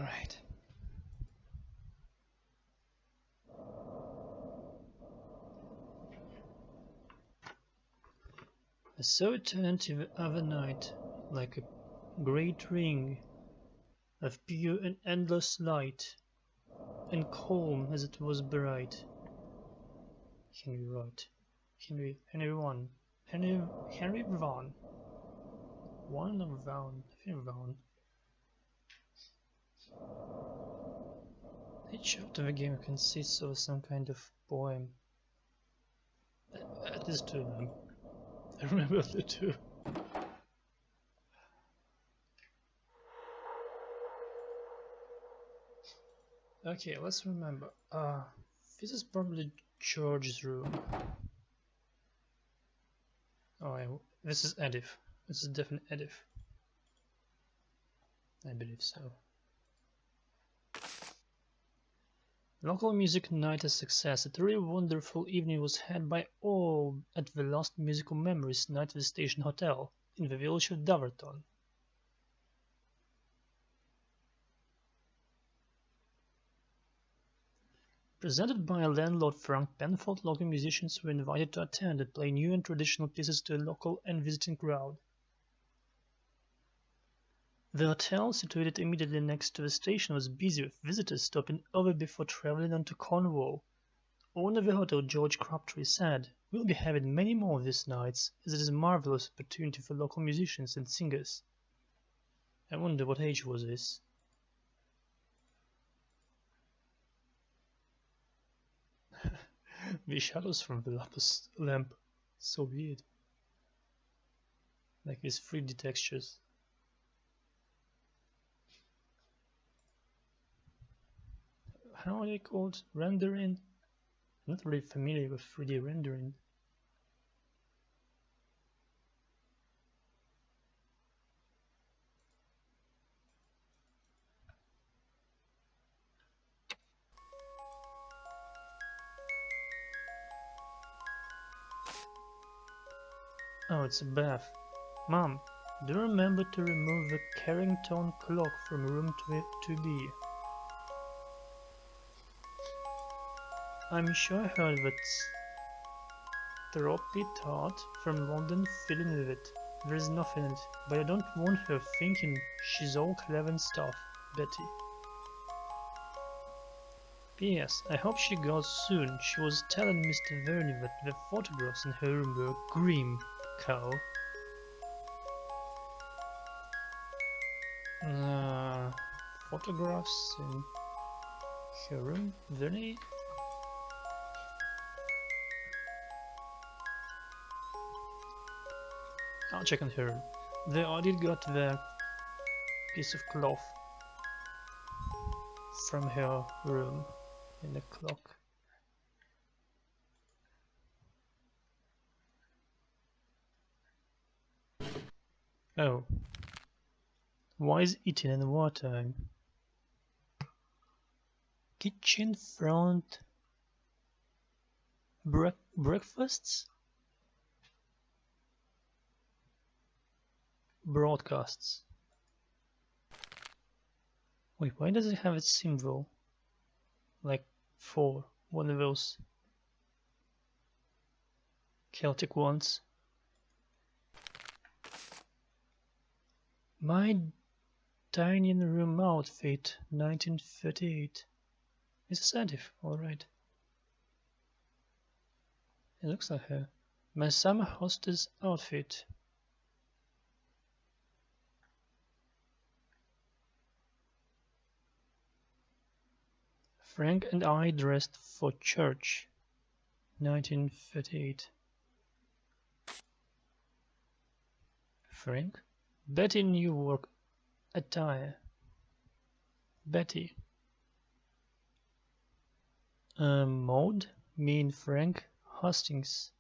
Alright. I saw it turn into the other night, like a great ring of pure and endless light, and calm as it was bright. Henry Wright. Henry Vaughan. Henry Vaughan. One of Vaughan. Henry Vaughan. Each chapter of the game consists of some kind of poem. At least two of them. I remember the two. Okay, let's remember. This is probably George's room. Oh, this is Edith. This is definitely Edith. I believe so. Local music night a success. A really wonderful evening was had by all at the Lost Musical Memories night at the Station Hotel in the village of Doverton. Presented by landlord Frank Penfold, local musicians were invited to attend and play new and traditional pieces to a local and visiting crowd. The hotel, situated immediately next to the station, was busy with visitors stopping over before traveling on to Cornwall. Owner of the hotel, George Crabtree, said, "We'll be having many more of these nights, as it is a marvelous opportunity for local musicians and singers." I wonder what age was this? The shadows from the lamp. So weird. Like these 3D textures. How are they called? Rendering? I'm not really familiar with 3D rendering. Oh, it's a bath. Mom, do you remember to remove the Carrington clock from room 2B? I'm sure I heard that Stroppy tart from London fiddling with it. There's nothing in it, but I don't want her thinking she's all clever and stuff, Betty. P.S. I hope she goes soon. She was telling Mr. Verney that the photographs in her room were grim, cow. Photographs in her room? Verney? I'll check on her. The audit got the piece of cloth from her room in the clock. Oh. Why is eating in wartime? Kitchen front breakfasts? Broadcasts. Wait, why does it have its symbol? Like for one of those Celtic ones. My dining room outfit, 1938. It's a Edith, alright. It looks like her. My summer hostess outfit. Frank and I dressed for church, 1938. Frank? Betty New Work attire. Betty. Maud? Me and Frank Hastings.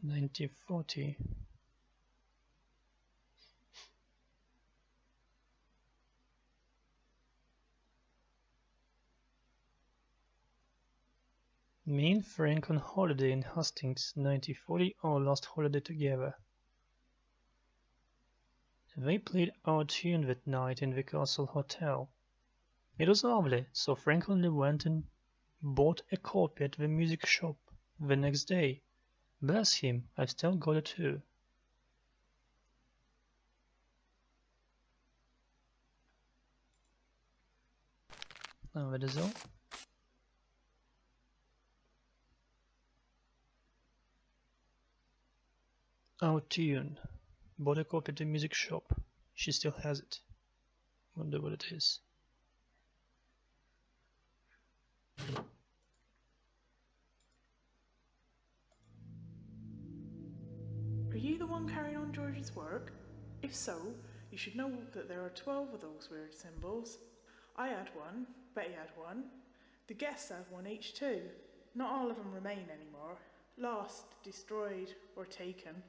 (1940). Me and Frank on holiday in Hastings, 1940, our last holiday together. They played our tune that night in the Castle Hotel. It was lovely, so Franklin went and bought a copy at the music shop the next day. Bless him, I've still got it too. Now that is all. Our tune. Bought a copy at the music shop. She still has it. Wonder what it is. Are you the one carrying on George's work? If so, you should know that there are 12 of those weird symbols. I had one, Betty had one, the guests have one each too. Not all of them remain anymore. Lost, destroyed, or taken.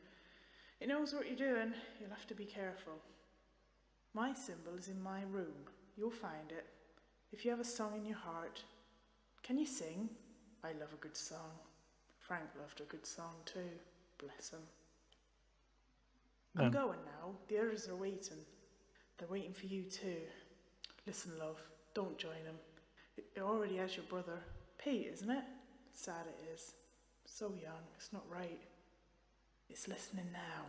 It knows what you're doing, you'll have to be careful. My symbol is in my room. You'll find it. If you have a song in your heart, can you sing? I love a good song. Frank loved a good song too. Bless him. I'm going now. The others are waiting. They're waiting for you too. Listen, love, don't join them. It already has your brother. Pete, isn't it? Sad it is. So young, it's not right. It's listening now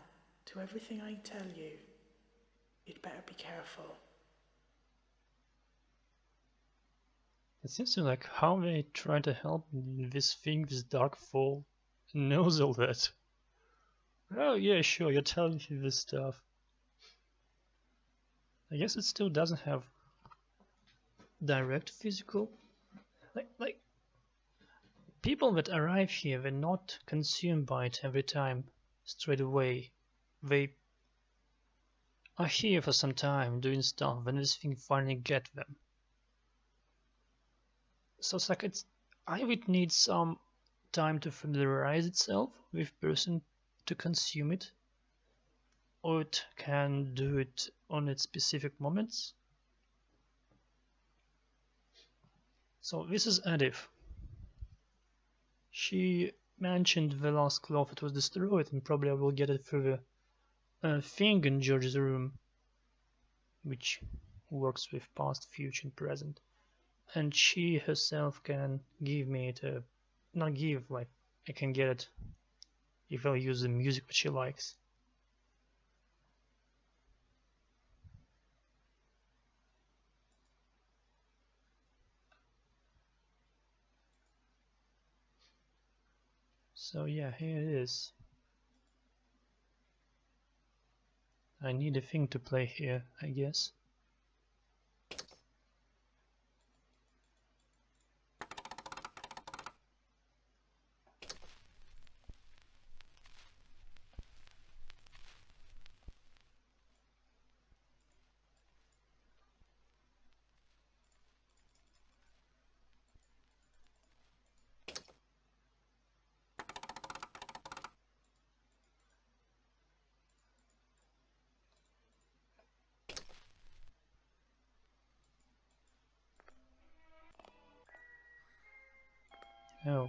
to everything I tell you. You'd better be careful. It seems to me like how they try to help this thing, this dark fall, knows all that. Oh yeah, sure, you're telling me this stuff. I guess it still doesn't have direct physical. Like people that arrive here, they're not consumed by it every time straight away. They are here for some time doing stuff when this thing finally get them. So it's like I would need some time to familiarize itself with person to consume it, or it can do it on its specific moments. So this is Edith. She mentioned the last cloth that was destroyed, and probably I will get it through the thing in George's room, which works with past, future, and present. And she herself can give me it, not give, like I can get it if I use the music that she likes. So yeah, here it is. I need a thing to play here, I guess. Oh.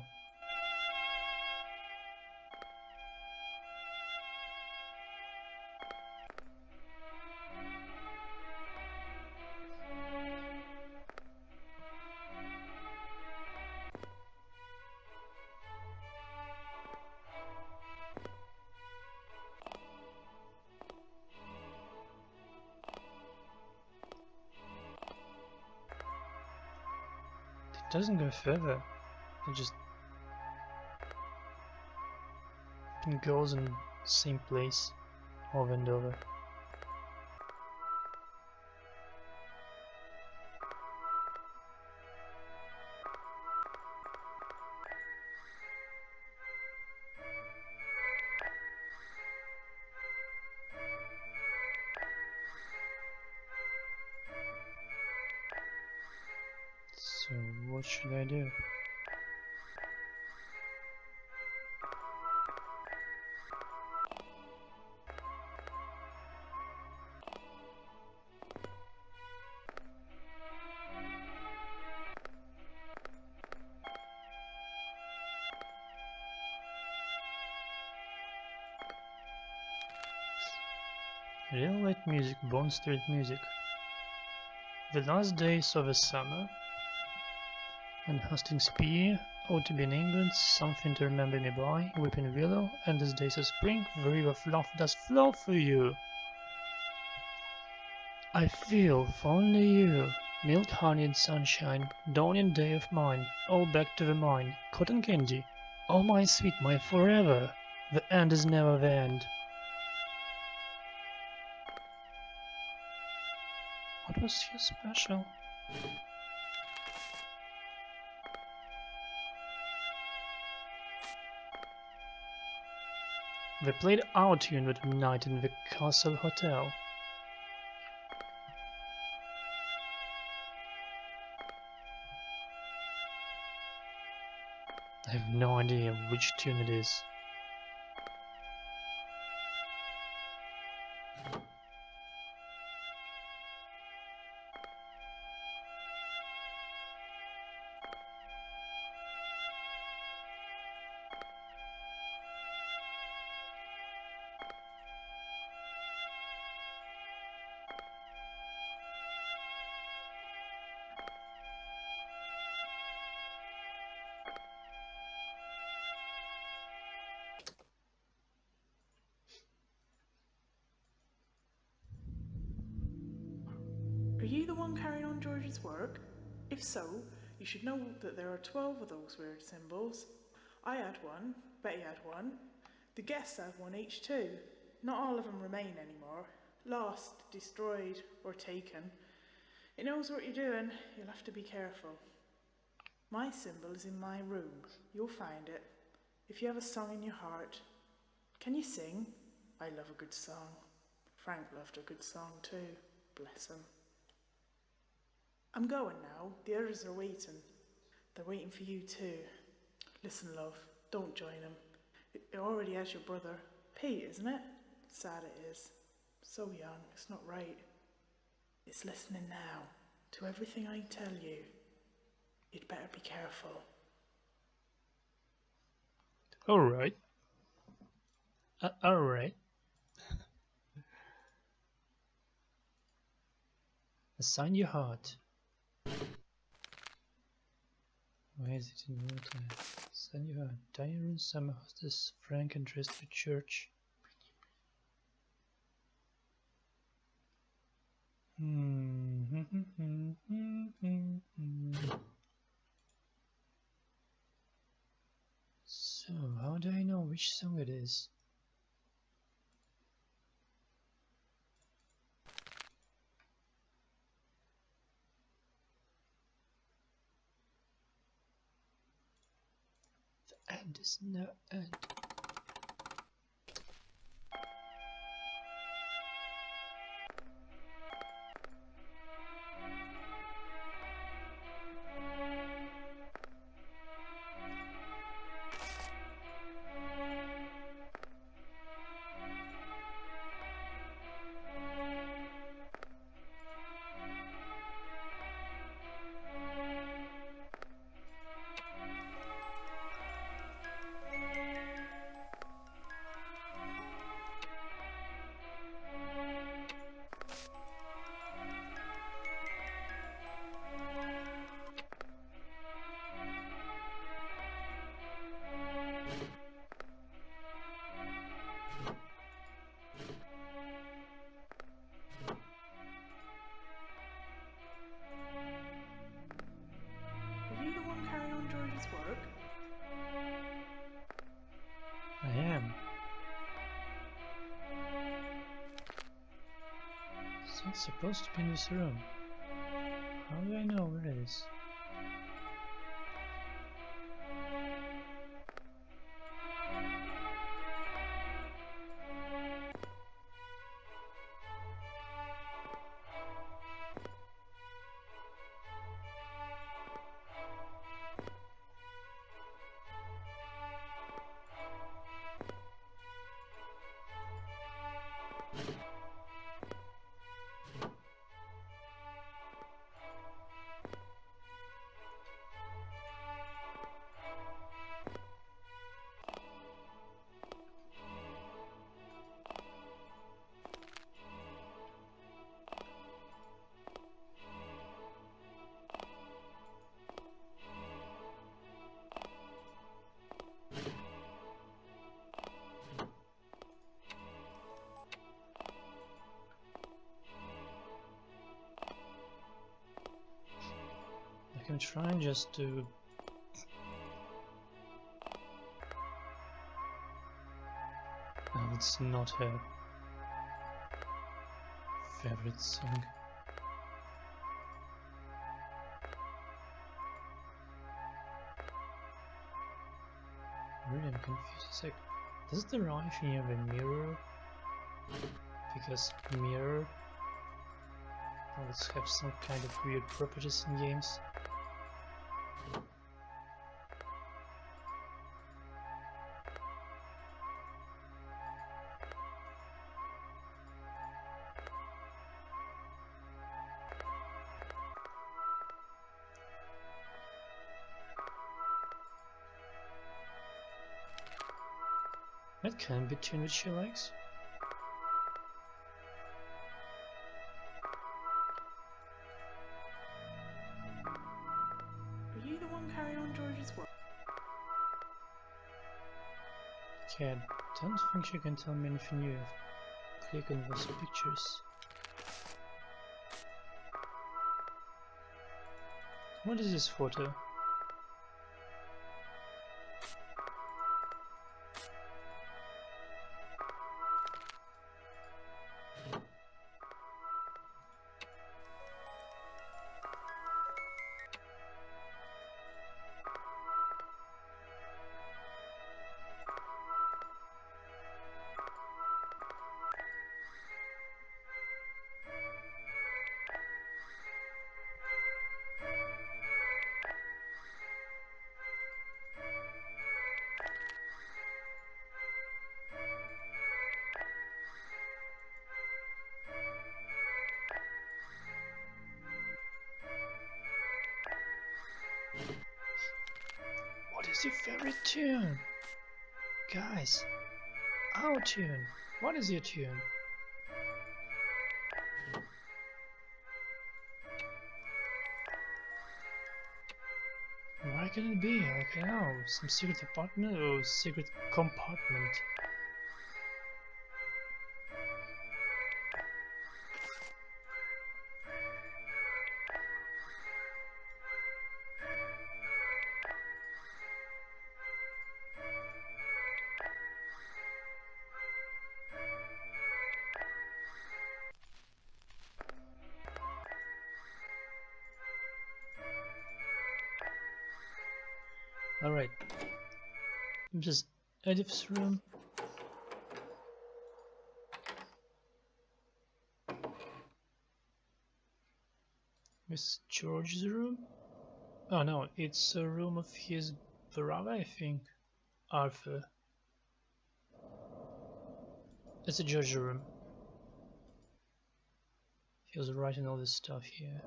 It doesn't go further. It just goes in the same place over and over. So what should I do? Real light music, Bond Street music. The last days of the summer. And Hastings Pier, ought to be in England, something to remember me by, Weeping Willow, endless days of spring, the river of love does flow for you. I feel for only you, milk honeyed sunshine, dawning day of mine, all back to the mine, cotton candy, oh my sweet, my forever, the end is never the end. What was here special? They played our tune that night in the Castle Hotel. I have no idea which tune it is. Are you the one carrying on George's work? If so, you should know that there are 12 of those weird symbols. I had one, Betty had one, the guests have one each too. Not all of them remain anymore. Lost, destroyed, or taken. It knows what you're doing, you'll have to be careful. My symbol is in my room. You'll find it. If you have a song in your heart, can you sing? I love a good song. Frank loved a good song too, bless him. I'm going now, the others are waiting. They're waiting for you too. Listen, love, don't join them. It already has your brother. Pete, isn't it? Sad it is. So young, it's not right. It's listening now to everything I tell you. You'd better be careful. Alright. Alright. Assign your heart. Where is it in water? Assign your heart. Diary summer hostess Frank and Dresden Church. So, how do I know which song it is? The end is no end. Are you the one carrying on George's work? I am. So it's supposed to be in this room. How do I know where it is? I'm trying just to... Oh, it's not her favorite song. Really, I'm confused. It's like, does the rifle have a mirror? Because mirror always have some kind of weird properties in games. That can be tune which she likes. Are you the one carrying on George's work? Okay, I don't think you can tell me anything new. Click on those pictures. What is this photo? What is your favorite tune? Guys, our tune. What is your tune? Why can it be? Like, I don't know, some secret apartment or secret compartment? Alright. I'm just out of this room. Miss George's room? Oh no, it's a room of his brother, I think. Arthur. It's a George room. He was writing all this stuff here.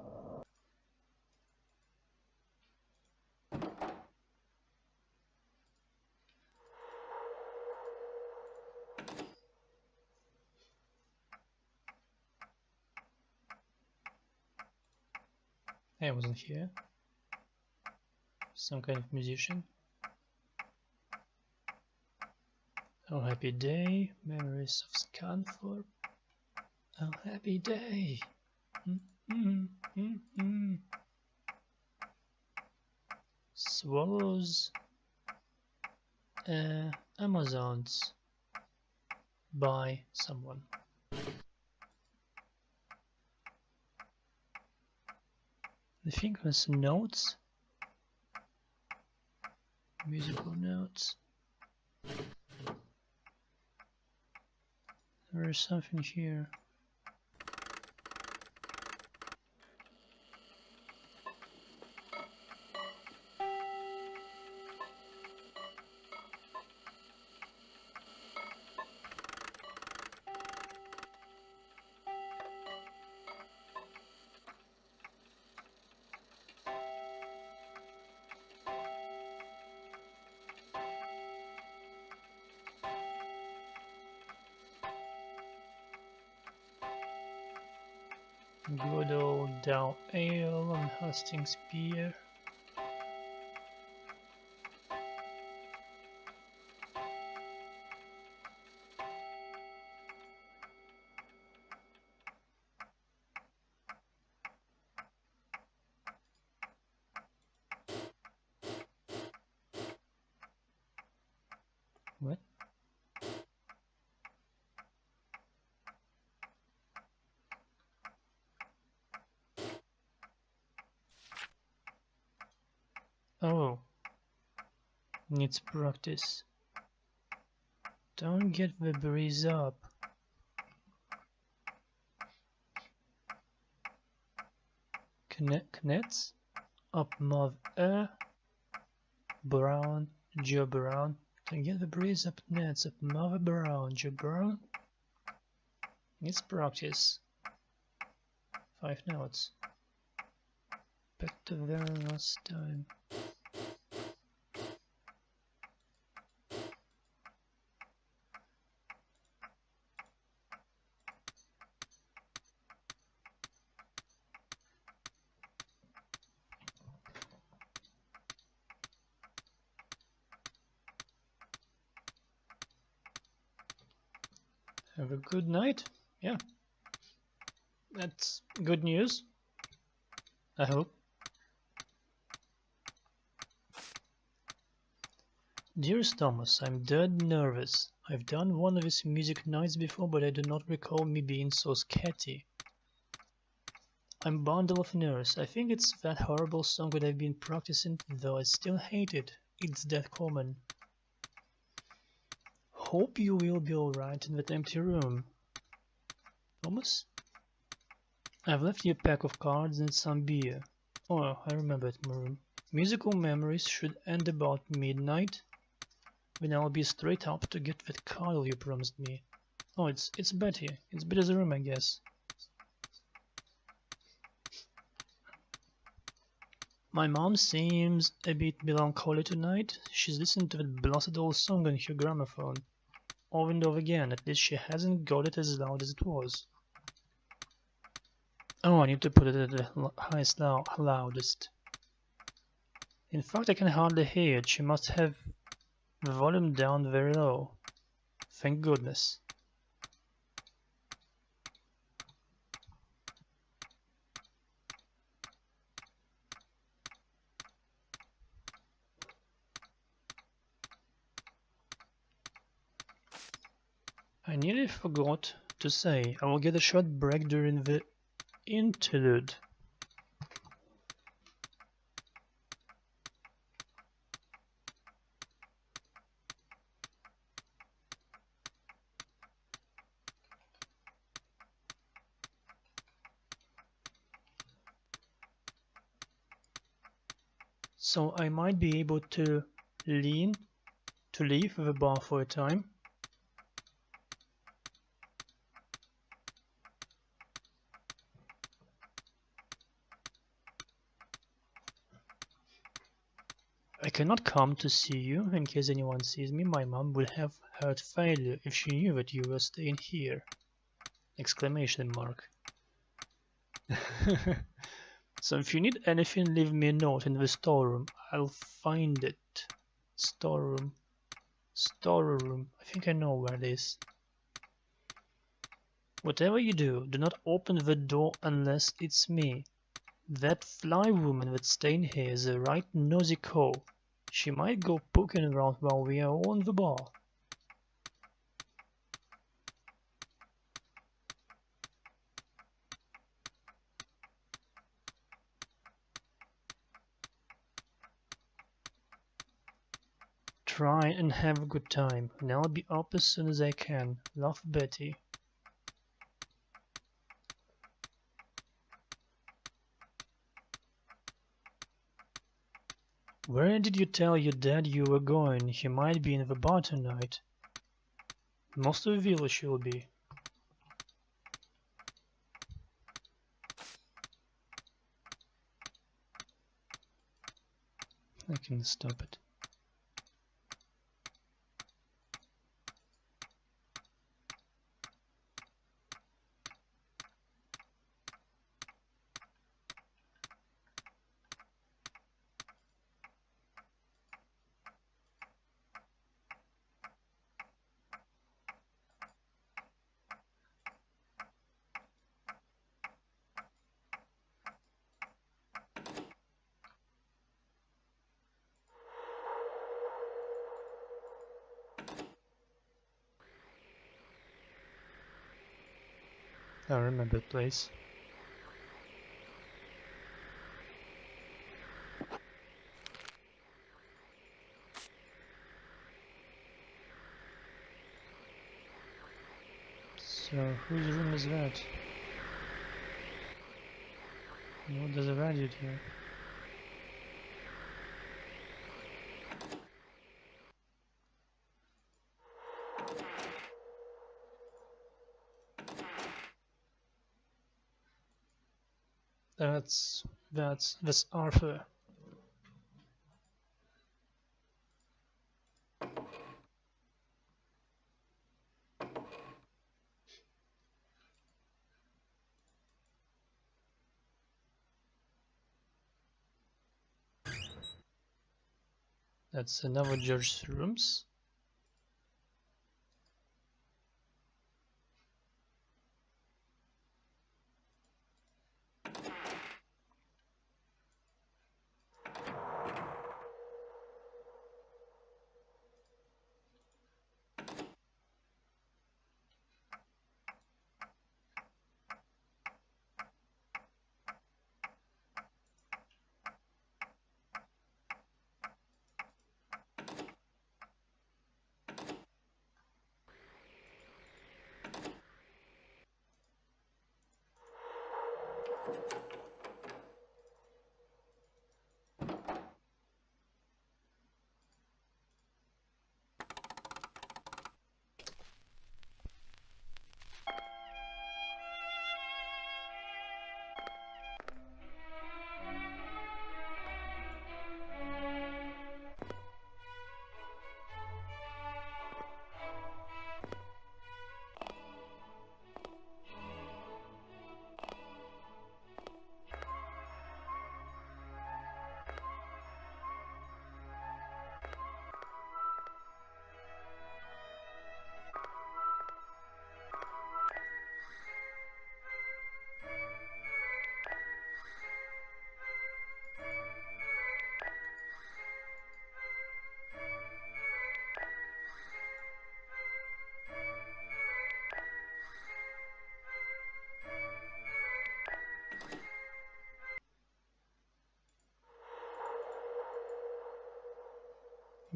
I wasn't here. Some kind of musician. Oh, happy day. Memories of Scanthorpe. Oh, happy day. Swallows. Amazons. By someone. I think there's some notes. Musical notes. There is something here. Good old Dow Ale and Hastings beer. Needs practice. Don't get the breeze up. Knets up mauve brown Joe Brown. Don't get the breeze up nets up mauve brown Joe Brown. Needs practice. 5 notes. Back to the very last time. Have a good night. Yeah. That's good news. I hope. Dearest Thomas, I'm dead nervous. I've done one of his music nights before, but I do not recall me being so scatty. I'm Bundle of Nerves. I think it's that horrible song that I've been practicing, though I still hate it. It's that common. Hope you will be alright in that empty room. Thomas? I've left you a pack of cards and some beer. Oh, I remember it, Maroon. Musical memories should end about midnight, when I'll be straight up to get that cuddle you promised me. Oh, it's Betty. It's Betty's room, I guess. My mom seems a bit melancholy tonight. She's listening to that blasted old song on her gramophone. Over and over again. At least she hasn't got it as loud as it was. Oh, I need to put it at the highest loudest. In fact, I can hardly hear it. She must have the volume down very low. Thank goodness. I nearly forgot to say I will get a short break during the interlude. So I might be able to leave the bar for a time. I cannot come to see you in case anyone sees me. My mom would have heard failure if she knew that you were staying here. Exclamation mark. So if you need anything, leave me a note in the storeroom. I'll find it. Storeroom. Storeroom. I think I know where it is. Whatever you do, do not open the door unless it's me. That fly woman that's staying here is a right nosy co. She might go poking around while we are all in the bar. Try and have a good time, and I'll be up as soon as I can. Love, Betty. Where did you tell your dad you were going? He might be in the bar tonight. Most of the village will be. I can stop it. I remember the place. So, whose room is that? What does the radio here? That's Arthur. That's another George's rooms.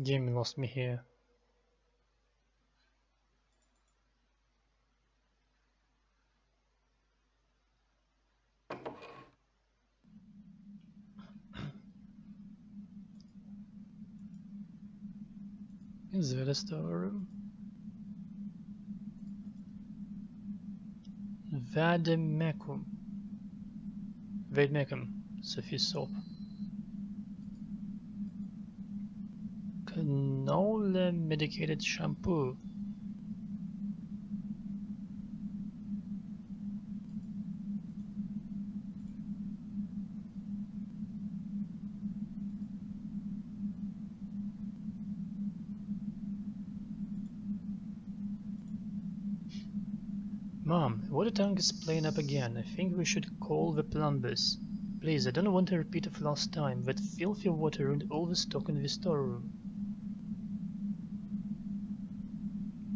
Game lost me here. Is that a storeroom? Vademecum. Vademecum. Sophie soap. Canola medicated shampoo. Mom, water tank is playing up again. I think we should call the plumbers. Please, I don't want a repeat of last time. That filthy water ruined all the stock in the storeroom.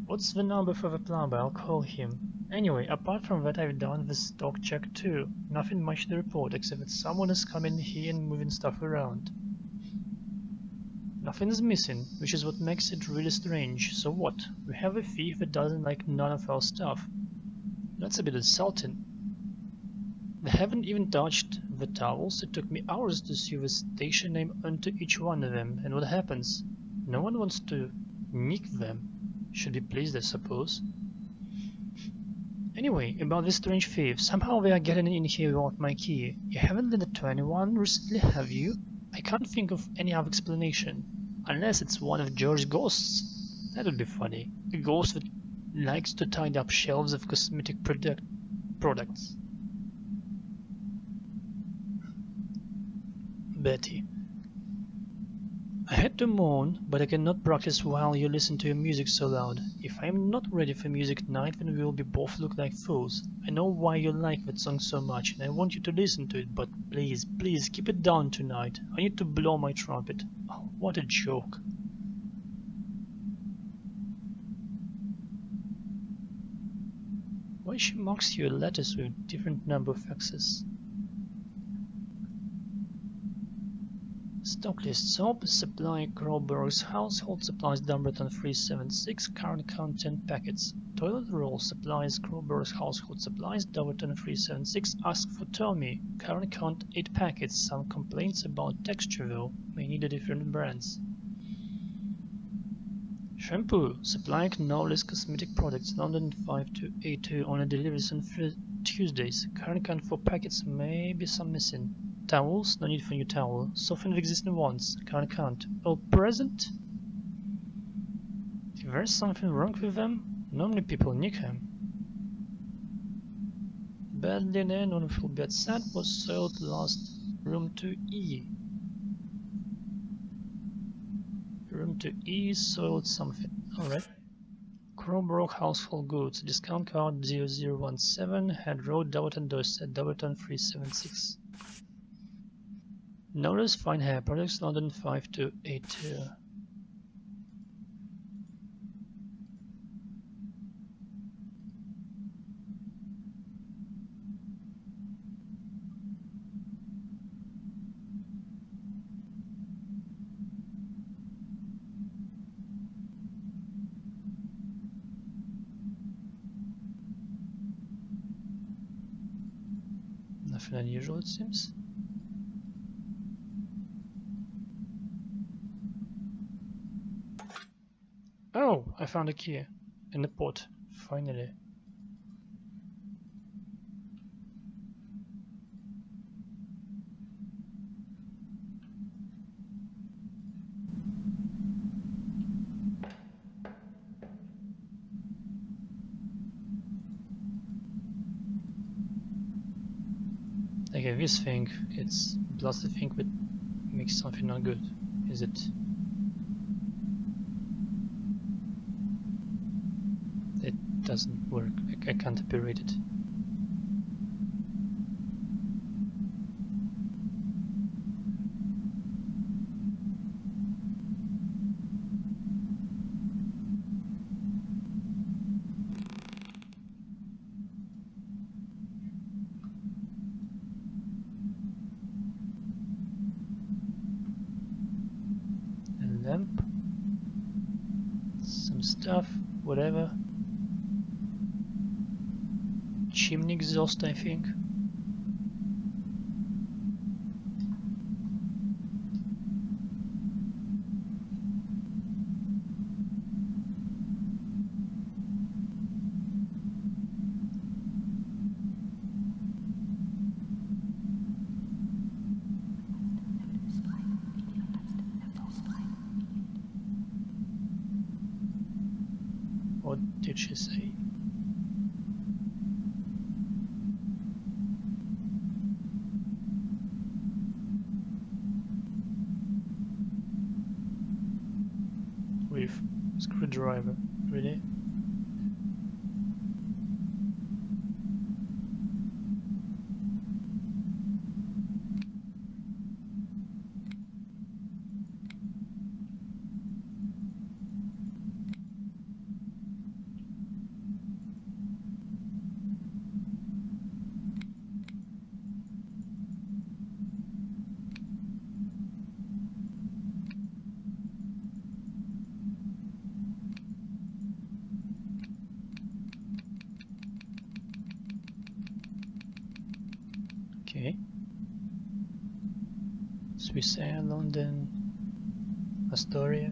What's the number for the plumber? I'll call him. Anyway, apart from that, I've done the stock check too. Nothing much to report except that someone is coming here and moving stuff around. Nothing is missing, which is what makes it really strange. So what? We have a thief that doesn't like none of our stuff. That's a bit insulting. They haven't even touched the towels. It took me hours to sew the station name onto each one of them. And what happens? No one wants to nick them. Should be pleased, I suppose. Anyway, about this strange thief. Somehow they are getting in here without my key. You haven't lent it to anyone recently, have you? I can't think of any other explanation. Unless it's one of George's ghosts. That would be funny. A ghost that likes to tidy up shelves of cosmetic products. Betty. I had to moan, but I cannot practice while you listen to your music so loud. If I am not ready for music tonight, then we will be both look like fools. I know why you like that song so much, and I want you to listen to it, but please, please, keep it down tonight. I need to blow my trumpet. Oh, what a joke. Why she marks your letters with different number of X's? Stock list: soap supply Kroberg's household supplies Dumbarton 376 current count 10 packets. Toilet roll supplies Kroberg's household supplies Dumbarton 376 ask for Tommy current count 8 packets. Some complaints about texture though, may need a different brands. Shampoo supplying Knowles Cosmetic Products London 5282 on a deliveries on Tuesdays. Current count 4 packets, maybe some missing. Towels, no need for new towel. Soften existing ones. Current count. All present? If there's something wrong with them, normally people nick them. Bad linen on a full bed set was sold last. Room 2E. Room 2E sold something. Alright. Crowbrook Household Goods. Discount card 0017. Head Road, Dumbarton Dorset, Dumbarton 376. Knowles Fine Hair Products, London 5282. Nothing unusual, it seems. Oh, I found a key in the pot, finally. Okay, this thing, it's blasted thing that makes something not good, is it? It doesn't work, I can't operate it. A lamp, some stuff, whatever. Chimney exhaust, I think. What did she say? With screwdriver, really? Okay. Swiss Air, London, Astoria.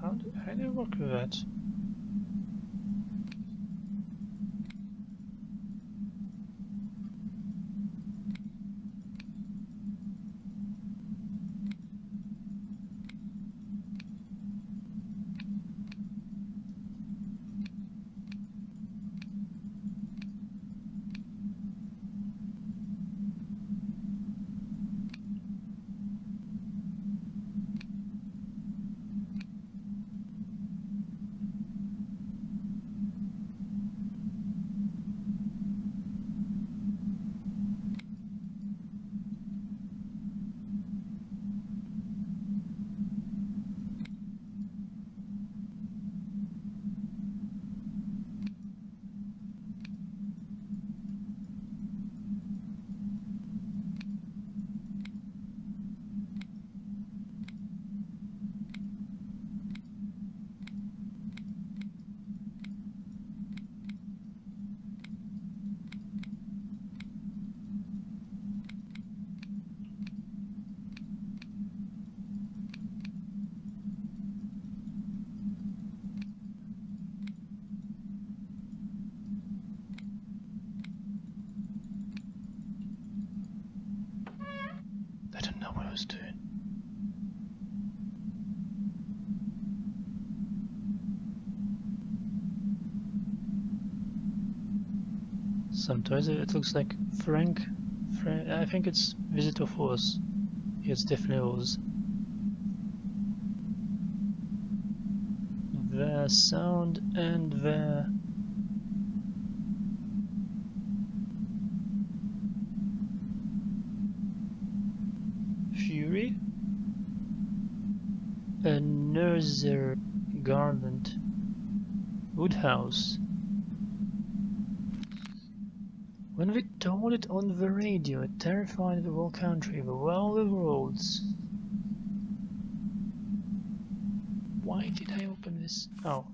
How do you work with that? close to it. Sometimes it looks like Frank. I think it's Visit of Oz. Yeah, it's definitely Oz. The sound and the fury. A nursery garland. Woodhouse. When we told it on the radio, it terrified the whole country, the whole roads. Why did I open this? Oh.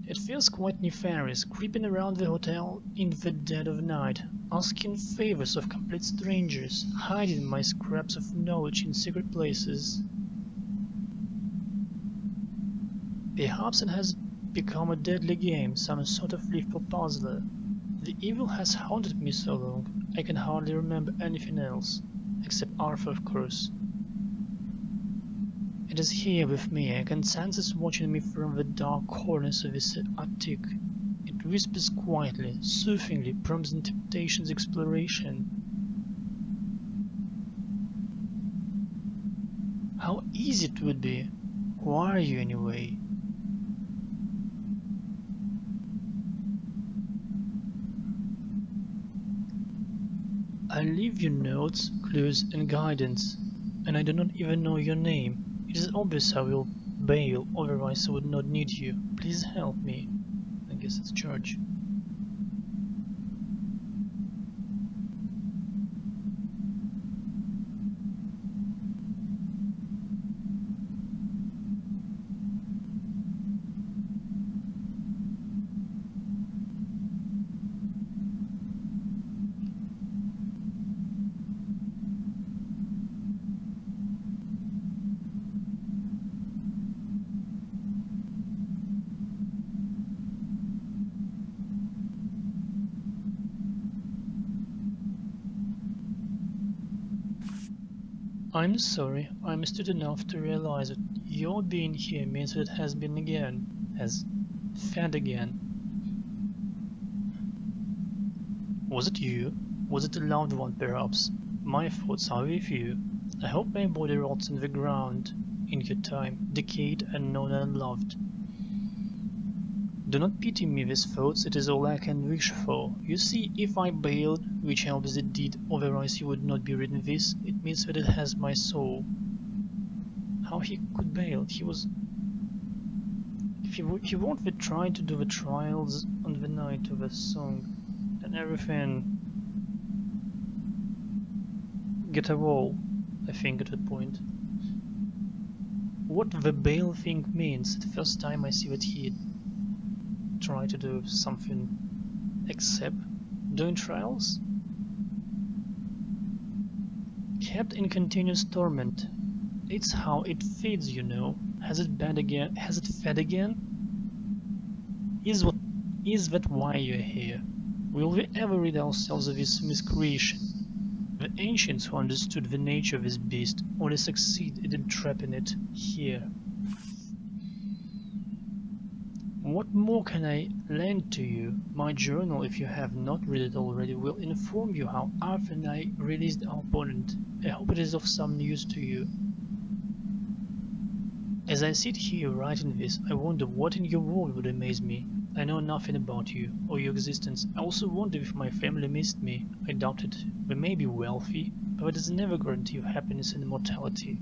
It feels quite nefarious, creeping around the hotel in the dead of night, asking favors of complete strangers, hiding my scraps of knowledge in secret places. Perhaps it has become a deadly game, some sort of lethal puzzler. The evil has haunted me so long, I can hardly remember anything else, except Arthur, of course. It is here with me, I can sense it watching me from the dark corners of this attic. It whispers quietly, soothingly, promising temptation's exploration. How easy it would be. Who are you anyway? I leave you notes, clues and guidance, and I do not even know your name. It is obvious I will bail, otherwise I would not need you. Please help me. I guess it's George. I'm sorry, I'm astute enough to realize that your being here means that it has been again, has fed again. Was it you? Was it a loved one, perhaps? My thoughts are with you. I hope my body rots in the ground in your time, decayed, unknown and unloved. Do not pity me with thoughts, it is all I can wish for. You see, if I bailed, which I obviously did, otherwise you would not be reading this, it means that it has my soul. How he could bail? He was... If he won't be trying to do the trials on the night of the song, and everything... Get a wall, I think, at that point. What the bail thing means, the first time I see that he try to do something except doing trials? Kept in continuous torment. It's how it feeds, you know. Has it fed again? Has it fed again? Is that why you're here? Will we ever rid ourselves of this miscreation? The ancients who understood the nature of this beast only succeeded in trapping it here. What more can I lend to you? My journal, if you have not read it already, will inform you how Arthur and I released our opponent. I hope it is of some use to you. As I sit here writing this, I wonder what in your world would amaze me. I know nothing about you, or your existence. I also wonder if my family missed me. I doubt it. We may be wealthy, but it is never guarantee of happiness and immortality.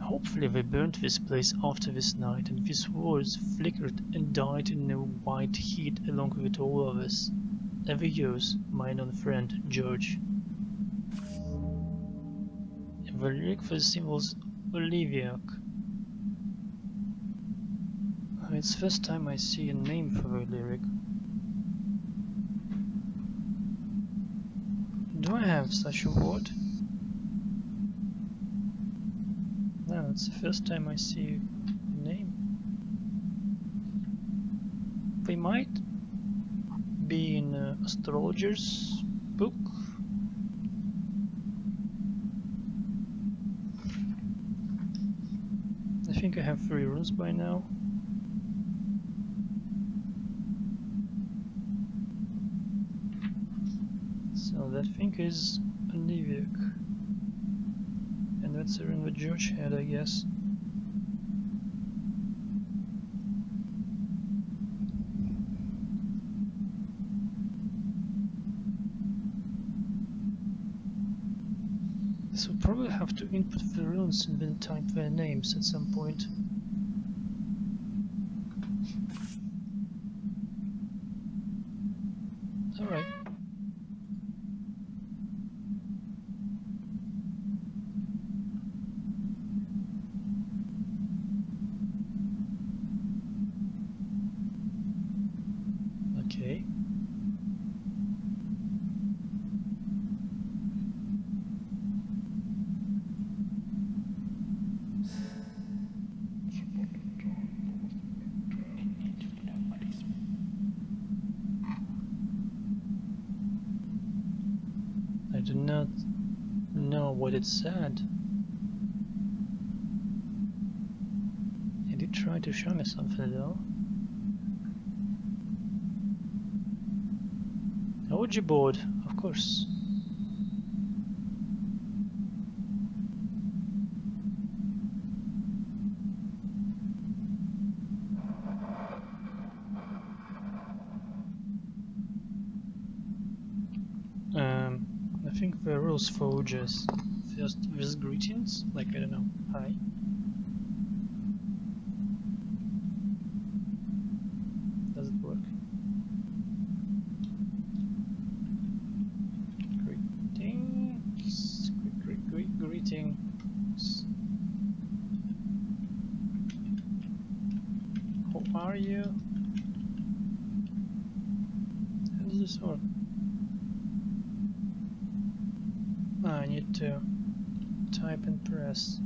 Hopefully they burnt this place after this night, and these words flickered and died in a white heat along with all of us. Ever yours, my known friend, George. And the lyric for the symbols Oliviac. It's the first time I see a name for the lyric. Do I have such a word? No, it's the first time I see a name. They might be in an astrologer's book. think I have 3 runes by now. So that thing is a Niviuk. And that's a rune that George had, I guess. So we'll probably have to input the runes and then type their names at some point. Alright. Okay. I do not know what it said. It did try to show me something though. Ouija board, of course. I think the rules for Ouijas. First, with greetings, like, I don't know, hi. Does it work? Greetings. Greetings. How are you? How does this work? I need to type and press.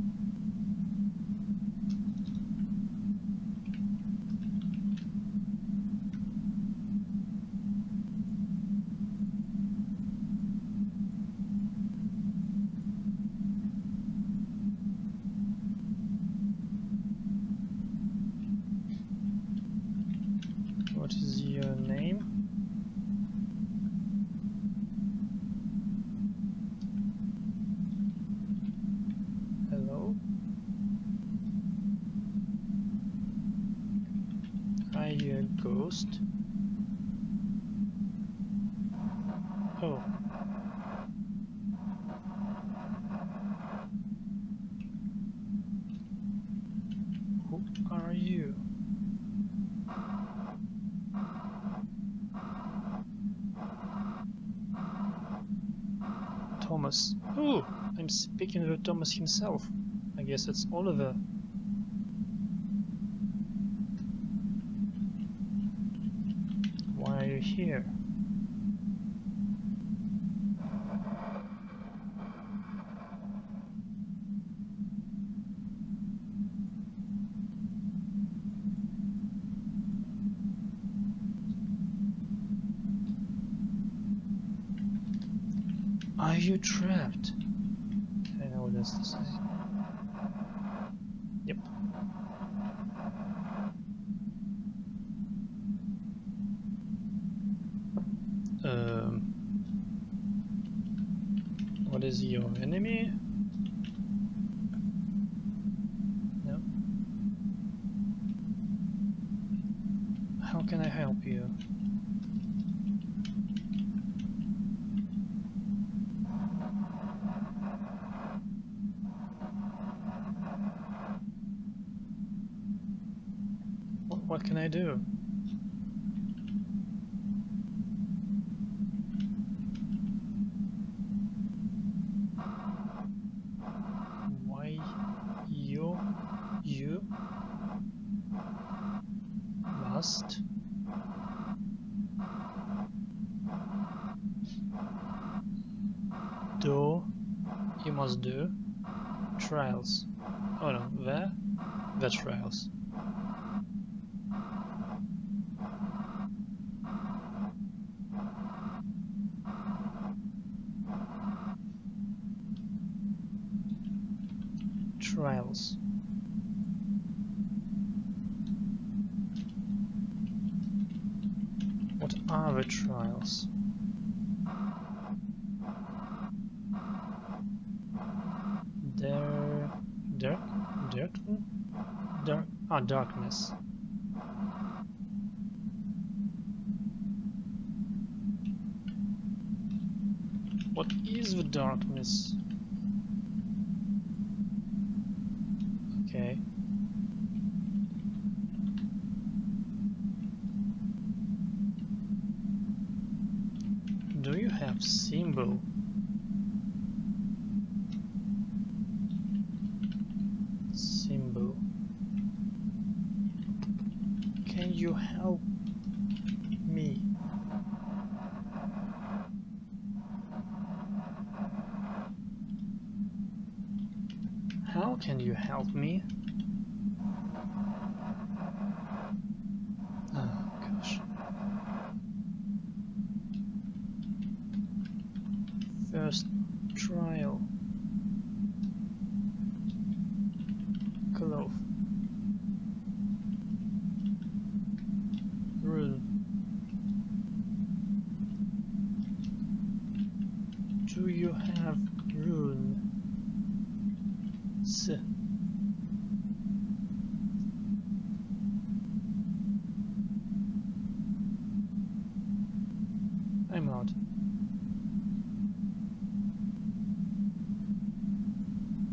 What is your name? Hello? Are you a ghost? Oh. Who are you? Thomas. Oh, I'm speaking with Thomas himself. I guess it's Oliver. Why are you here? Are you trapped? I know what that's to say. Yep. What is your enemy? No. How can I help you? What can I do? Why you must do trials. Oh no, the trials. Trials. What are the trials? Darkness. What is the darkness? Okay. Do you have symbol? Symbol. Can you help me? How can you help me? Oh gosh. First trial. Clove. Rune. Do you have rune? S. I'm out.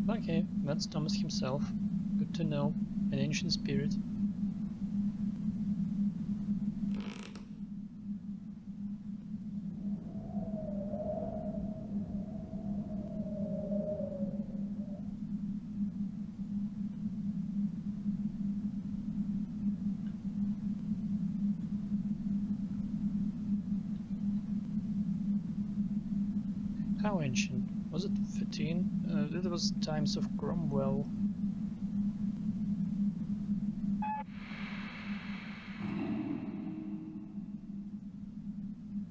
Okay, that's Thomas himself. Good to know. An ancient spirit. How ancient? Was it 15? It was times of Cromwell.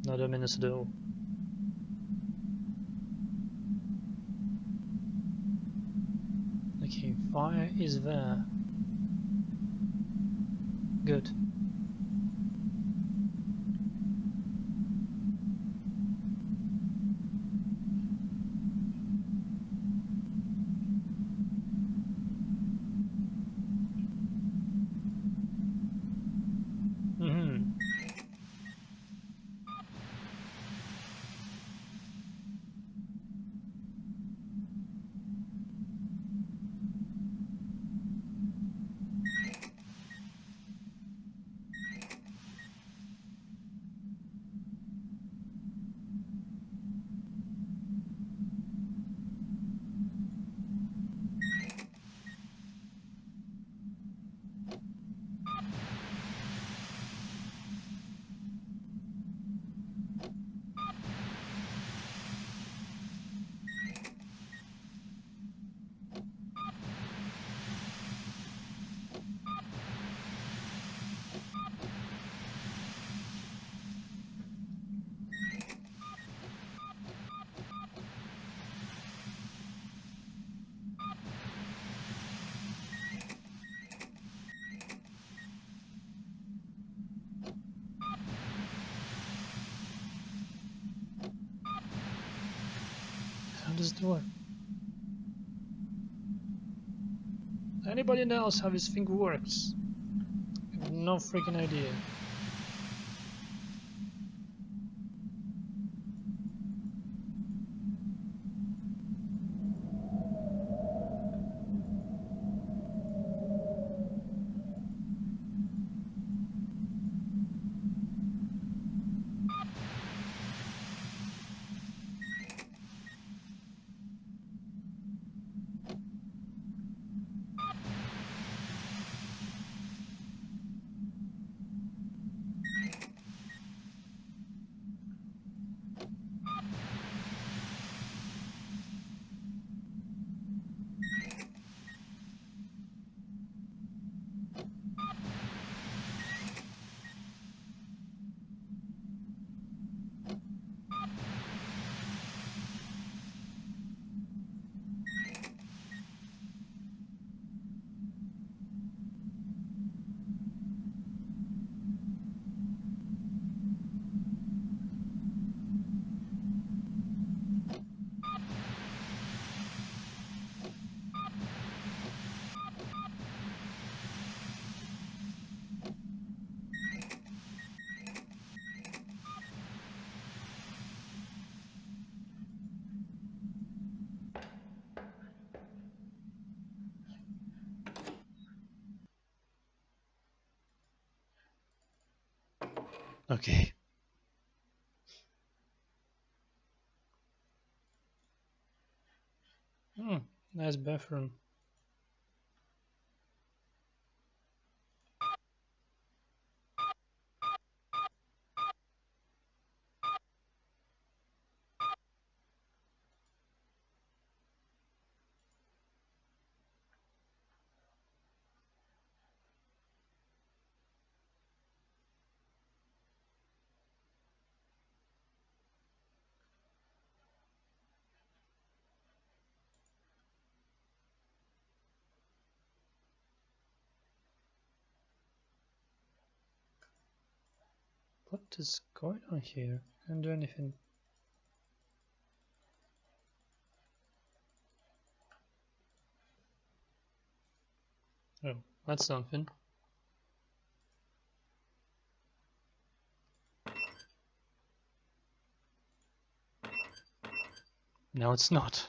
Not a minute though. Okay, fire is there. Good. How does it work? Anybody knows how this thing works? I have no freaking idea. Okay. Nice bathroom. What is going on here? Can't do anything. Oh, that's something. No, it's not.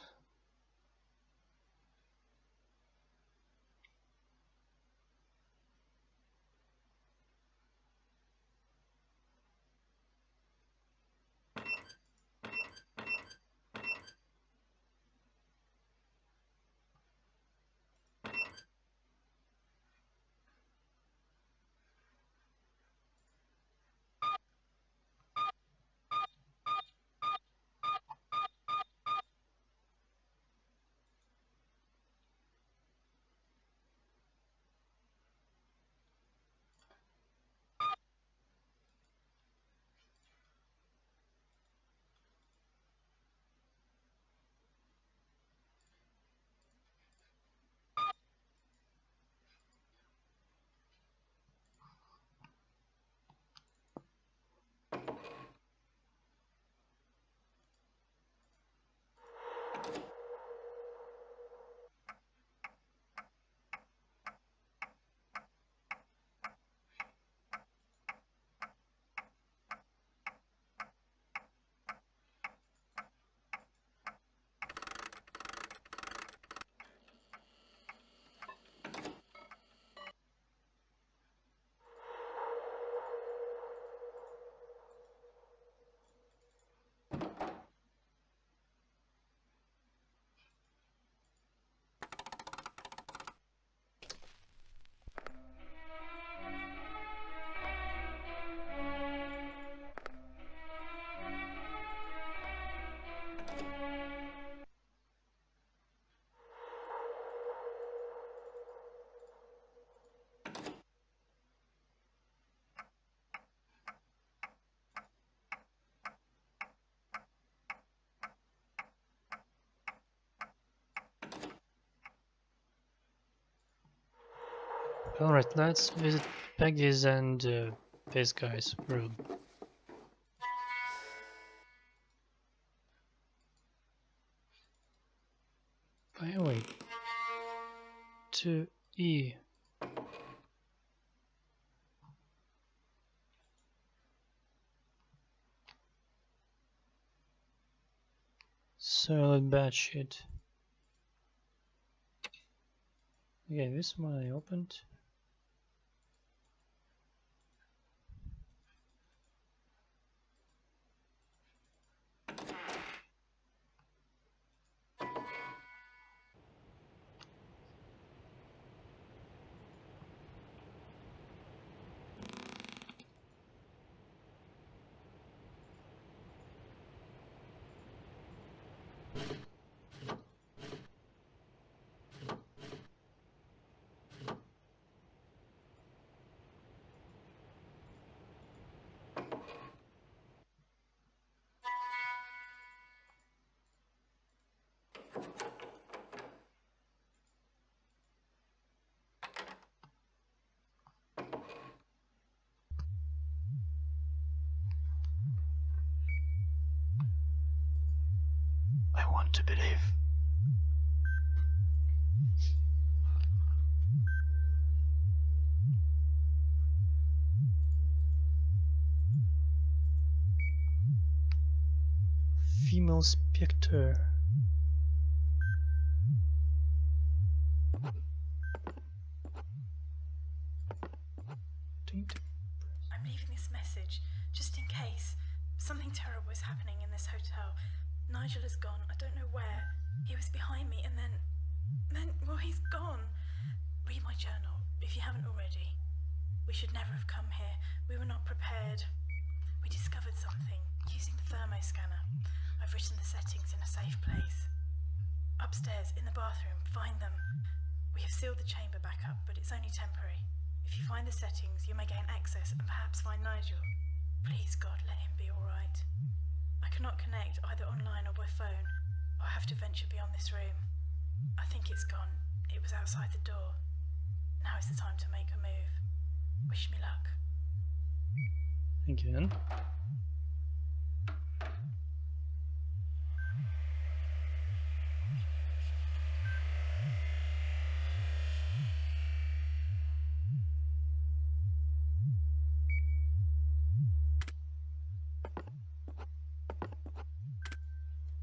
Alright, let's visit Peggy's and this guy's room. By the way, 2E. Solid bad shit. Okay, this one I opened. I want to believe. Female Spectre. I'm I'm leaving this message, just in case. Something terrible is happening in this hotel. Nigel is gone, I don't know where. He was behind me and then, well, he's gone. Read my journal, if you haven't already. We should never have come here. We were not prepared. We discovered something, using the thermoscanner. I've written the settings in a safe place. Upstairs, in the bathroom, find them. We have sealed the chamber back up, but it's only temporary. If you find the settings, you may gain access and perhaps find Nigel. Please, God, let him be alright. I cannot connect either online or by phone. I'll have to venture beyond this room. I think it's gone. It was outside the door. Now is the time to make a move. Wish me luck. Again.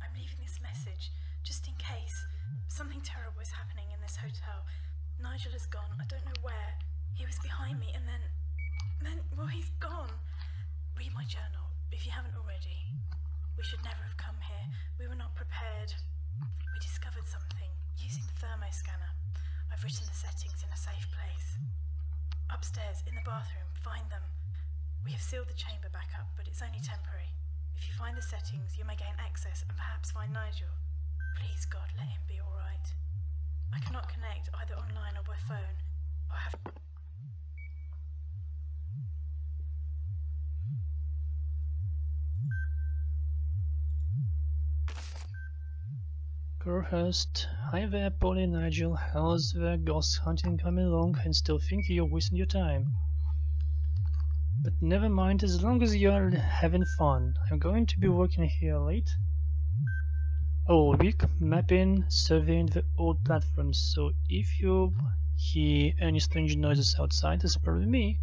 I'm leaving this message, just in case. Something terrible is happening in this hotel. Nigel is gone, I don't know where. He was behind me and then, well, he's gone. Read my journal, if you haven't already. We should never have come here. We were not prepared. We discovered something, using the thermoscanner. I've written the settings in a safe place. Upstairs, in the bathroom, find them. We have sealed the chamber back up, but it's only temporary. If you find the settings, you may gain access and perhaps find Nigel. Please, God, let him be alright. I cannot connect either online or by phone. I'll have... Crowhurst, hi there, Polly, Nigel. How's the ghost hunting coming along? And still think you're wasting your time. But never mind, as long as you're having fun. I'm going to be working here late all week, mapping, surveying the old platforms, so if you hear any strange noises outside, it's probably me.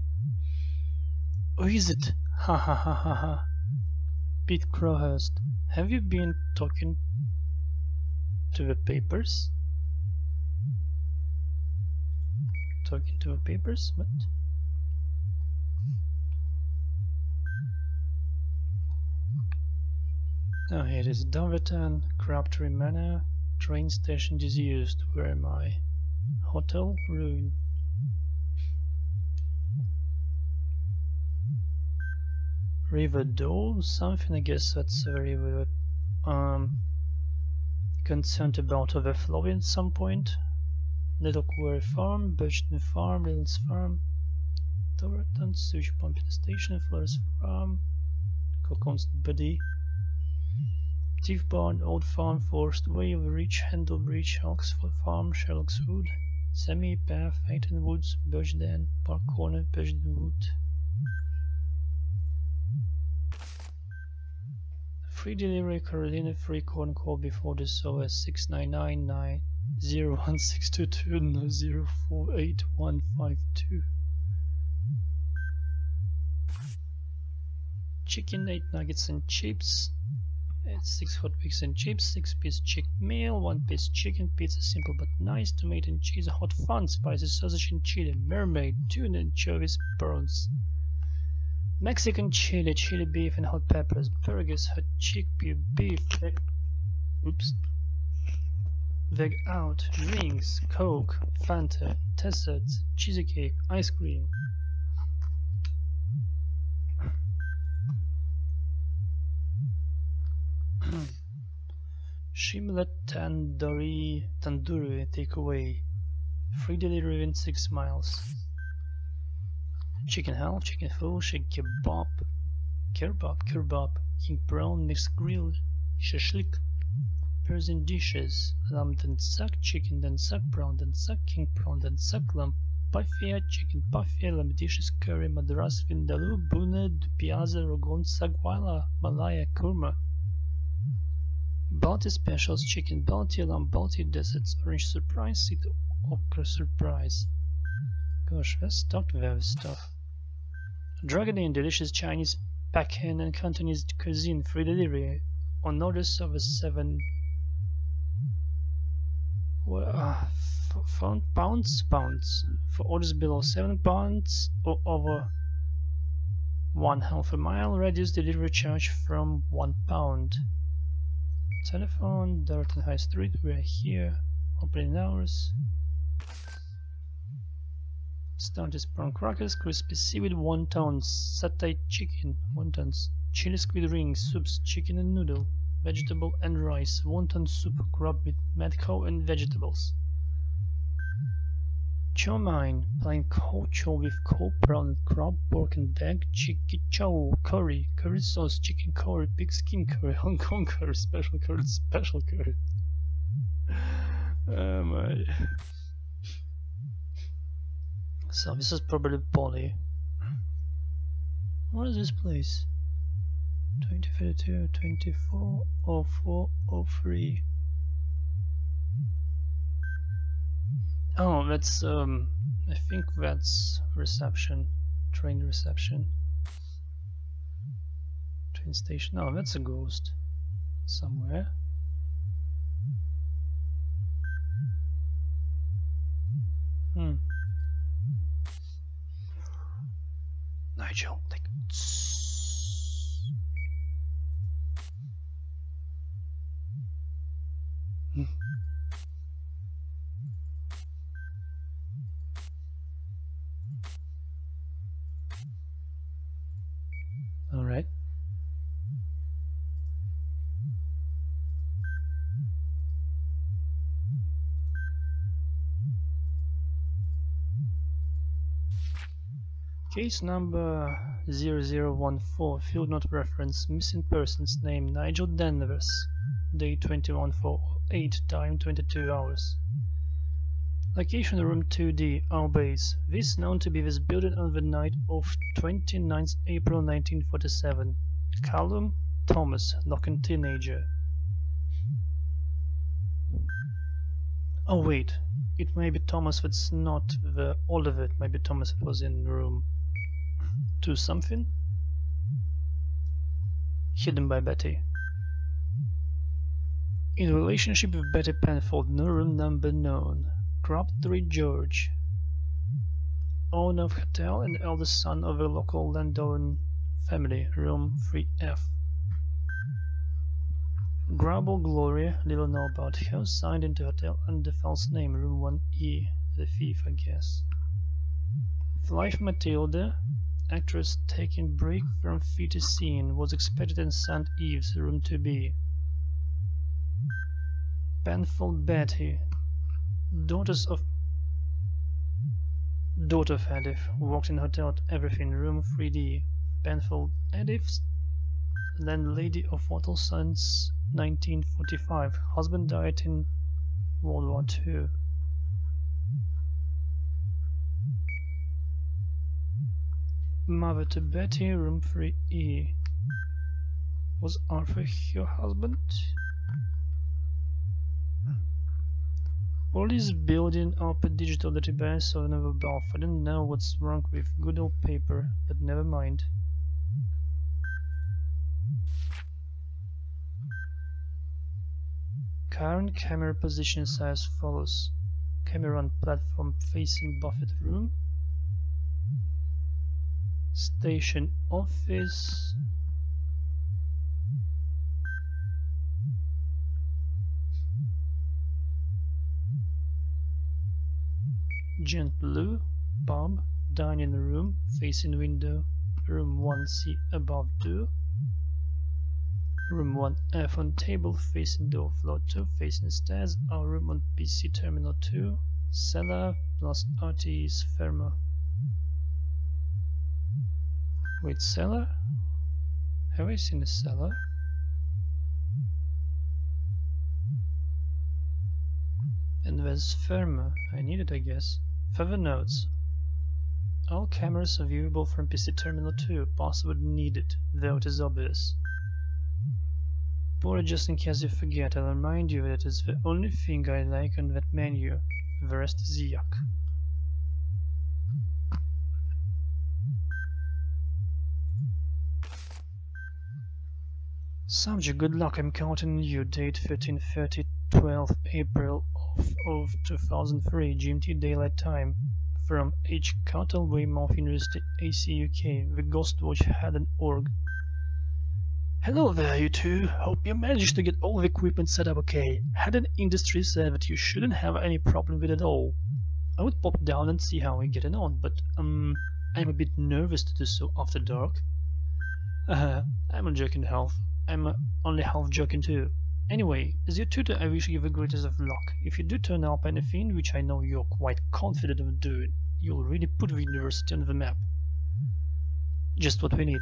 Or is it? Ha ha ha ha ha. Pete Crowhurst, have you been talking to the papers? Talking to the papers? What? Oh, here it is. Dumbarton, Crabtree Manor, train station disused. Where am I? Hotel ruin. River Dole, something, I guess that's a river. Concerned about overflowing at some point. Little Quarry Farm, Birchton Farm, Little's Farm, Dumbarton, sewage pumping station, Flores Farm, Coconut Buddy. Tiff Barn, Old Farm, Forest Way, Overreach, Handle Bridge, Oxford Farm, Sherlock's Wood, Sammy Path, Hayton Woods, Birchden, Park Corner, Birchden Wood. Free delivery, Carolina, free corn call before the SOS 699901622 Chicken, 8 nuggets and chips. 6 hot wings and chips, 6-piece chicken meal, 1-piece chicken pizza, simple but nice, tomato and cheese, hot fun, spicy sausage and chili, mermaid, tuna and chovis, prawns, Mexican chili, chili beef and hot peppers, burgers, hot chickpea beef, veg out, drinks, Coke, Fanta, desserts, cheesecake, ice cream. Shimla Tandoori takeaway. Free delivery within 6 miles. Chicken half, chicken full, shake kebab, king prawn, mixed grill, shashlik, Persian dishes, lamb then suck, chicken then suck, prawn then suck, king prawn then suck, lamb pafia, chicken pafia, lamb dishes, curry, madras, vindaloo, buna, piazza, rogon, sagwala, malaya, kurma. Balti specials, chicken balti, lamb balti, desserts, orange surprise, sweet okra surprise. Gosh, let's start with that stuff. Dragon Inn, delicious Chinese, Pakistan and Cantonese cuisine, free delivery on orders over 7 pounds for orders below 7 pounds or over 1/2 mile, radius delivery charge from £1. Telephone, Darton High Street, we're here. Opening hours. Start is prawn crackers, crispy seaweed wontons, satay chicken, wontons, chili squid rings, soups, chicken and noodle, vegetable and rice, wonton soup, crab meat, madcow and vegetables. Chow mein, plain cold chow with cold prawn, crab, pork and egg, chicken chow, curry, curry sauce, chicken curry, pig skin curry, Hong Kong curry, special curry, special curry. Oh my. So this is probably Polly. What is this place? 2032, 24, 04, 03. Oh, that's I think that's reception, train reception, train station. Oh, that's a ghost somewhere. Nigel, like. All right. Case number 0014, field note reference, missing person's name Nigel Danvers, date 21/4/8, time 22 hours. Location room 2D, our base. This known to be this building on the night of 29th April 1947. Callum Thomas, knocking teenager. Oh wait, it may be Thomas that's not the Oliver, it may be Thomas that was in room 2 something. Hidden by Betty. In relationship with Betty Penfold, no room number known. Crabtree George, owner of hotel and eldest son of a local landowner family, room 3F. Grable Gloria, little know about her, signed into hotel under false name, room 1E, the thief I guess. Life Matilda, actress taking break from theatre scene, was expected in St. Eve's, room 2B. Penfold Betty, daughter of Edith, walked in hotel at Everything, room 3D. Penfold Edith, landlady of Wattle since 1945. Husband died in World War II. Mother to Betty, room 3E. Was Arthur her husband? Police building up a digital database of Never Balf. I don't know what's wrong with good old paper, but never mind. Current camera positions as follows. Camera on platform facing Buffett room. Station office. Gent Blue, pub, dining room, facing window, room 1C above door, room 1F on table, facing door, floor 2, facing stairs, our room on PC terminal 2, cellar plus RT's Fermo. Wait, cellar? Have I seen a cellar? And there's Fermo, I need it I guess. Further notes. All cameras are viewable from PC Terminal 2, password needed, though it is obvious. But just in case you forget, I'll remind you that it's the only thing I like on that menu, the rest is yuck. Subject, good luck, I'm counting on you, date 13/30, 12th April of 2003, GMT daylight time, from H. Cartel, Weymouth University, AC, UK, the Ghostwatch had an org. Hello there, you two. Hope you managed to get all the equipment set up okay. Haddon Industries said that you shouldn't have any problem with it at all. I would pop down and see how we're getting on, but I'm a bit nervous to do so after dark. I'm not joking, half. I'm only half joking too. Anyway, as your tutor, I wish you the greatest of luck. If you do turn up anything, which I know you're quite confident of doing, you'll really put the university on the map. Just what we need.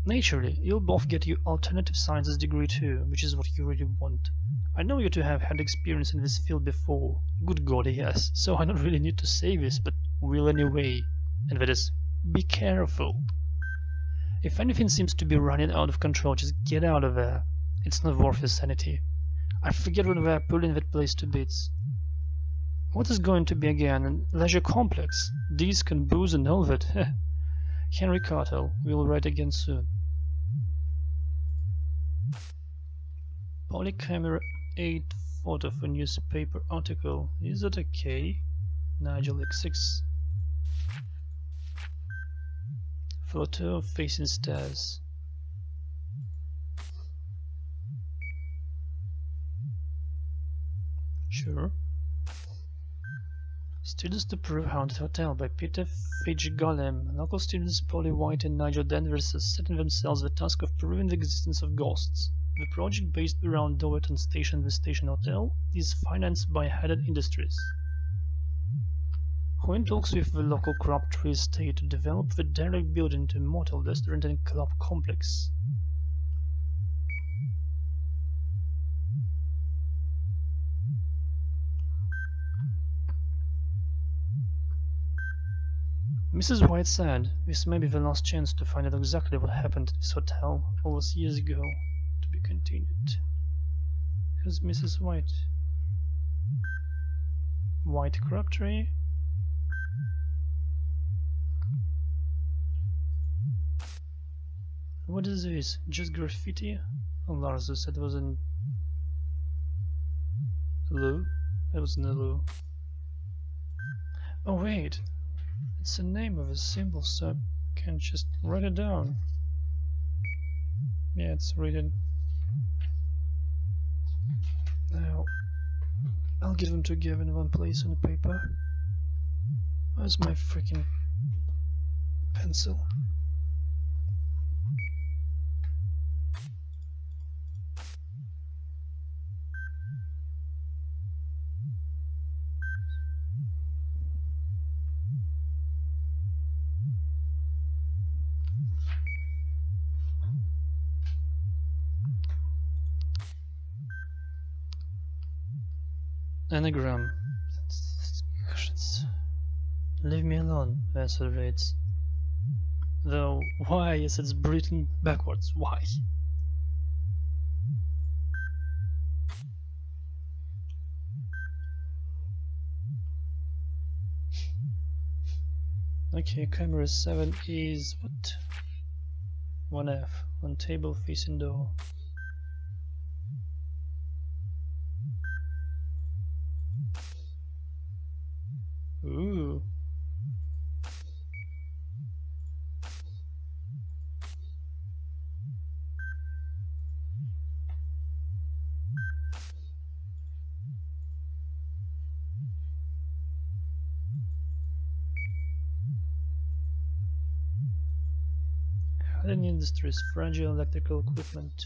Naturally, you'll both get your alternative sciences degree too, which is what you really want. I know you two have had experience in this field before. Good God, yes, so I don't really need to say this, but will anyway. And that is, be careful. If anything seems to be running out of control, just get out of there. It's not worth your sanity. I forget when we're pulling that place to bits. What is going to be again? A leisure complex? Disc and booze and all that? Henry Cartel. We'll write again soon. Polycamera 8 photo for newspaper article. Is that okay? Nigel X6. Photo facing stairs. Sure. Students to Prove Haunted Hotel by Peter Fitch-Golem. Local students Polly White and Nigel Danvers are setting themselves the task of proving the existence of ghosts. The project, based around Doverton Station, the Station Hotel, is financed by Haddon Industries, who in talks with the local Crabtree estate to develop the derelict building into a motel, restaurant and club complex. Mrs. White said this may be the last chance to find out exactly what happened to this hotel all those years ago. To be continued. Who's Mrs. White? White Crabtree? What is this? Just graffiti? Oh, Lars said it was in Lou? It was in Lou. Oh wait, it's the name of a symbol, so I can just write it down. Yeah, it's written. Now, I'll give them together in one place on the paper. Where's my freaking pencil? Anagram. Leave me alone, Vassal reads. Though, why is it written backwards? Why? Okay, camera 7 is what? 1F. One table facing door. Ooh. Haddon Industries, fragile electrical equipment.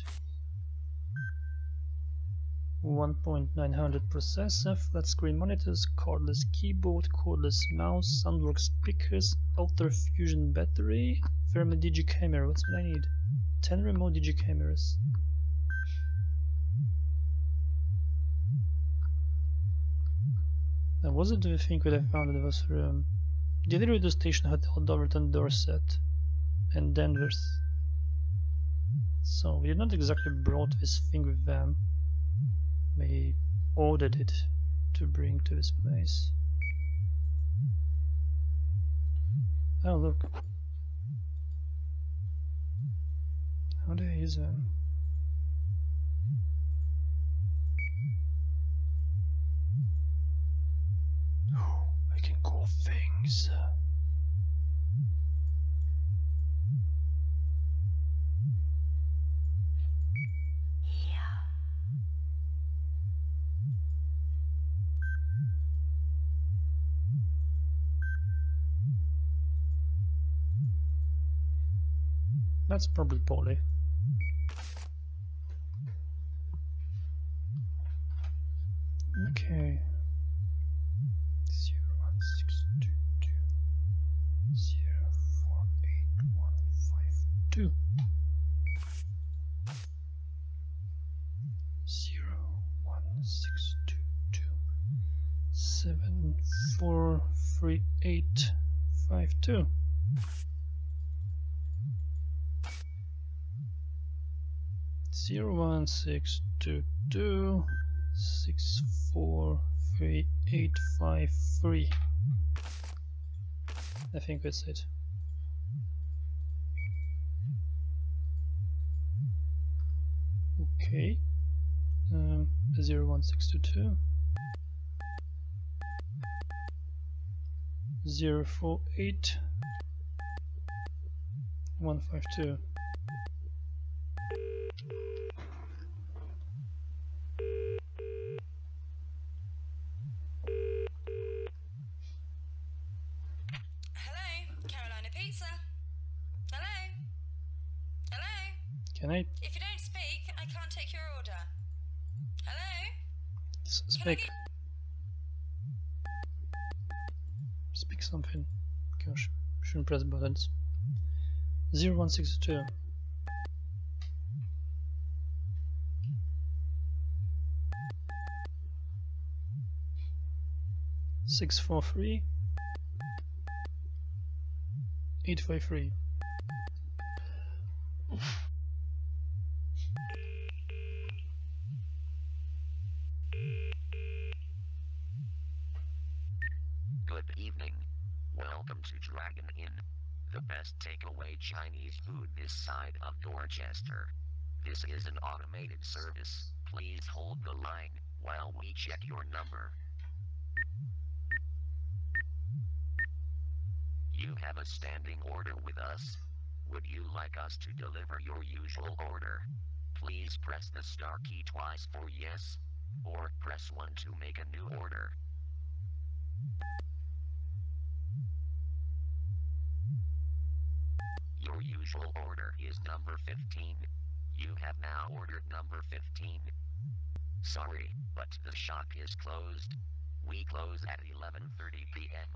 1.900 processor, flat screen monitors, cordless keyboard, cordless mouse, Soundworks speakers, Ultra Fusion battery, Fermi Digicamera. What's what I need? 10 remote Digicameras. Now, was it the thing that I found in this room? The radio station Hotel Doverton, Dorset, and Danvers. So we did not exactly brought this thing with them. They ordered it to bring to this place. Oh look. How do I use them? I can call things. That's probably Polly. Okay. 01622 048152 01622 743852 01622 643853. I think that's it. Okay. 01622 048 152. Carolina Pizza. Hello? Hello? Can I If you don't speak, I can't take your order. Hello? speak? Speak something. Gosh, shouldn't press buttons. 0162 643 853. Good evening. Welcome to Dragon Inn, the best takeaway Chinese food this side of Dorchester. This is an automated service. Please hold the line while we check your number. You have a standing order with us. Would you like us to deliver your usual order? Please press the star key twice for yes, or press 1 to make a new order. Your usual order is number 15. You have now ordered number 15. Sorry, but the shop is closed. We close at 11:30 p.m.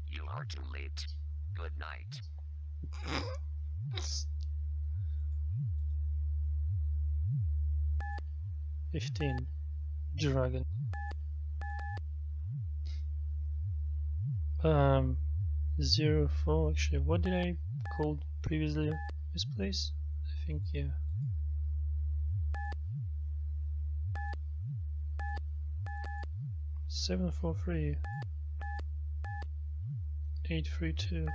You are too late. Good night. 15. Dragon. 04. Actually, what did I call previously this place? I think, yeah. Seven 4 3 832.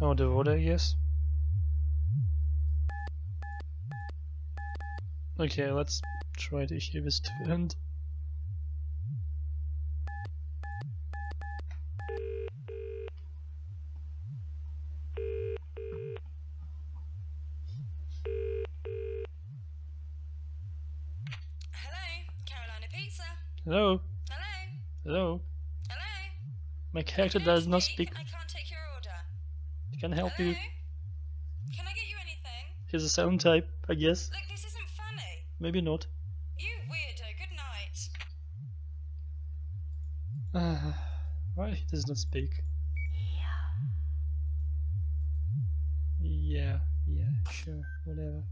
Oh, the order, yes. Okay, let's try to hear this to end. Hello? Carolina Pizza. Hello? Hello? Hello? Hello? My character If you don't does not speak. I can't take your order. I can help Hello? you. Can I get you anything? Here's a sound type, I guess. Look, this isn't funny. Maybe not. You weirdo. Good night. Why he does not speak? Yeah, sure, whatever.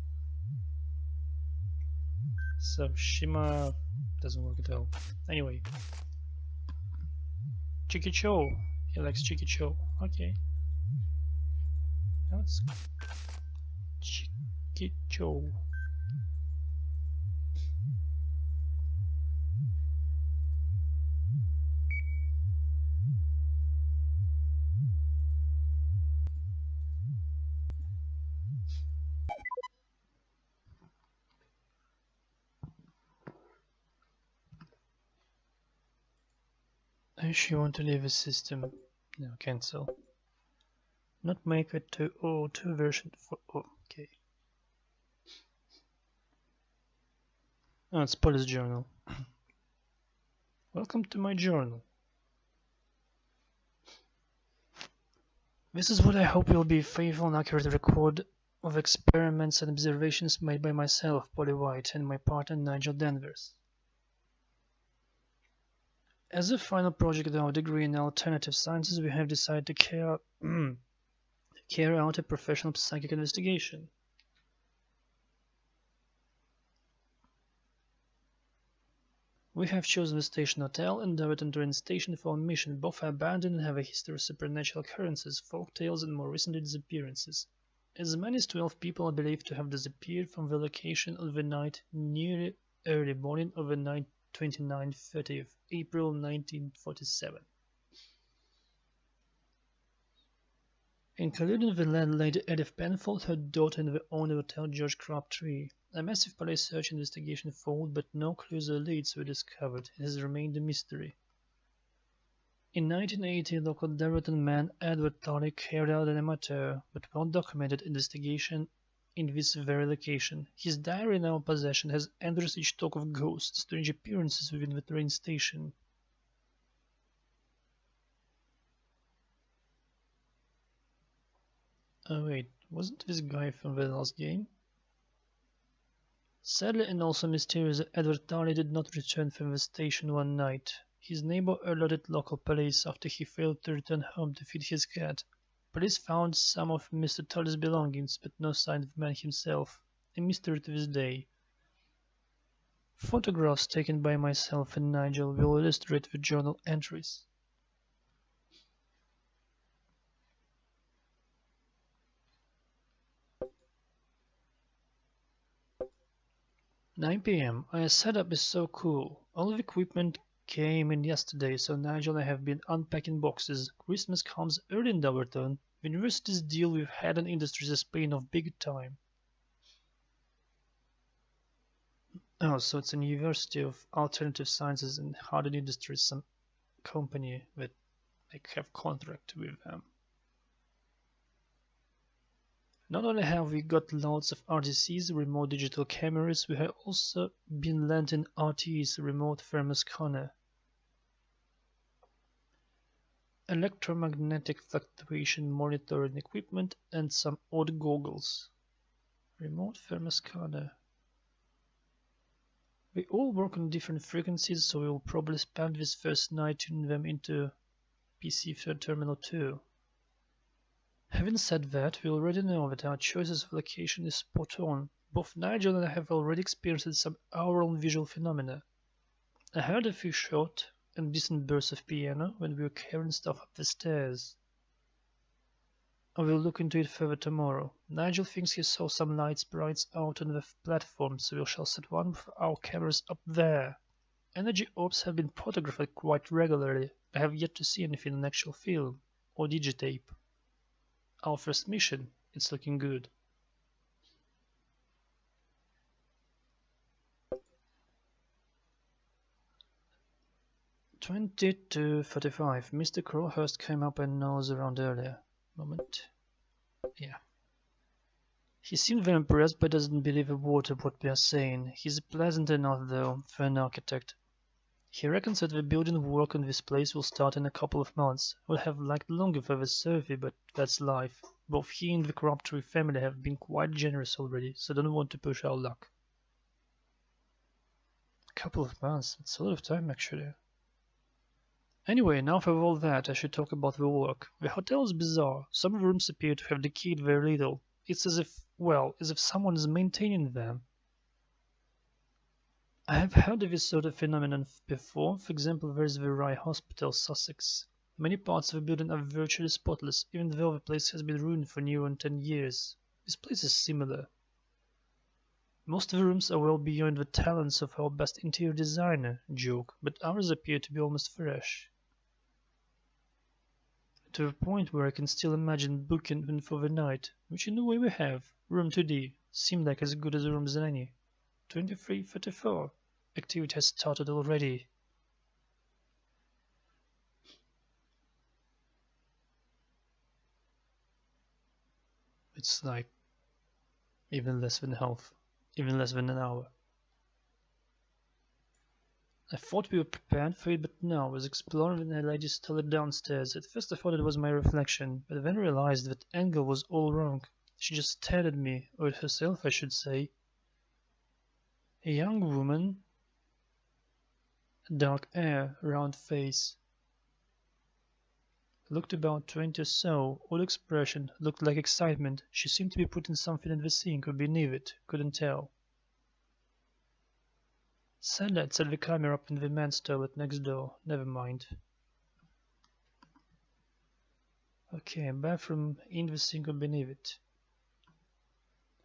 So Shima doesn't work at all. Anyway, Chikicho. He likes Chikicho. Okay. Now let's Chiquicho. I actually want to leave the system. No, cancel. Not make it to O2 version for okay. Oh, it's Police Journal. Welcome to my journal. This is what I hope will be a faithful and accurate record of experiments and observations made by myself, Polly White, and my partner Nigel Danvers. As a final project of our degree in alternative sciences, we have decided to carry out a professional psychic investigation. We have chosen the Station Hotel and Doverton train station for our mission. Both are abandoned and have a history of supernatural occurrences, folk tales, and more recently disappearances. As many as 12 people are believed to have disappeared from the location on the night near early morning of the night 29th-30th April 1947. Including the landlady Edith Penfold, her daughter, and the owner of the hotel George Crabtree. A massive police search investigation followed, but no clues or leads were discovered. It has remained a mystery. In 1980, local Doverton man Edward Tully carried out an amateur but well-documented investigation in this very location. His diary in our possession has entries each talk of ghosts, strange appearances within the train station. Oh wait, wasn't this guy from the last game? Sadly and also mysterious, Edward Tully did not return from the station one night. His neighbor alerted local police after he failed to return home to feed his cat. Police found some of Mr. Tully's belongings, but no sign of the man himself. A mystery to this day. Photographs taken by myself and Nigel will illustrate the journal entries. "9 p.m. Our setup is so cool. All the equipment came in yesterday, so Nigel and I have been unpacking boxes. Christmas comes early in Doverton. The university's deal with Haddon Industries is paying off big time." Oh, so it's a University of Alternative Sciences and Haddon Industries, some company that have contract with them. Not only have we got lots of RDCs, remote digital cameras, we have also been lent in RTEs, remote thermoscanner, electromagnetic fluctuation monitoring equipment, and some odd goggles. Remote thermoscanner. We all work on different frequencies, so we will probably spend this first night tuning them into PC Terminal 2. Having said that, we already know that our choices of location is spot on. Both Nigel and I have already experienced some aural visual phenomena. I heard a few short and distant bursts of piano when we were carrying stuff up the stairs. I will look into it further tomorrow. Nigel thinks he saw some light sprites out on the platform, so we shall set one of our cameras up there. Energy orbs have been photographed quite regularly. I have yet to see anything on actual film or digitape. Our first mission, it's looking good. "22:35. Mr. Crowhurst came up and nosed around earlier. Moment. Yeah. He seemed very impressed but doesn't believe a word of what we are saying. He's pleasant enough though, for an architect. He reckons that the building work on this place will start in a couple of months. Would have liked longer for the survey, but that's life. Both he and the Crabtree family have been quite generous already, so don't want to push our luck." A couple of months, that's a lot of time actually. Anyway, enough of all that, I should talk about the work. The hotel is bizarre. Some rooms appear to have decayed very little. It's as if, well, as if someone is maintaining them. I have heard of this sort of phenomenon before. For example, there is the Rye Hospital, Sussex. Many parts of the building are virtually spotless, even though the place has been ruined for near on 10 years. This place is similar. Most of the rooms are well beyond the talents of our best interior designer, joke, but ours appear to be almost fresh. To the point where I can still imagine booking them for the night, which in a way we have. Room 2D seemed like as good as a room as any. 23:34. Activity has started already. It's like even less than half, even less than an hour. I thought we were prepared for it, but no, I was exploring the lady's toilet downstairs. At first I thought it was my reflection, but then realized that angle was all wrong. She just stared at me, or at herself I should say. A young woman, dark hair, round face. Looked about 20 or so, all expression, looked like excitement. She seemed to be putting something in the sink or beneath it, couldn't tell. Sadly, I'd set the camera up in the men's toilet next door, never mind. Okay, bathroom in the sink or beneath it.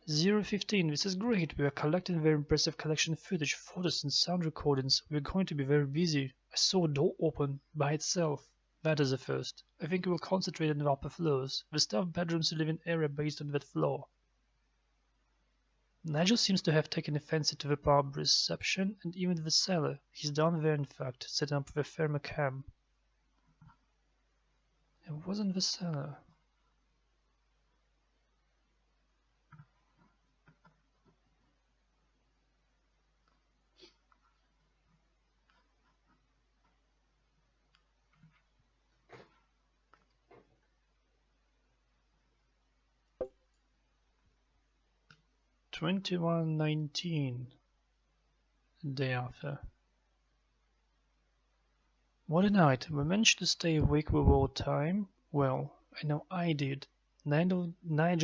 015, this is great, we are collecting very impressive collection footage, photos and sound recordings. We're going to be very busy. I saw a door open by itself. That is a first. I think we will concentrate on the upper floors. The staff bedrooms and living area based on that floor. Nigel seems to have taken a fancy to the pub reception and even the cellar. He's down there in fact, setting up the thermal cam. It wasn't the cellar. $21.19 day after. What a night. We managed to stay awake the whole time. Well, I know I did. Nigel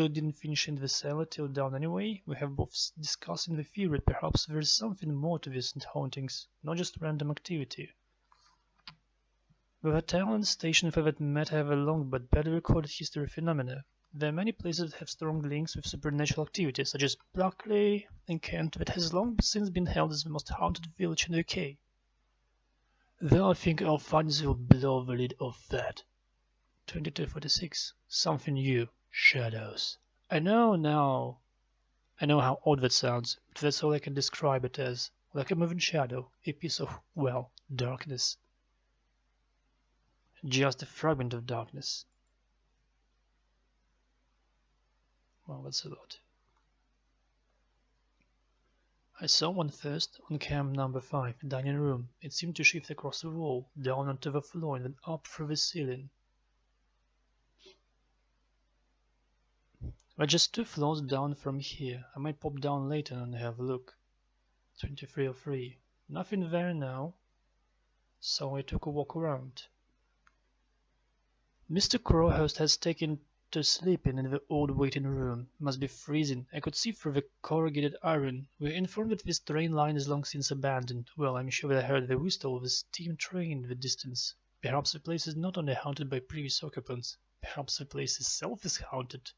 didn't finish in the cellar till dawn anyway. We have both discussing the theory that perhaps there is something more to these hauntings, not just random activity. The hotel and station for that matter have a long but badly recorded history of phenomena. There are many places that have strong links with supernatural activity, such as Blackley in Kent, that has long since been held as the most haunted village in the UK. Though I think our findings will blow the lid off that. 22:46. Something new. Shadows. I know how odd that sounds, but that's all I can describe it as. Like a moving shadow, a piece of, well, darkness. Just a fragment of darkness. Well, that's a lot. I saw one first on cam number 5, dining room. It seemed to shift across the wall, down onto the floor and then up through the ceiling. We're just 2 floors down from here. I might pop down later and have a look. 23:03. Nothing there now. So I took a walk around. Mr. Crowhurst has taken to sleeping in the old waiting room. Must be freezing. I could see through the corrugated iron. We're informed that this train line is long since abandoned. Well, I'm sure that I heard the whistle of a steam train in the distance. Perhaps the place is not only haunted by previous occupants. Perhaps the place itself is haunted.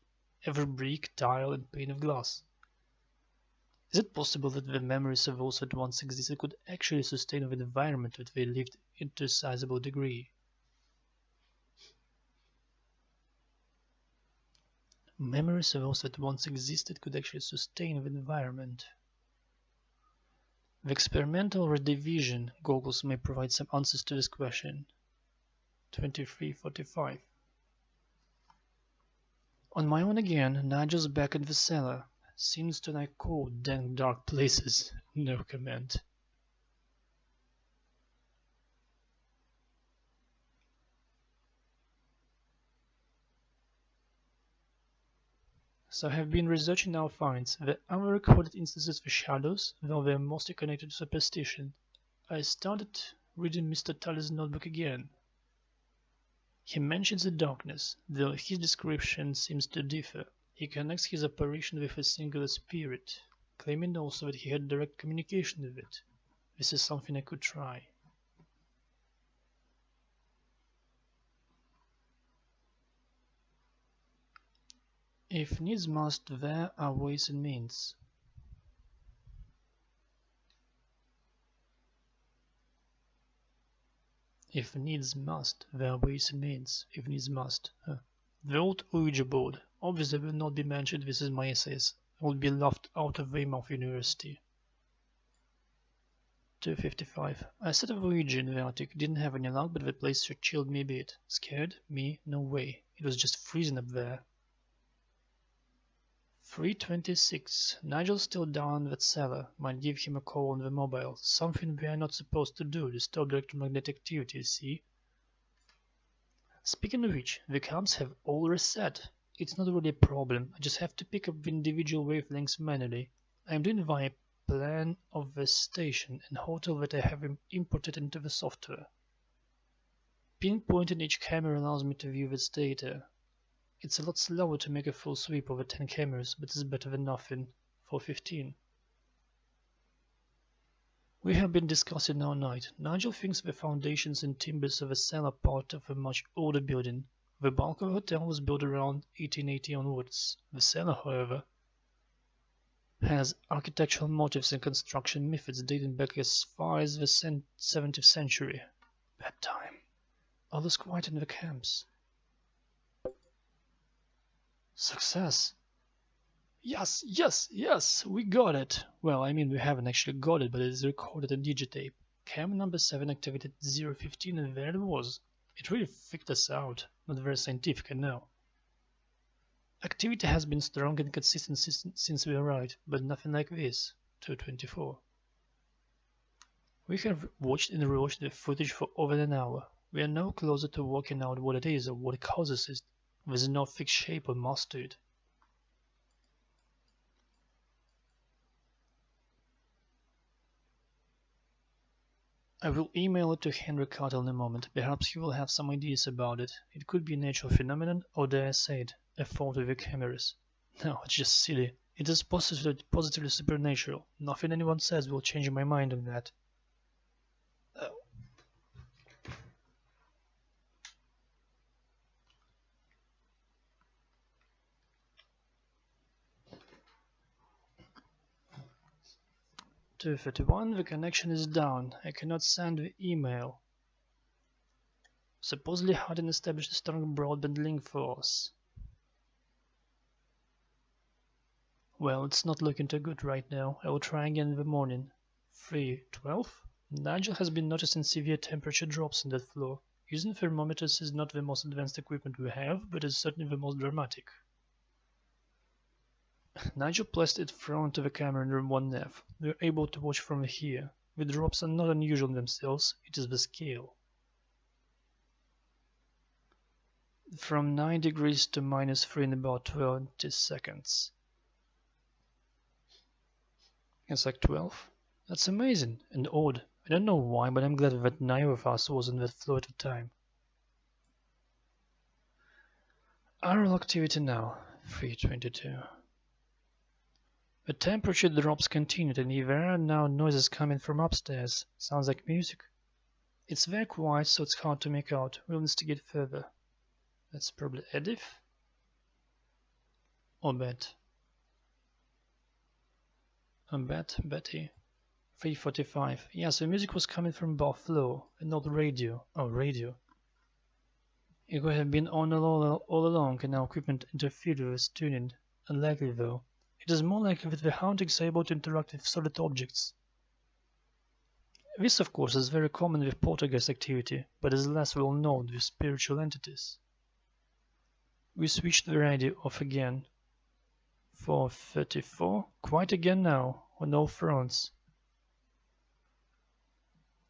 Every brick, tile, and pane of glass. Is it possible that the memories of those that once existed could actually sustain the environment that they lived in to a sizable degree? Memories of those that once existed could actually sustain the environment. The experimental redivision goggles may provide some answers to this question. 23:45. On my own again, Nigel's back at the cellar. Seems to like cold, dank, dark places. No comment. So I have been researching our finds. There are recorded instances of shadows, though they are mostly connected to superstition. I started reading Mr. Tully's notebook again. He mentions the darkness, though his description seems to differ. He connects his apparition with a singular spirit, claiming also that he had direct communication with it. This is something I could try. If needs must, there are ways and means. If needs must, there are ways and means. If needs must. The old Ouija board obviously will not be mentioned. This is my essays. I will be laughed out of Weymouth University. 2:55. I set up Ouija in the attic. Didn't have any luck, but the place sure chilled me a bit. Scared? Me? No way. It was just freezing up there. 3:26. Nigel's still down in that cellar. Might give him a call on the mobile. Something we are not supposed to do. Disturb electromagnetic activity, see? Speaking of which, the comms have all reset. It's not really a problem. I just have to pick up the individual wavelengths manually. I am doing it via plan of the station and hotel that I have imported into the software. Pinpointing each camera allows me to view its data. It's a lot slower to make a full sweep over 10 cameras, but it's better than nothing. 4:15. We have been discussing all night. Nigel thinks the foundations and timbers of the cell are part of a much older building. The bulk of the hotel was built around 1880 onwards. The cellar, however, has architectural motifs and construction methods dating back as far as the 17th century. Bad time. All is quiet in the camps. Success! Yes, yes, yes, we got it! Well, I mean, we haven't actually got it, but it is recorded in digitape. Cam number 7 activated 0:15 and there it was. It really freaked us out. Not very scientific, I know. Activity has been strong and consistent since we arrived, but nothing like this. 2:24. We have watched and rewatched the footage for over an hour. We are now closer to working out what it is or what causes it. There's no fixed shape or mass to it. I will email it to Henry Carter in a moment. Perhaps he will have some ideas about it. It could be a natural phenomenon, or dare I say it, a fault with the cameras. No, it's just silly. It is positively supernatural. Nothing anyone says will change my mind on that. 2:31. The connection is down. I cannot send the email. Supposedly Hardin established a strong broadband link for us. Well, it's not looking too good right now. I will try again in the morning. 3:12. Nigel has been noticing severe temperature drops in that floor. Using thermometers is not the most advanced equipment we have, but is certainly the most dramatic. Nigel placed it front of the camera in room 1F. We are able to watch from here. The drops are not unusual in themselves, it is the scale. From 9 degrees to -3 in about 20 seconds. It's like 12. That's amazing and odd. I don't know why, but I'm glad that neither of us was on that floor at the time. Aural activity now. 3:22. The temperature drops continued and there are now noises coming from upstairs. Sounds like music. It's very quiet, so it's hard to make out. We'll investigate further. That's probably Edith. Or Bet. Betty. 3:45. Yes, the music was coming from above floor, and not radio. Oh, radio. It could have been on all along and our equipment interfered with its tuning. Unlikely though. It is more likely that the hauntings are able to interact with solid objects. This, of course, is very common with poltergeist activity, but is less well known with spiritual entities. We switched the radio off again. 4:34. Quiet again now, on all fronts.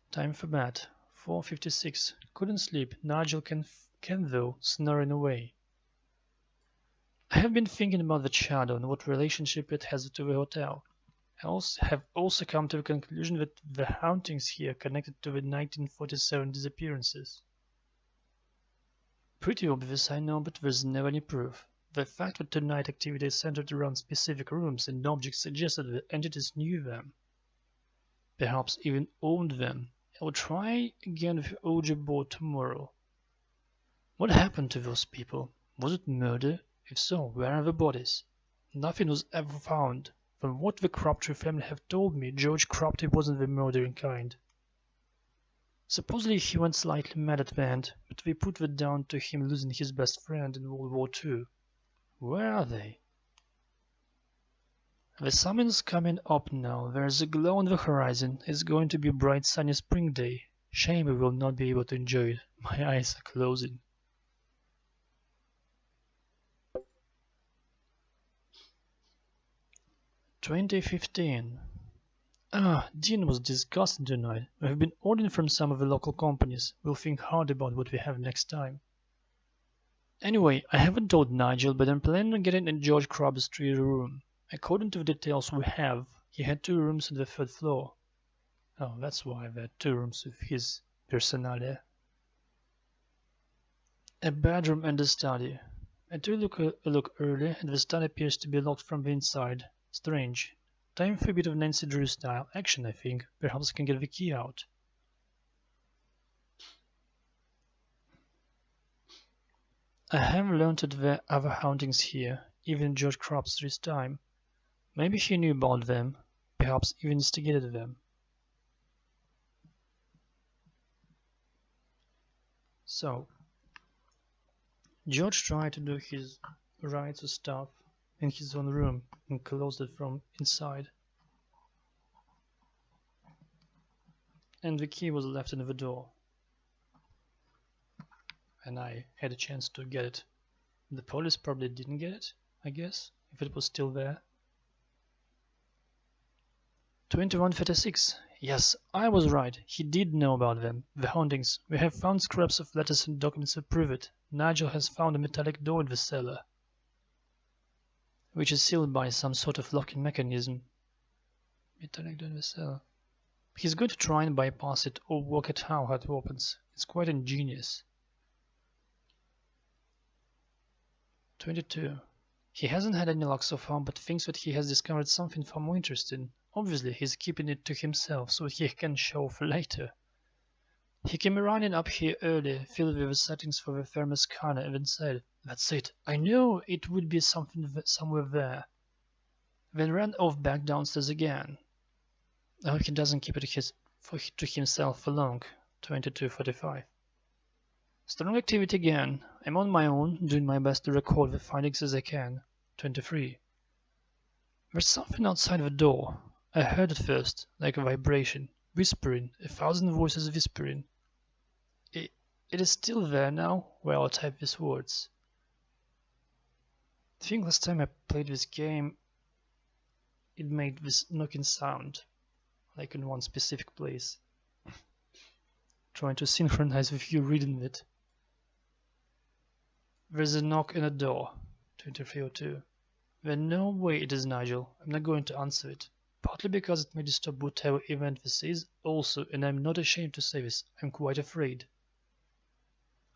Time for bed. 4:56. Couldn't sleep. Nigel can though, snoring away. I have been thinking about the shadow and what relationship it has to the hotel. I have also come to the conclusion that the hauntings here are connected to the 1947 disappearances. Pretty obvious, I know, but there's never any proof. The fact that tonight activity is centered around specific rooms and objects suggests that the entities knew them. Perhaps even owned them. I will try again with the Ouija board tomorrow. What happened to those people? Was it murder? If so, where are the bodies? Nothing was ever found. From what the Crabtree family have told me, George Crabtree wasn't the murdering kind. Supposedly he went slightly mad at the end, but they put that down to him losing his best friend in World War II. Where are they? The sun is coming up now. There's a glow on the horizon. It's going to be a bright sunny spring day. Shame we will not be able to enjoy it. My eyes are closing. "2015. Dean was disgusting tonight. We have been ordering from some of the local companies. We'll think hard about what we have next time. Anyway, I haven't told Nigel, but I'm planning on getting a George Crabtree room. According to the details we have, he had 2 rooms on the 3rd floor. Oh, that's why there are 2 rooms with his personalia. A bedroom and a study. I took a look earlier, and the study appears to be locked from the inside. Strange. Time for a bit of Nancy Drew style action, I think. Perhaps I can get the key out. I have learned that there are other hauntings here, even in George Crabtree's time. Maybe he knew about them, perhaps even instigated them. So, George tried to do his rites or stuff in his own room and closed it from inside. And the key was left in the door. And I had a chance to get it. The police probably didn't get it, I guess, if it was still there. 2136. Yes, I was right. He did know about them. The hauntings. We have found scraps of letters and documents that prove it. Nigel has found a metallic door in the cellar, which is sealed by some sort of locking mechanism. Metallic door in the cellar. He's going to try and bypass it or work out how it opens. It's quite ingenious. 22. He hasn't had any luck so far, but thinks that he has discovered something far more interesting. Obviously, he's keeping it to himself so he can show off later. He came running up here early, filled with the settings for the thermal scanner, and then said, "That's it. I knew it would be something somewhere there." Then ran off back downstairs again. I hope he doesn't keep it to himself for long. 2245. Strong activity again. I'm on my own, doing my best to record the findings as I can. 23. There's something outside the door. I heard it first, like a vibration, whispering, 1,000 voices whispering. It is still there now, where I'll type these words. I think last time I played this game, it made this knocking sound, like in one specific place. Trying to synchronize with you reading it. There's a knock on the door. 2302. There's no way it is Nigel. I'm not going to answer it. Partly because it may disturb whatever event this is, also, and I'm not ashamed to say this, I'm quite afraid.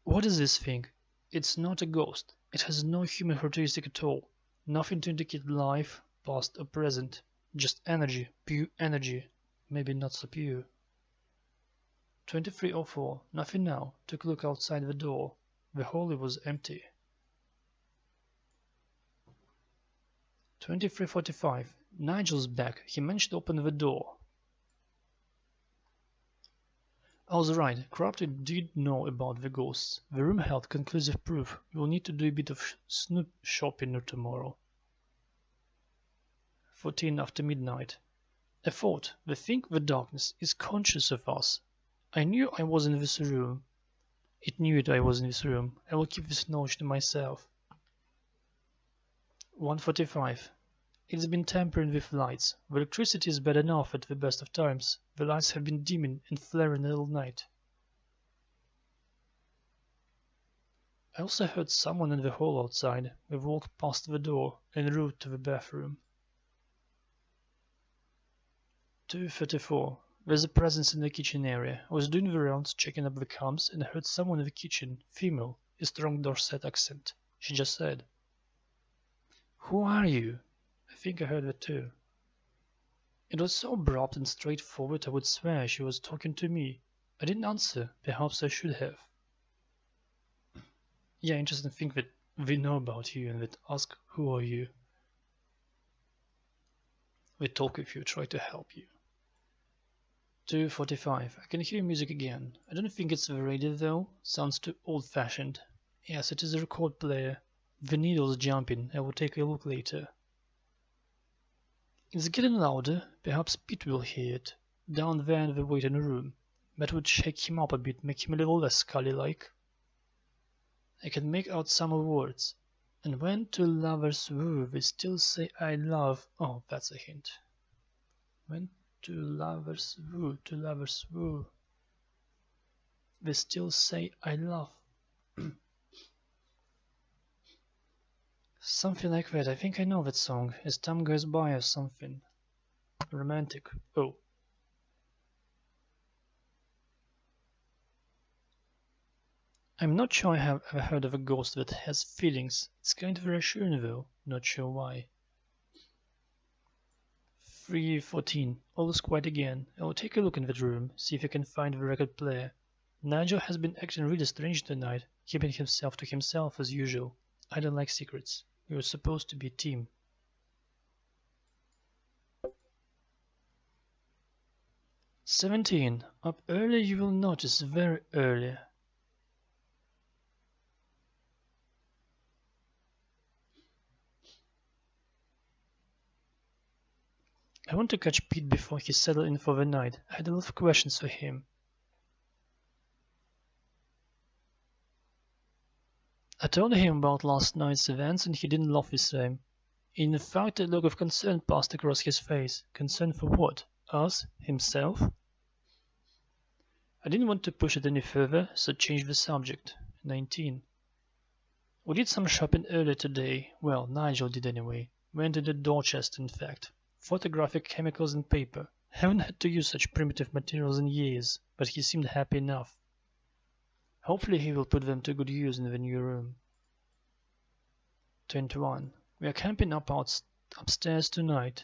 What is this thing? It's not a ghost. It has no human characteristic at all. Nothing to indicate life, past or present. Just energy, pure energy. Maybe not so pure. 2304. Nothing now. Took a look outside the door. The hallway was empty. 2345. Nigel's back. He managed to open the door. I was right. Crabtree did know about the ghosts. The room held conclusive proof. We will need to do a bit of snoop shopping tomorrow. 14 after midnight. A thought. The thing, the darkness, is conscious of us. I knew I was in this room. It knew I was in this room. I will keep this knowledge to myself. 145. It's been tampering with lights. The electricity is bad enough at the best of times. The lights have been dimming and flaring all night. I also heard someone in the hall outside. We walked past the door en route to the bathroom. 234. There's a presence in the kitchen area. I was doing the rounds, checking up the comms, and I heard someone in the kitchen, female, a strong Dorset accent. She just said, "Who are you?" I think I heard that too. It was so abrupt and straightforward I would swear she was talking to me. I didn't answer. Perhaps I should have. Yeah, interesting thing that We know about you and we'd ask who are you. We talk with you, try to help you. 2:45. I can hear music again. I don't think it's the radio though. Sounds too old-fashioned. Yes, it is a record player. The needle's jumping. I will take a look later. It's getting louder. Perhaps Pete will hear it. Down there in the waiting room. That would shake him up a bit, make him a little less Scully-like. I can make out some words. And when two lovers woo, they still say I love. Oh, that's a hint. When two lovers woo, they still say I love. Something like that. I think I know that song. As time goes by or something. Romantic. Oh. I'm not sure I have ever heard of a ghost that has feelings. It's kind of reassuring though. Not sure why. 3:14. All is quiet again. I will take a look in that room, see if I can find the record player. Nigel has been acting really strange tonight, keeping himself to himself as usual. I don't like secrets. We were supposed to be a team. "17. Up early you will notice, very early. I want to catch Pete before he settled in for the night. I had a lot of questions for him. I told him about last night's events and he didn't laugh the same. In fact, a look of concern passed across his face. Concern for what? Us? Himself? I didn't want to push it any further, so changed the subject. 19. We did some shopping earlier today. Well, Nigel did anyway. Went into Dorchester, in fact. Photographic chemicals and paper. Haven't had to use such primitive materials in years, but he seemed happy enough. Hopefully he will put them to good use in the new room. 21. We are camping upstairs tonight.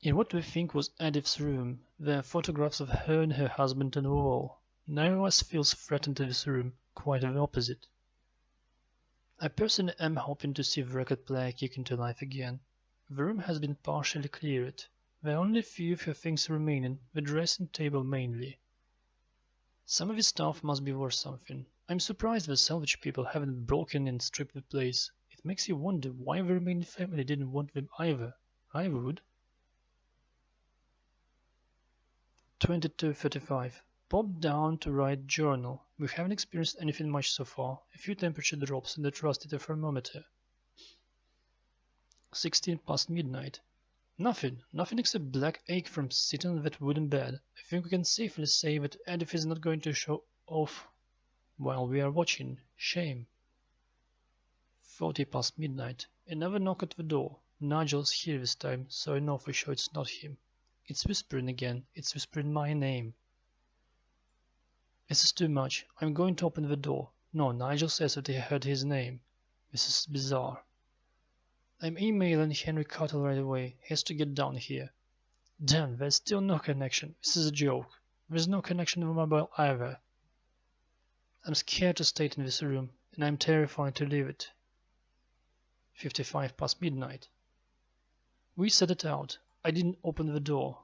In what we think was Edith's room, there are photographs of her and her husband on the wall. Neither of us feels threatened to this room, quite the opposite. I personally am hoping to see the record player kick into life again. The room has been partially cleared. There are only a few of her things remaining, the dressing table mainly. Some of his stuff must be worth something. I'm surprised the salvage people haven't broken and stripped the place. It makes you wonder why the remaining family didn't want them either. I would. 22:35. Popped down to write journal. We haven't experienced anything much so far. A few temperature drops and I trusted a thermometer. 16 past midnight. Nothing except black ache from sitting on that wooden bed. I think we can safely say that Edith is not going to show off while we are watching. Shame. 40 past midnight. Another knock at the door. Nigel's here this time, so I know for sure it's not him. It's whispering again. It's whispering my name. This is too much. I'm going to open the door. No, Nigel says that he heard his name. This is bizarre. I'm emailing Henry Cuttle right away. He has to get down here. Damn, there's still no connection. This is a joke. There's no connection to the mobile either. I'm scared to stay in this room, and I'm terrified to leave it. 55 past midnight. We set it out. I didn't open the door.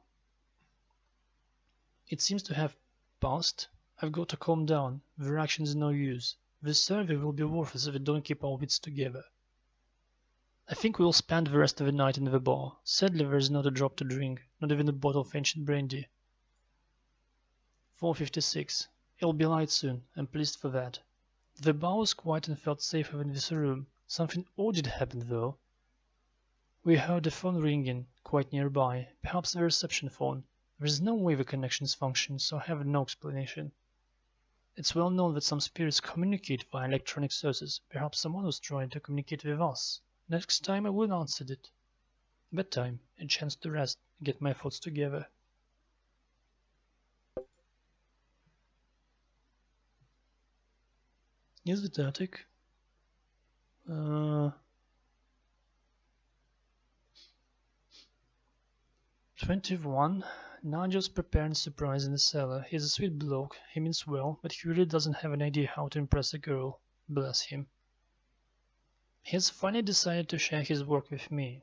It seems to have passed. I've got to calm down. The reaction is no use. This survey will be worthless if we don't keep our wits together. I think we'll spend the rest of the night in the bar. Sadly, there is not a drop to drink, not even a bottle of ancient brandy. 4:56. It'll be light soon. I'm pleased for that. The bar was quiet and felt safer in this room. Something odd did happen, though. We heard the phone ringing, quite nearby, perhaps the reception phone. There is no way the connections function, so I have no explanation. It's well known that some spirits communicate via electronic sources. Perhaps someone was trying to communicate with us. Next time I will answer it. Bedtime, a chance to rest, get my thoughts together. Is it attic? 21. Nigel's preparing a surprise in the cellar. He's a sweet bloke, he means well, but he really doesn't have an idea how to impress a girl. Bless him. He has finally decided to share his work with me.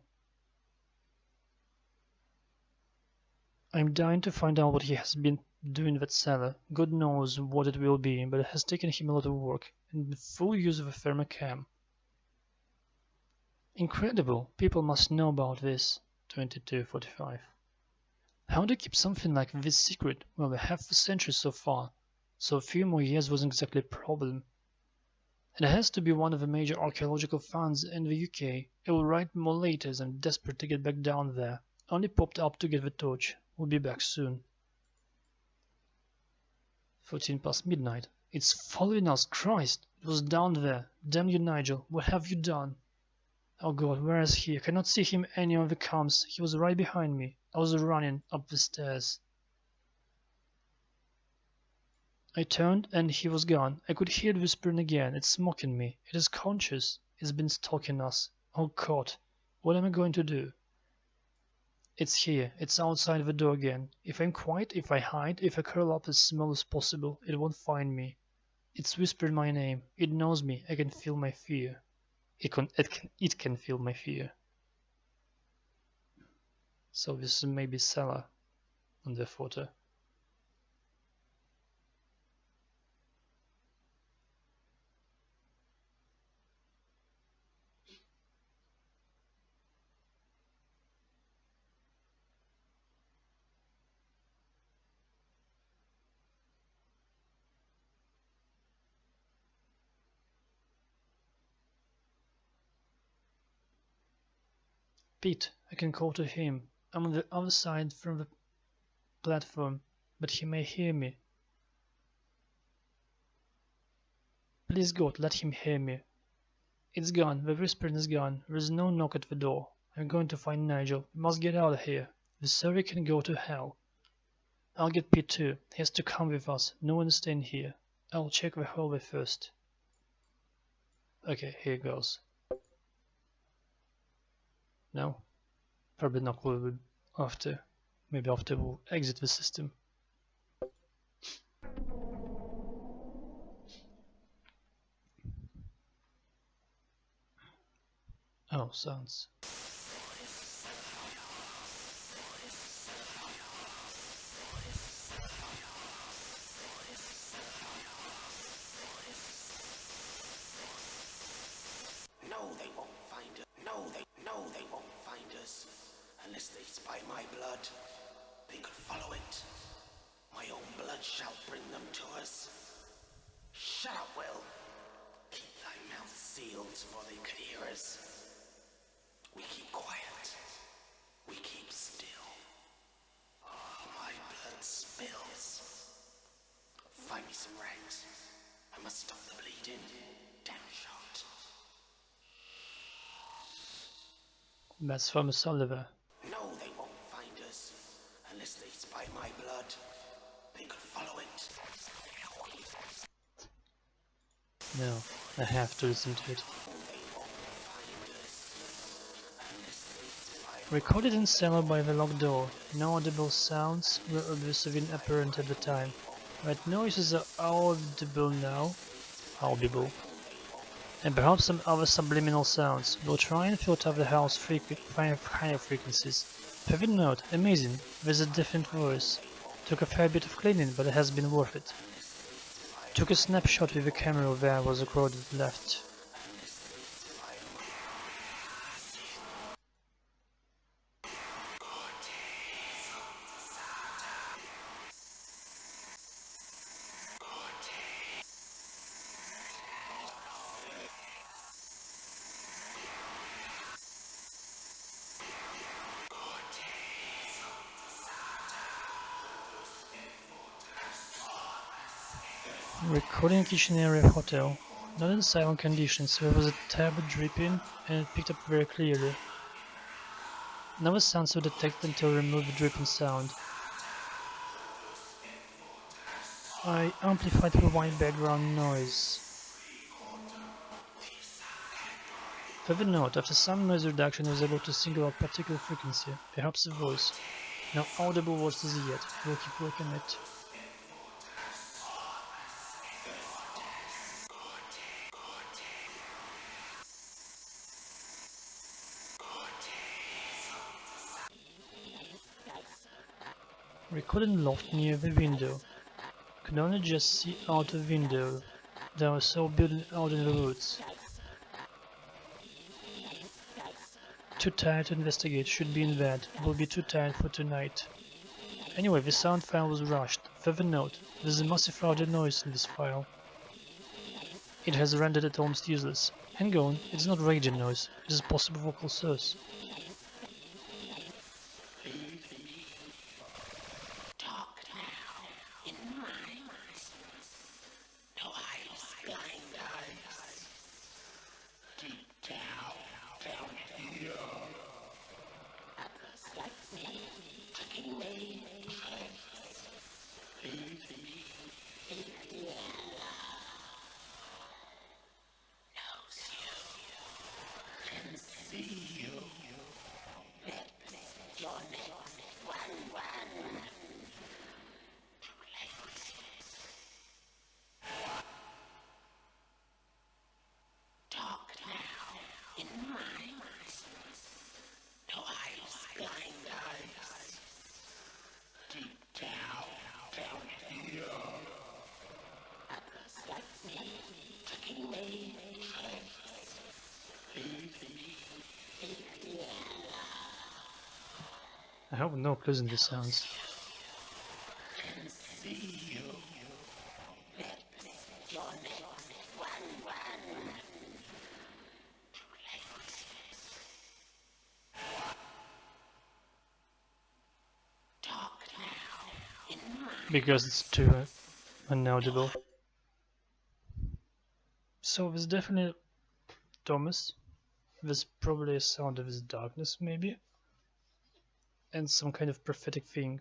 I'm dying to find out what he has been doing in that cellar. God knows what it will be, but it has taken him a lot of work, and the full use of a thermocam. Incredible! People must know about this. 2245. How do you keep something like this secret? Well, half a century so far, so a few more years wasn't exactly a problem. It has to be one of the major archaeological funds in the UK. I will write more later as I'm desperate to get back down there. Only popped up to get the torch. We'll be back soon. 14 past midnight. It's following us, Christ! It was down there. Damn you, Nigel. What have you done? Oh God, where is he? I cannot see him any of the cams. He was right behind me. I was running up the stairs. I turned and he was gone. I could hear it whispering again. It's mocking me. It is conscious. It's been stalking us. Oh God, what am I going to do? It's here. It's outside the door again. If I'm quiet, if I hide, if I curl up as small as possible, it won't find me. It's whispering my name. It knows me. I can feel my fear. It can feel my fear. So this is maybe cellar on the photo. Pete, I can call to him. I'm on the other side from the platform, but he may hear me. Please God, let him hear me. It's gone, the whispering is gone. There is no knock at the door. I'm going to find Nigel. We must get out of here. The survey can go to hell. I'll get Pete too. He has to come with us. No one is staying here. I'll check the hallway first. Okay, here goes. No, probably not after. Maybe after we'll exit the system. Oh, sounds. No, they won't find us. No, they won't find us. Unless they spy my blood. They could follow it. My own blood shall bring them to us. Shut up, Will. Keep thy mouth sealed for they could hear us. We keep quiet. We keep still. Oh, my blood spills. Find me some rags. I must stop the bleeding. Damn shot. That's from Oliver. No, they won't find us. Unless they spy my blood. They could follow it. No, I have to listen to it. Recorded in cellar by the locked door. No audible sounds were obviously apparent at the time. But noises are audible now. Audible. And perhaps some other subliminal sounds. We'll try and filter the house higher frequencies. Private note, amazing, there's a different voice. Took a fair bit of cleaning, but it has been worth it. Took a snapshot with the camera where was recorded left. Recording kitchen area hotel. Not in silent conditions, there was a tab dripping and it picked up very clearly. No sounds were detected until I removed the dripping sound. I amplified the white background noise. Further note, after some noise reduction I was able to single out particular frequency, perhaps a voice. No audible voices yet. We'll keep working it. Recording loft near the window. Could only just see out the window. There was so building out in the woods. Too tired to investigate, should be in bed, will be too tired for tonight. Anyway, the sound file was rushed. Further note, there's a massive audio noise in this file. It has rendered it almost useless. Hang on, it's not radio noise, it is a possible vocal source. Dark now, in my eyes. No eyes, blind eyes. Deep down here. Like me, taking me. Dark now, in my eyes. No eyes, blind eyes. Deep down here. Like me, taking me. I have no clue in this sounds. Because it's too inaudible. So there's definitely Thomas. There's probably a sound of his darkness, maybe. And some kind of prophetic thing.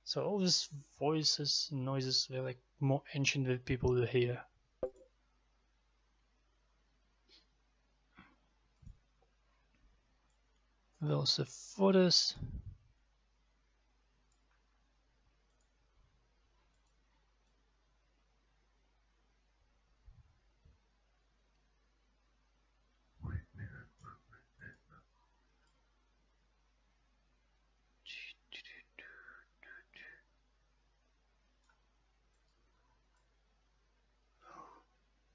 So all these voices, noises, they're like more ancient than people will hear. Those are photos.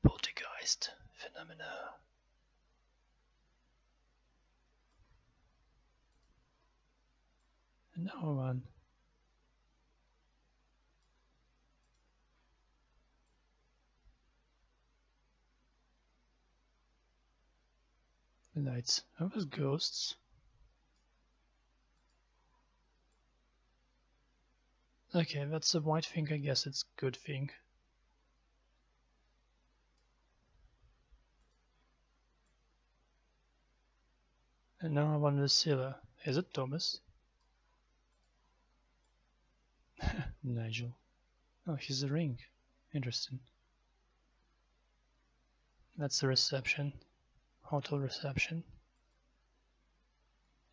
Poltergeist phenomena. Another one. The lights. Are those ghosts? Okay, that's a white thing. I guess it's a good thing. And now I want the silver. Is it Thomas? Nigel. Oh, he's a ring. Interesting. That's the reception. Hotel reception.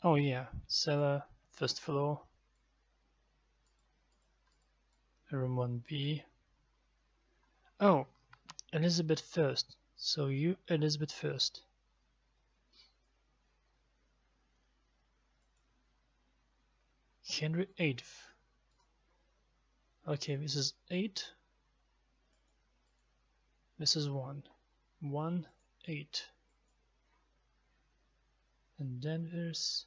Oh yeah, cellar, first floor. Room 1B. Oh, Elizabeth first. So you, Elizabeth first. Henry VIII. Okay, this is 8. This is 1. 1, 8. And Denver's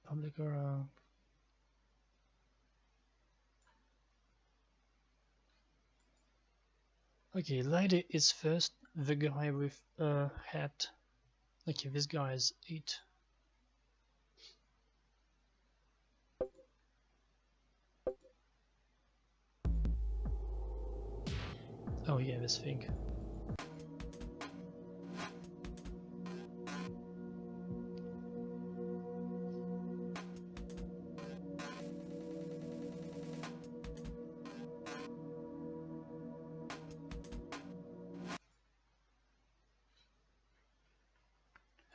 public around. Okay, lady is first, the guy with a hat. Okay, this guy is 8. Oh yeah, this thing.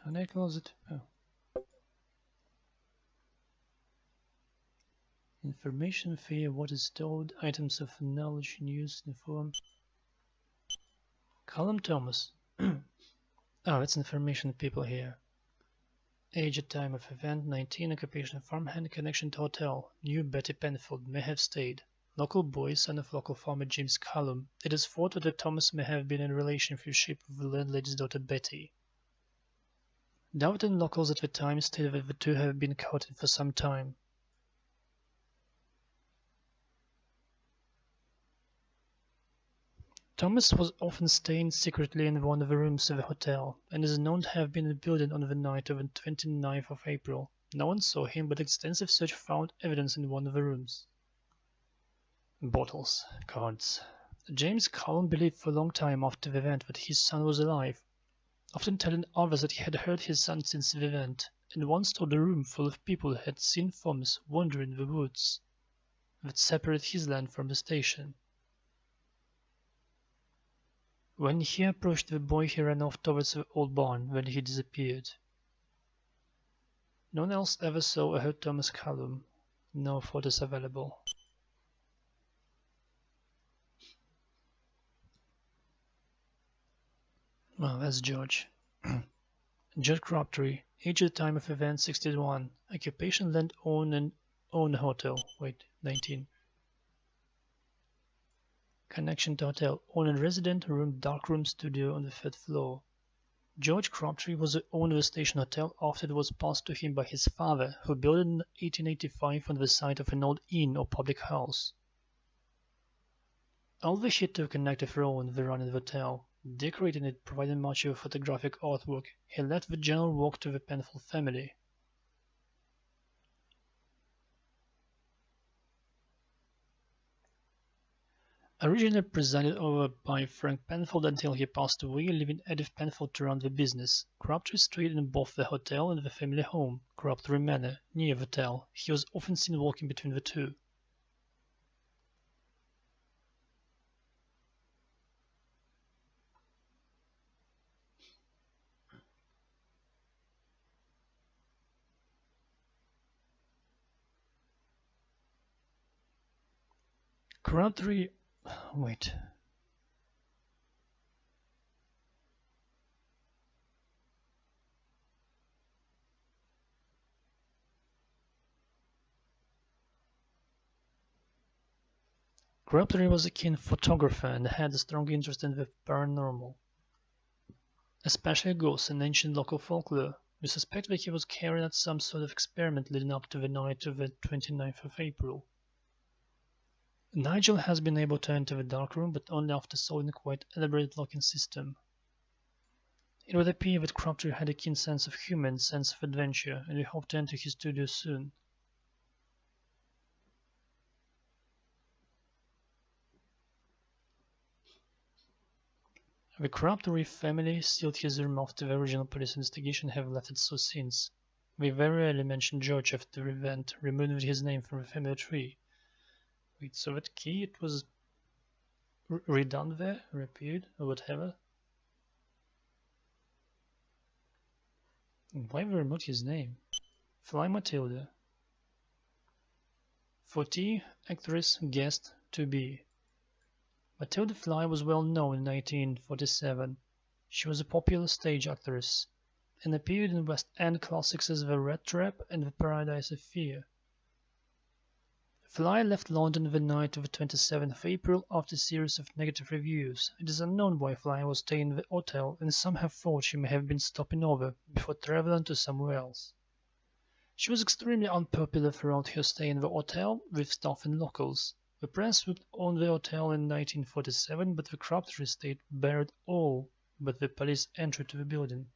How do I close it? Oh. Information via what is stored, items of knowledge in use, inform. Callum Thomas. Oh, it's information people here. Age at time of event 19, occupation farmhand, connection to hotel. Knew Betty Penfold, may have stayed. Local boy, son of local farmer James Callum. It is thought that Thomas may have been in relationship with the landlady's daughter Betty. Doubting locals at the time stated that the two have been courted for some time. Thomas was often staying secretly in one of the rooms of the hotel, and is known to have been in the building on the night of the 29th of April. No one saw him, but extensive search found evidence in one of the rooms. Bottles, cards. James Callum believed for a long time after the event that his son was alive, often telling others that he had heard his son since the event, and once told a room full of people had seen Thomas wandering in the woods that separate his land from the station. When he approached the boy, he ran off towards the old barn, when he disappeared. No one else ever saw or heard Thomas Callum. No photos available. Well, that's George. George Crabtree, age at the time of event 61, occupation land own hotel, 19. Connection to hotel, own and resident room, darkroom studio on the 3rd floor. George Crabtree was the owner of the station hotel after it was passed to him by his father, who built it in 1885 on the site of an old inn or public house. Although he took an active role in the run of the hotel, decorating it, providing much of photographic artwork, he left the general work to the Penfold family. Originally presided over by Frank Penfold until he passed away, leaving Edith Penfold to run the business. Crabtree stayed in both the hotel and the family home, Crabtree Manor, near the hotel. He was often seen walking between the two. Crabtree... Wait. Crabtree was a keen photographer and had a strong interest in the paranormal, especially ghosts and ancient local folklore. We suspect that he was carrying out some sort of experiment leading up to the night of the 29th of April. Nigel has been able to enter the darkroom, but only after solving a quite elaborate locking system. It would appear that Crabtree had a keen sense of humor and sense of adventure, and we hope to enter his studio soon. The Crabtree family sealed his room after the original police investigation, have left it so since. We very rarely mention George after the event, removing his name from the family tree. Wait, so that key, it was redone there, repeated, or whatever? Why we removed his name? Fly Matilda. 40, actress, guest, to be. Matilda Fly was well known in 1947. She was a popular stage actress, and appeared in West End classics as The Rat Trap and The Paradise of Fear. Fly left London the night of the 27th of April after a series of negative reviews. It is unknown why Fly was staying in the hotel, and some have thought she may have been stopping over before traveling to somewhere else. She was extremely unpopular throughout her stay in the hotel with staff and locals. The press would own the hotel in 1947, but the Crabtree estate barred all but the police entry to the building.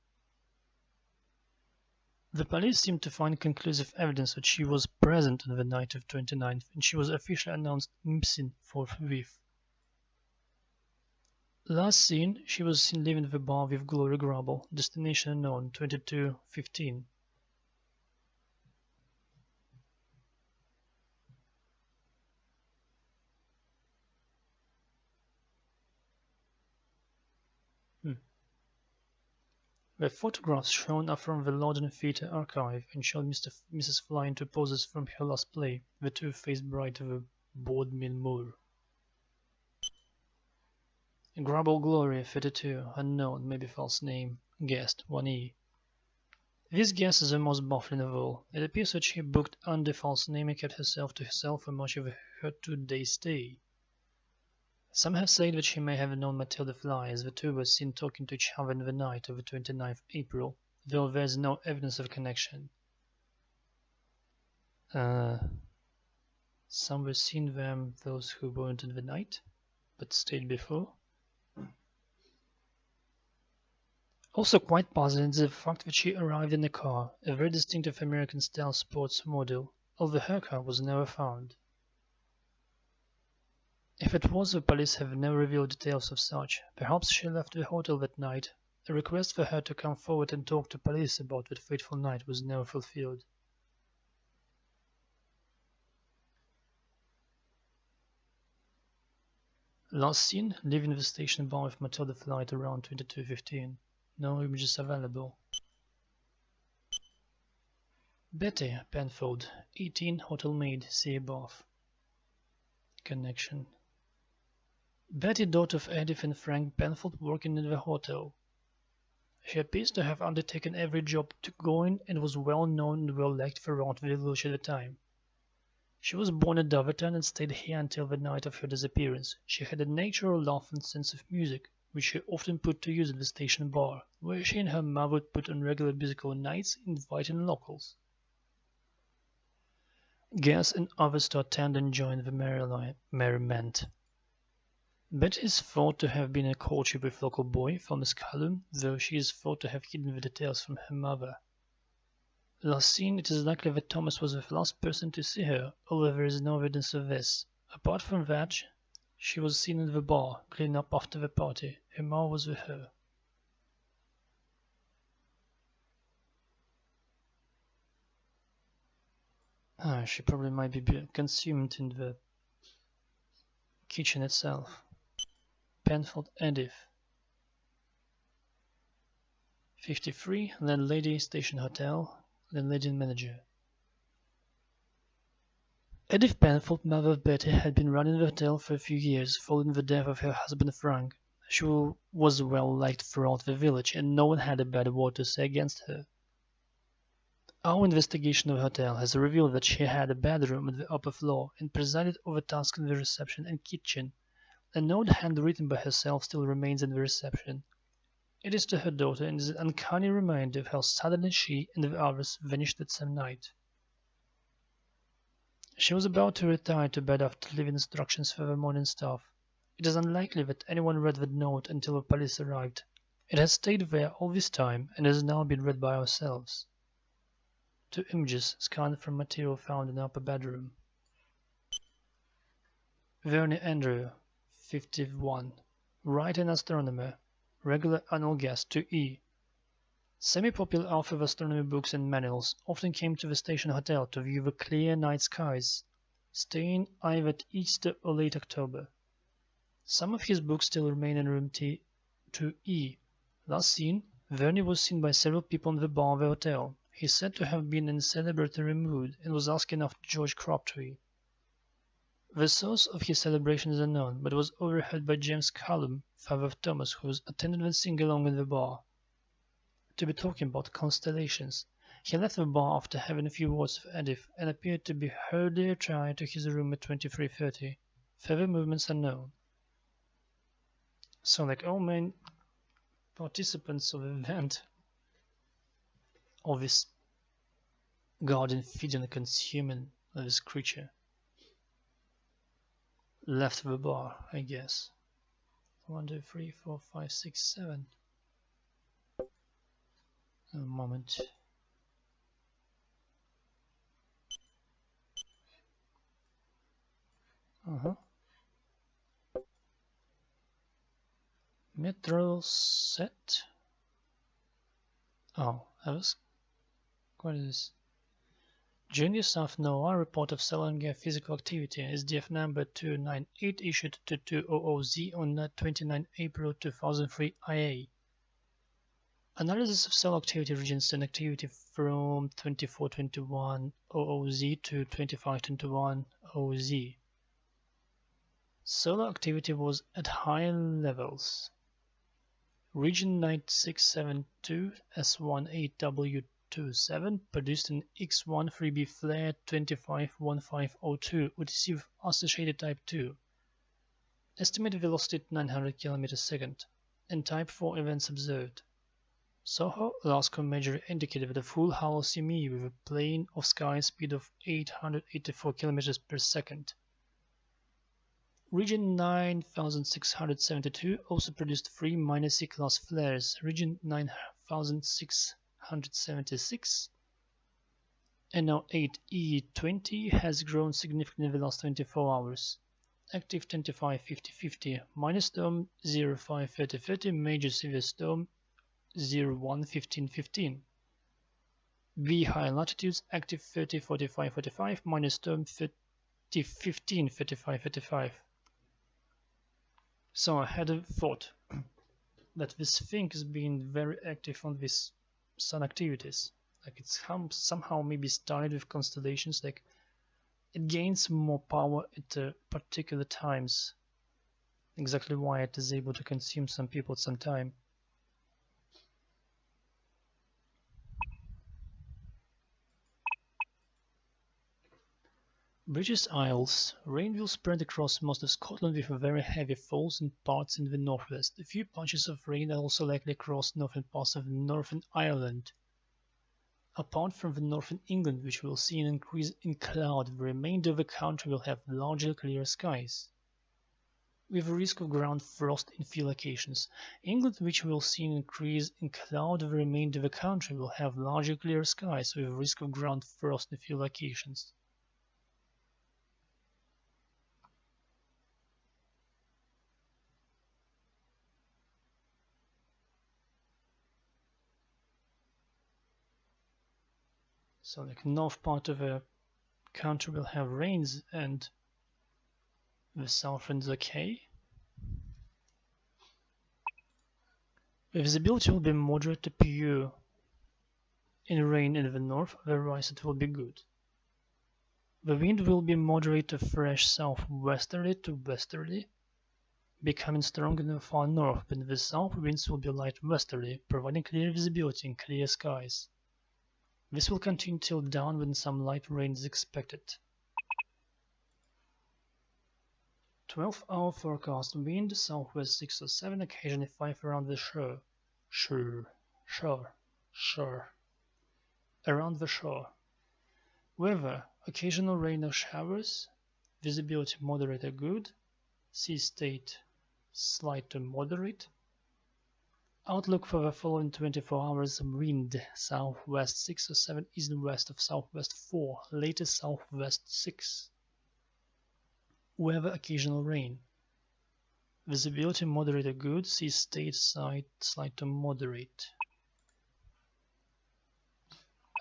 The police seemed to find conclusive evidence that she was present on the night of 29th, and she was officially announced missing forthwith. Last seen, she was seen leaving the bar with Gloria Grable, destination unknown, 22:15. The photographs shown are from the London Theatre archive and showed Mrs. Fly in two poses from her last play, The Two-Faced Bride of the Bodmin Moor. Grubble Gloria, 32, unknown, maybe false name, guest, 1E. This guess is the most baffling of all. It appears that she booked under false name and kept herself to herself for much of her 2-day stay. Some have said that she may have known Matilda Fly, as the two were seen talking to each other in the night of the 29th April, though there is no evidence of connection. Some were seen them, those who weren't in the night, but stayed before. Also quite puzzling is the fact that she arrived in a car, a very distinctive American-style sports model, although her car was never found. If it was, the police have never revealed details of such. Perhaps she left the hotel that night. A request for her to come forward and talk to police about that fateful night was never fulfilled. Last seen, leaving the station bar with Matilda Fly at around 22:15. No images available. Betty Penfold, 18, hotel maid, see above. Connection. Betty, daughter of Edith and Frank Penfold, working in the hotel. She appears to have undertaken every job going and was well known and well liked throughout the village at the time. She was born at Doverton and stayed here until the night of her disappearance. She had a natural laugh and sense of music, which she often put to use at the station bar, where she and her mother would put on regular musical nights, inviting locals. Guests and others to attend and join the merriment. Betty is thought to have been in courtship with local boy, Thomas Callum, though she is thought to have hidden the details from her mother. Last seen, it is likely that Thomas was the last person to see her, although there is no evidence of this. Apart from that, she was seen in the bar, cleaning up after the party. Her mother was with her. She probably might be consumed in the kitchen itself. Penfold Edith, 53, landlady, station hotel, landlady and manager. Edith Penfold, mother of Betty, had been running the hotel for a few years following the death of her husband Frank. She was well liked throughout the village, and no one had a bad word to say against her. Our investigation of the hotel has revealed that she had a bedroom at the upper floor and presided over tasks in the reception and kitchen. A note handwritten by herself still remains in the reception. It is to her daughter and is an uncanny reminder of how suddenly she and the others vanished that same night. She was about to retire to bed after leaving instructions for the morning staff. It is unlikely that anyone read the note until the police arrived. It has stayed there all this time and has now been read by ourselves. 2 images scanned from material found in the upper bedroom. Vernie Andrew, 51, writer and astronomer, regular annual guest 2E. Semi-popular author of astronomy books and manuals, often came to the station hotel to view the clear night skies, staying either at Easter or late October. Some of his books still remain in room T2E. Last seen, Vernie was seen by several people in the bar of the hotel. He is said to have been in a celebratory mood and was asking after George Crabtree. The source of his celebration is unknown, but was overheard by James Callum, father of Thomas, who was attending and singing along in the bar. To be talking about constellations. He left the bar after having a few words with Edith and appeared to be hurriedly retiring to his room at 23:30. Further movements unknown. So, like all main participants of the event, of this garden feeding and consuming of this creature, left the bar, I guess. 1, 2, 3, 4, 5, 6, 7. A moment. Metro set. Oh, what is this? Junior Staff NOAA report of Salon physical activity SDF number 298 issued to 2200Z on 29 April 2003 IA. Analysis of cell activity regions and activity from 2421 OOZ to 2521 OZ. Solar activity was at high levels. Region 9672 S18W27 produced an X1 3B flare 251502 with receive associated type 2. Estimated velocity at 900 km/s and type 4 events observed. SOHO Alaska measure indicated with a full halo CME with a plane of sky speed of 884 km/s. Region 9672 also produced 3 minor C-class flares. Region 9676 NO8E20 has grown significantly in the last 24 hours. Active 25-50-50, minor storm 05-30-30, major severe storm 01-15-15. B high latitudes active 30-45-45, minor storm 30-15-35-35. So I had a thought that this thing is being very active on these sun activities. Like it's somehow maybe started with constellations, like it gains more power at particular times. Exactly why it is able to consume some people at some time. British Isles. Rain will spread across most of Scotland with very heavy falls in parts in the northwest. A few patches of rain are also likely across northern parts of Northern Ireland. Apart from the northern England, which will see an increase in cloud, the remainder of the country will have largely clear skies, with a risk of ground frost in few locations. England, which will see an increase in cloud, the remainder of the country will have largely clear skies, with a risk of ground frost in few locations. So like north part of the country will have rains and the south is okay. The visibility will be moderate to poor in rain in the north, otherwise it will be good. The wind will be moderate to fresh southwesterly to westerly, becoming stronger in the far north, but in the south winds will be light westerly, providing clear visibility and clear skies. This will continue till dawn when some light rain is expected. 12-hour forecast: wind southwest 6 or 7, occasionally 5 around the shore. Around the shore. Weather: occasional rain or showers, visibility moderate or good, sea state slight to moderate. Outlook for the following 24 hours: wind southwest 6 or 7, east and west of southwest 4, latest southwest 6. Weather: occasional rain. Visibility moderate or good, sea state slight to moderate.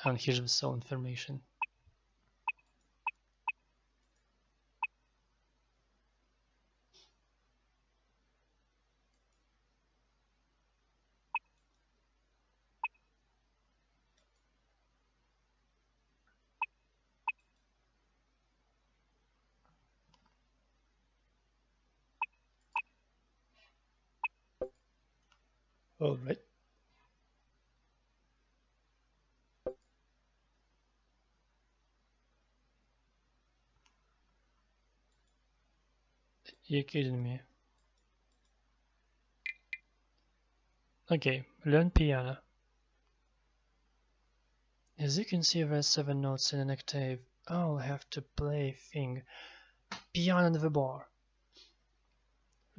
And here's the cell information. All right. You're kidding me. Okay, learn piano. As you can see, there's 7 notes in an octave. I'll have to play thing. Piano on the bar.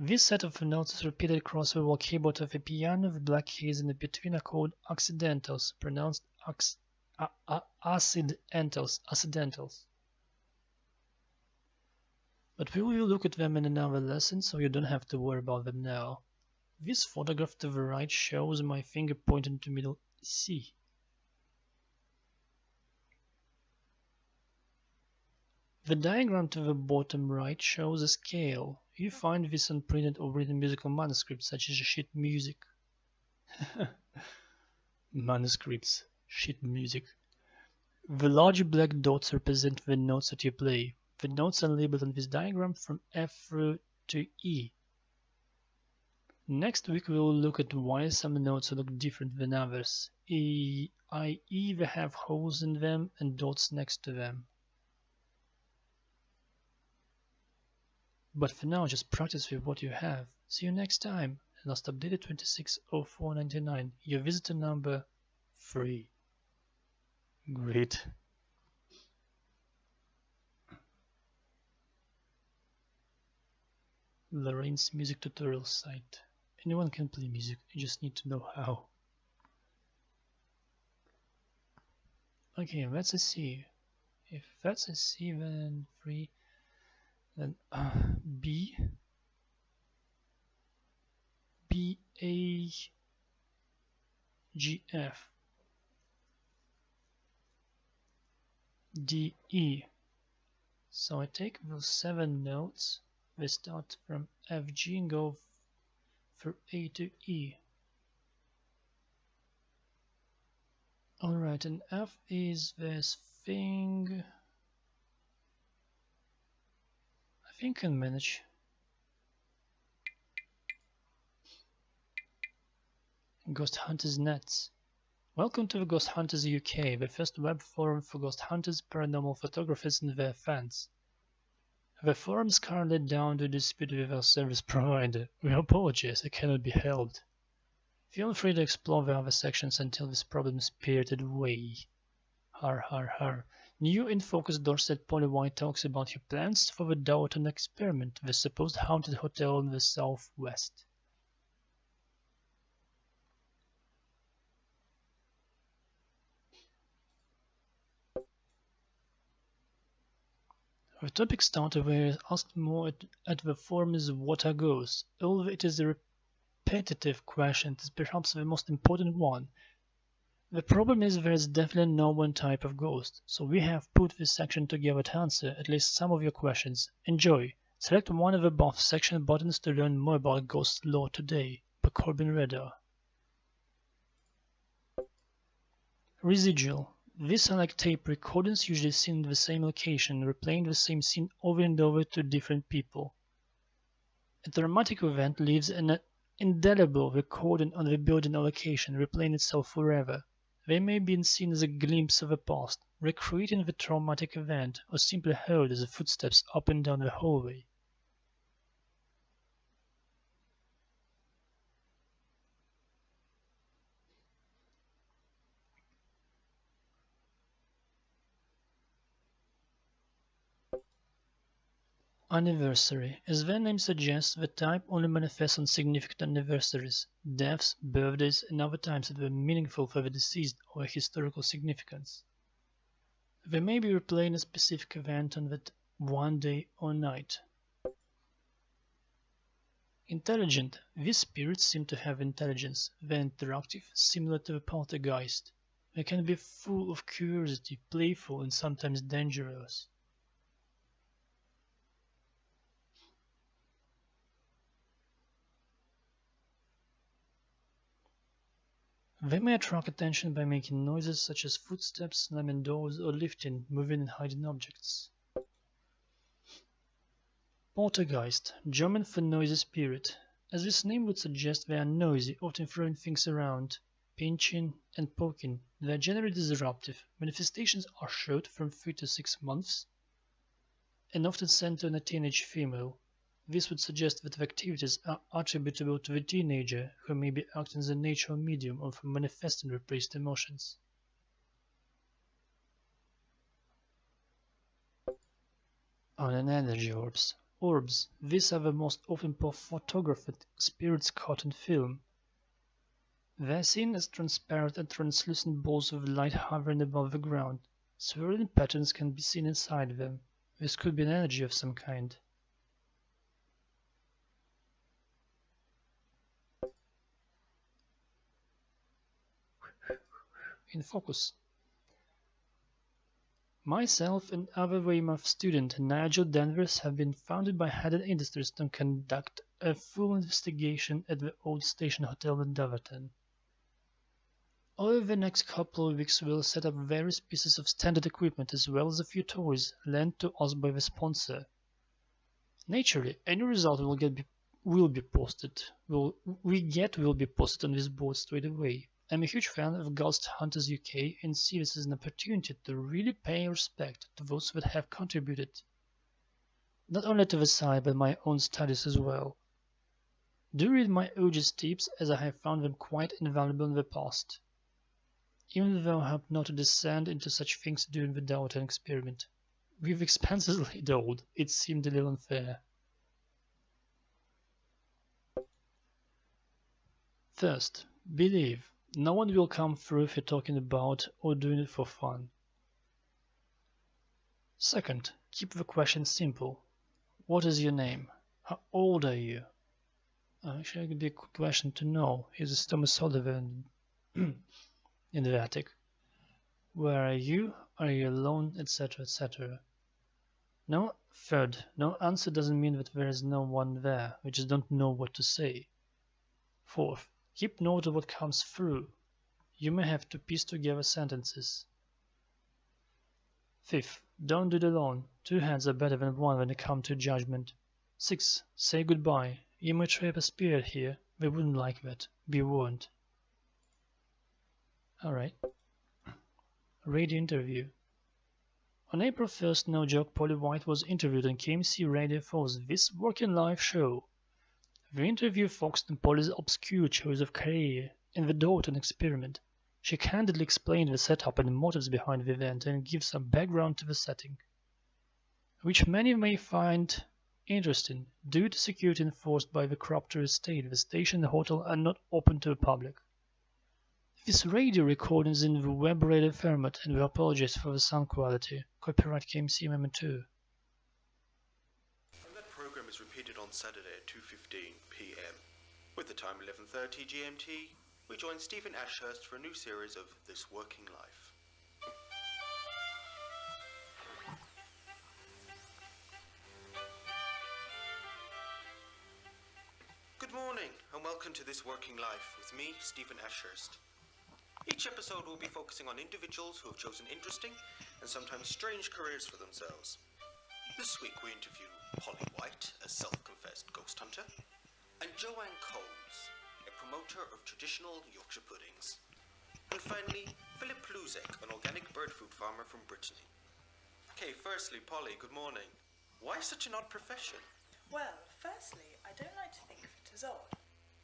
This set of notes is repeated across the whole keyboard of a piano. The black keys in between are called accidentals, pronounced accidentals. But we will look at them in another lesson, so you don't have to worry about them now. This photograph to the right shows my finger pointing to middle C. The diagram to the bottom right shows a scale. You find this on printed or written musical manuscripts such as sheet music. manuscripts, sheet music. The large black dots represent the notes that you play. The notes are labeled on this diagram from F through to E. Next week we will look at why some notes look different than others, i.e. they have holes in them and dots next to them. But for now, just practice with what you have. See you next time. Last updated 26/04/99. Your visitor number 3. Great. Lorraine's music tutorial site. Anyone can play music, you just need to know how. Okay, that's a C. If that's a C, then 3. Then B. B, A, G, F. D, E. So I take those 7 notes. We start from F, G and go through A to E. Alright, and F is this thing. I think I can manage. Ghost Hunters Nets. Welcome to the Ghost Hunters UK, the first web forum for ghost hunters, paranormal photographers and their fans. The forum is currently down to dispute with our service provider. We apologize, it cannot be helped. Feel free to explore the other sections until this problem is spirited away. Har har har. New in Focus Dorset Polywhite talks about your plans for the Dowerton experiment, the supposed haunted hotel in the southwest. The topic starter where asked more at the forum is what are ghosts. Although it is a repetitive question, it is perhaps the most important one. The problem is there is definitely no one type of ghost, so we have put this section together to answer at least some of your questions. Enjoy! Select one of the above section buttons to learn more about ghost lore today, by Corbin Redder. Residual. These are like tape recordings usually seen in the same location, replaying the same scene over and over to different people. A dramatic event leaves an indelible recording on the building or location, replaying itself forever. They may be seen as a glimpse of the past, recreating the traumatic event, or simply heard as footsteps up and down the hallway. Anniversary. As their name suggests, the type only manifests on significant anniversaries, deaths, birthdays, and other times that were meaningful for the deceased or historical significance. They may be replaying a specific event on that one day or night. Intelligent. These spirits seem to have intelligence. They're interactive, similar to the poltergeist. They can be full of curiosity, playful, and sometimes dangerous. They may attract attention by making noises such as footsteps, slamming doors, or lifting, moving and hiding objects. Poltergeist, German for noisy spirit. As this name would suggest, they are noisy, often throwing things around, pinching and poking. They are generally disruptive. Manifestations are short from 3 to 6 months and often centered on a teenage female. This would suggest that the activities are attributable to the teenager, who may be acting as a natural medium of manifesting repressed emotions. On and energy orbs. Orbs. These are the most often photographed spirits caught on film. They are seen as transparent and translucent balls of light hovering above the ground. Swirling patterns can be seen inside them. This could be an energy of some kind. In focus. Myself and other Weymouth student Nigel Danvers have been founded by Haddon Industries to conduct a full investigation at the old station hotel in Doverton. Over the next couple of weeks we'll set up various pieces of standard equipment as well as a few toys lent to us by the sponsor. Naturally, any result will be posted. Will be posted on this board straight away. I'm a huge fan of Ghost Hunters UK and see this as an opportunity to really pay respect to those that have contributed, not only to the site but my own studies as well. Do read my OG's tips, as I have found them quite invaluable in the past, even though I hope not to descend into such things during the Downton experiment. With expenses laid out, it seemed a little unfair. First, believe. No one will come through if you're talking about or doing it for fun. Second, keep the question simple. What is your name? How old are you? Actually, it would be a good question to know. Here's Thomas Oliver in the attic. Where are you? Are you alone? Etc. etc. Third, no answer doesn't mean that there is no one there. We just don't know what to say. Fourth, keep note of what comes through. You may have to piece together sentences. Fifth, don't do it alone. Two hands are better than one when it comes to judgment. Sixth, say goodbye. You may trap a spirit here. They wouldn't like that. Be warned. Alright. Radio interview. On April 1st, no joke, Polly White was interviewed on KMC Radio For's This Working Life show. The interview focused on Polly's obscure choice of career in the Downton experiment. She candidly explained the setup and the motives behind the event and gives some background to the setting, which many may find interesting. Due to security enforced by the Cropter estate, the station and the hotel are not open to the public. This radio recording is in the web radio format and we apologize for the sound quality. Copyright KMC Amendment 2. And that program is repeated on Saturday at 2:15 p.m. With the time 11:30 GMT, we join Stephen Ashurst for a new series of This Working Life. Good morning and welcome to This Working Life with me, Stephen Ashurst. Each episode will be focusing on individuals who have chosen interesting and sometimes strange careers for themselves. This week we interview Polly White, a self-confessed ghost hunter, and Joanne Coles, a promoter of traditional Yorkshire puddings. And finally, Philip Pluzek, an organic bird food farmer from Brittany. Okay, firstly, Polly, good morning. Why such an odd profession? Well, firstly, I don't like to think of it as odd.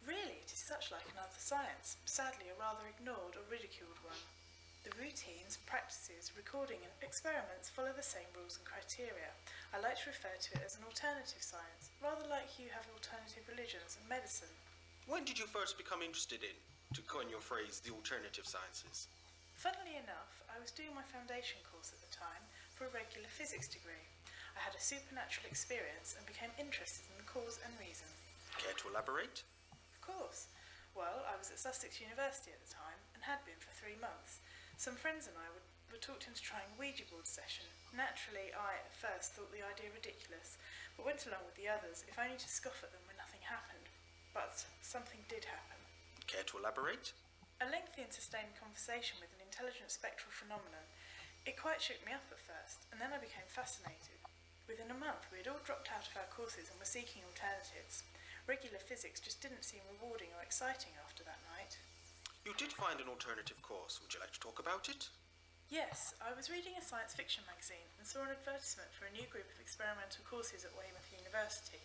Really, it is such like another science, sadly a rather ignored or ridiculed one. The routines, practices, recording and experiments follow the same rules and criteria. I like to refer to it as an alternative science, rather like you have alternative religions and medicine. When did you first become interested in, to coin your phrase, the alternative sciences? Funnily enough, I was doing my foundation course at the time for a regular physics degree. I had a supernatural experience and became interested in the cause and reason. Care to elaborate? Of course. Well, I was at Sussex University at the time and had been for 3 months. Some friends and I were talked into trying a Ouija board session. Naturally, I at first thought the idea ridiculous, but went along with the others, if only to scoff at them when nothing happened. But something did happen. Care to elaborate? A lengthy and sustained conversation with an intelligent spectral phenomenon. It quite shook me up at first, and then I became fascinated. Within a month, we had all dropped out of our courses and were seeking alternatives. Regular physics just didn't seem rewarding or exciting after that night. You did find an alternative course. Would you like to talk about it? Yes, I was reading a science fiction magazine and saw an advertisement for a new group of experimental courses at Weymouth University.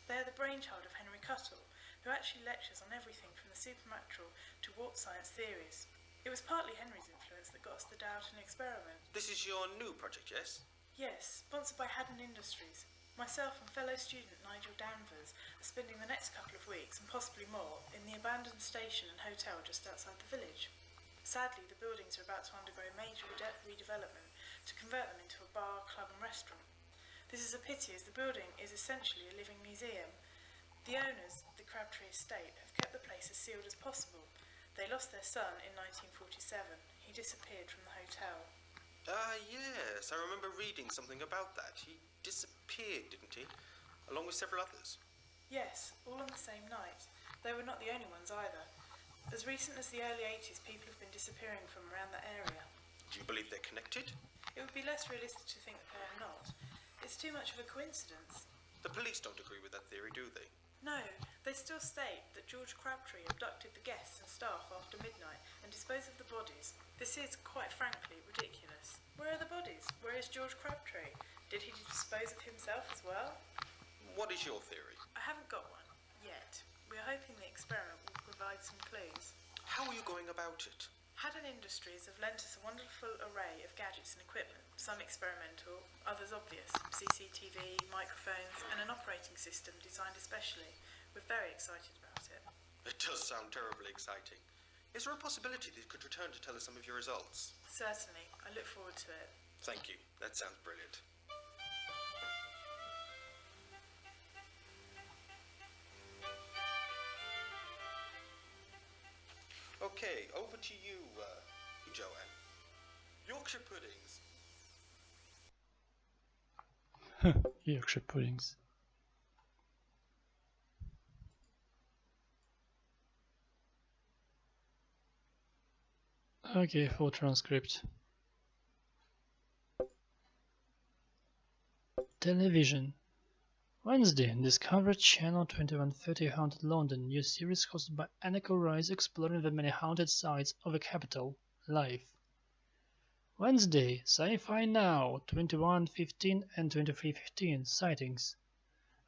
They are the brainchild of Henry Cuttle, who actually lectures on everything from the supernatural to warped science theories. It was partly Henry's influence that got us the Downton experiment. This is your new project, yes? Yes, sponsored by Haddon Industries. Myself and fellow student Nigel Danvers are spending the next couple of weeks, and possibly more, in the abandoned station and hotel just outside the village. Sadly, the buildings are about to undergo major redevelopment to convert them into a bar, club and restaurant. This is a pity, as the building is essentially a living museum. The owners, the Crabtree Estate, have kept the place as sealed as possible. They lost their son in 1947. He disappeared from the hotel. Yes, I remember reading something about that. He disappeared, didn't he? Along with several others. Yes, all on the same night. They were not the only ones either. As recent as the early 80s, people have been disappearing from around that area. Do you believe they're connected? It would be less realistic to think that they are not. It's too much of a coincidence. The police don't agree with that theory, do they? No, they still state that George Crabtree abducted the guests and staff after midnight and disposed of the bodies. This is, quite frankly, ridiculous. Where are the bodies? Where is George Crabtree? Did he dispose of himself as well? What is your theory? I haven't got one, yet. We are hoping the experiment will provide some clues. How are you going about it? Haddon Industries have lent us a wonderful array of gadgets and equipment, some experimental, others obvious, CCTV, microphones, and an operating system designed especially. We're very excited about it. It does sound terribly exciting. Is there a possibility that you could return to tell us some of your results? Certainly. I look forward to it. Thank you. That sounds brilliant. Okay, over to you, Joanne. Yorkshire puddings. Yorkshire puddings. Okay, full transcript. Television. Wednesday, Discovery Channel 2130 Haunted London, new series hosted by Annika Rice exploring the many haunted sites of the capital, live. Wednesday, Sci-Fi Now 2115 and 2315 sightings.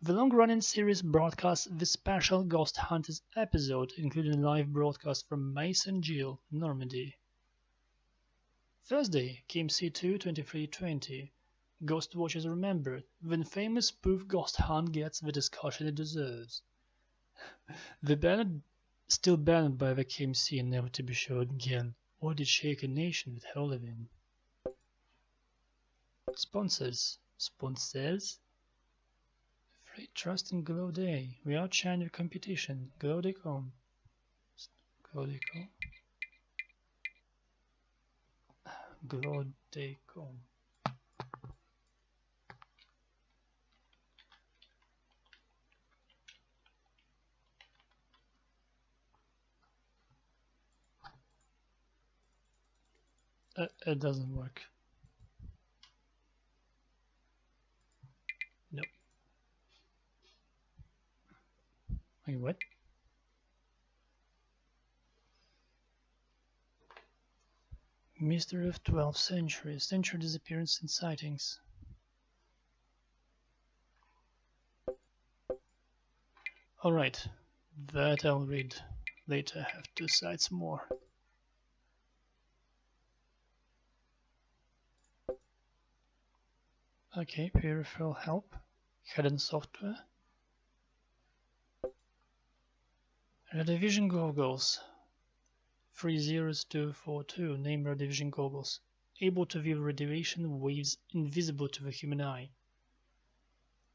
The long-running series broadcasts the special Ghost Hunters episode, including a live broadcast from Mason Gill, Normandy. Thursday, KMC 2 2320. Ghost Watchers Remembered, when famous spoof ghost hunt gets the discussion it deserves. The band still banned by the KMC and never to be shown again, or did shake a nation with her living. Sponsors. Free trust in Glow Day. We outshine your competition. Glow.com. Glow.com. It doesn't work. Nope. Wait, what? Mystery of 12th century. Century disappearance and sightings. Alright, that I'll read later. I have 2 sites more. Okay, peripheral help, hidden software, Radivision goggles, 30242, name Radivision goggles, able to view radiation waves invisible to the human eye,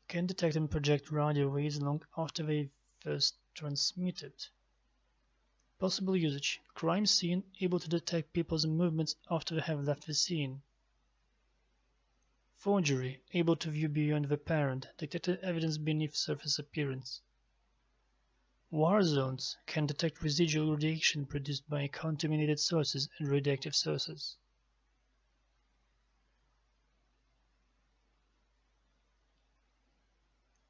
can detect and project radio waves long after they first transmitted. Possible usage, crime scene, able to detect people's movements after they have left the scene. Forgery, able to view beyond the apparent, detected evidence beneath surface appearance. War zones can detect residual radiation produced by contaminated sources and radioactive sources.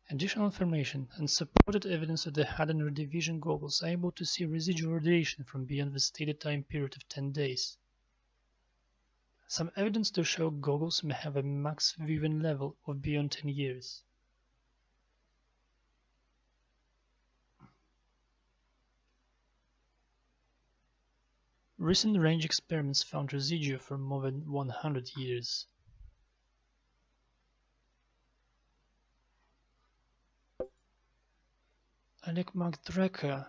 Additional information and supported evidence of the Haddon Radivision goggles are able to see residual radiation from beyond the stated time period of 10 days. Some evidence to show goggles may have a max viewing level of beyond 10 years. Recent range experiments found residue for more than 100 years. Alec Drecker.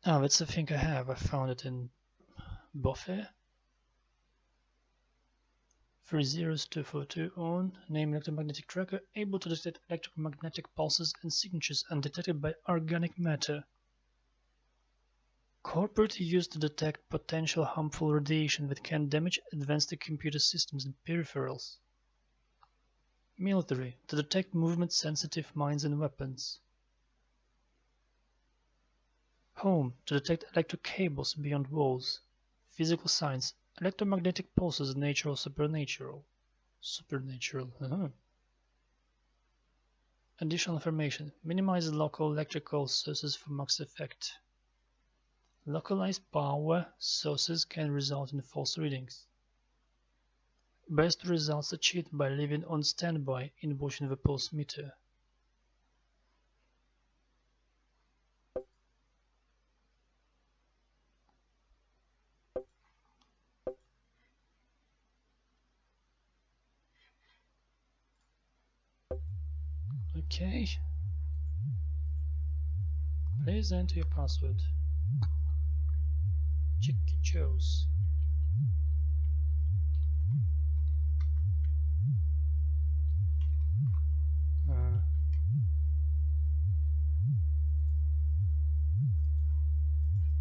Oh, that's the thing I have. I found it in Boffer. 30242 on, name electromagnetic tracker, able to detect electromagnetic pulses and signatures undetected by organic matter. Corporate used to detect potential harmful radiation that can damage advanced computer systems and peripherals. Military, to detect movement-sensitive mines and weapons. Home to detect electric cables beyond walls. Physical science. Electromagnetic pulses, natural, supernatural. Supernatural. Additional information. Minimize local electrical sources for max effect. Localized power sources can result in false readings. Best results achieved by leaving on standby and watching the pulse meter. Okay. Please enter your password. Chicky chose.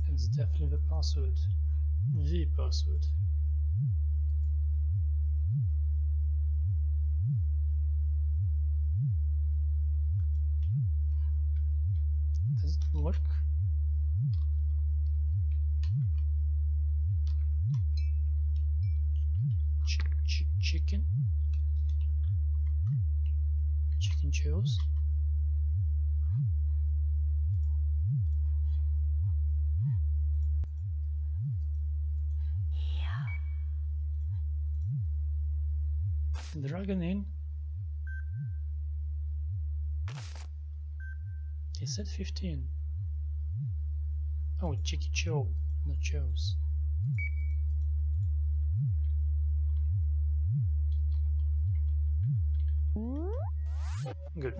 It's definitely the password. The password. Does it work? Chicken? Chicken chose? Dragon in. He said 15. Oh, Chicky Cho, not chose. Good.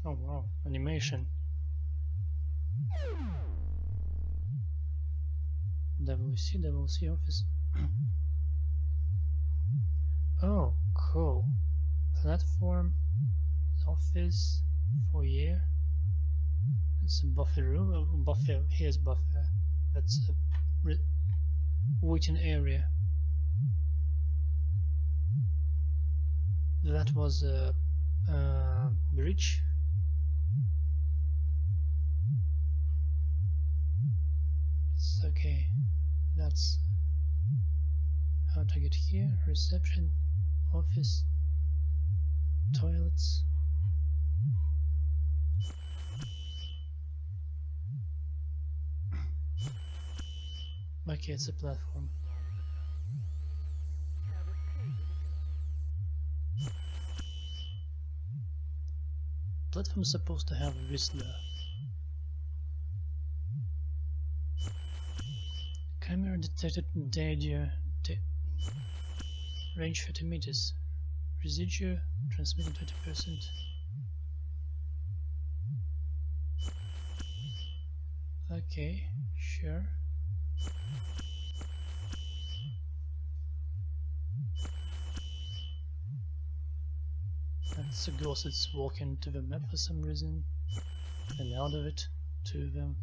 Oh wow, animation. WC office. Oh, cool. Platform, office, foyer. It's a buffer room. Oh, buffer. Here's buffer. That's a waiting area. That was a bridge. It's okay. That's how to get here. Reception, office, toilets. Okay, it's a platform. Platform is supposed to have a Whistler. Camera detected danger. Range 30 meters. Residue transmitted 20%. Okay, sure. That's a ghost that's walking to the map for some reason, and out of it to them.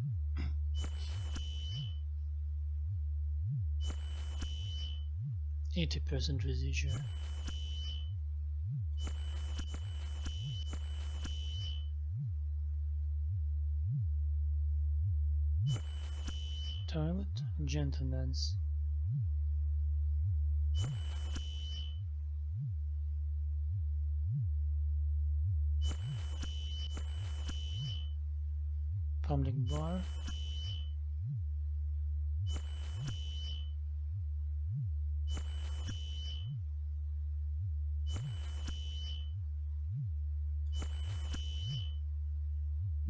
80% residual. Toilet, gentlemen's. Public bar.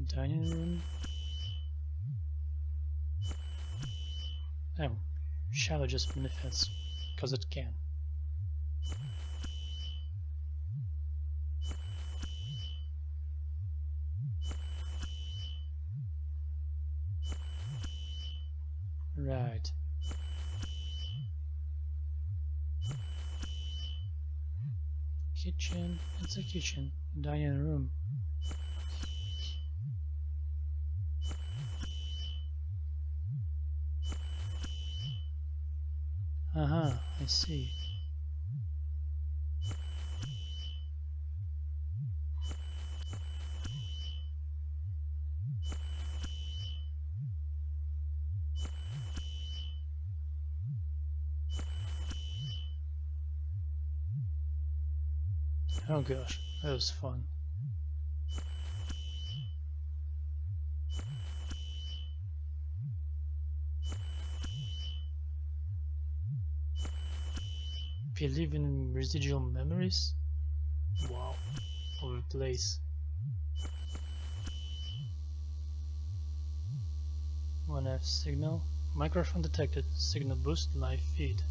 Dining room. Oh, shower just manifests because it can. Right. Kitchen, it's a kitchen. Dining room. I see. Oh gosh, that was fun. Believe in residual memories? Wow, of a place. 1F signal. Microphone detected. Signal boost live feed.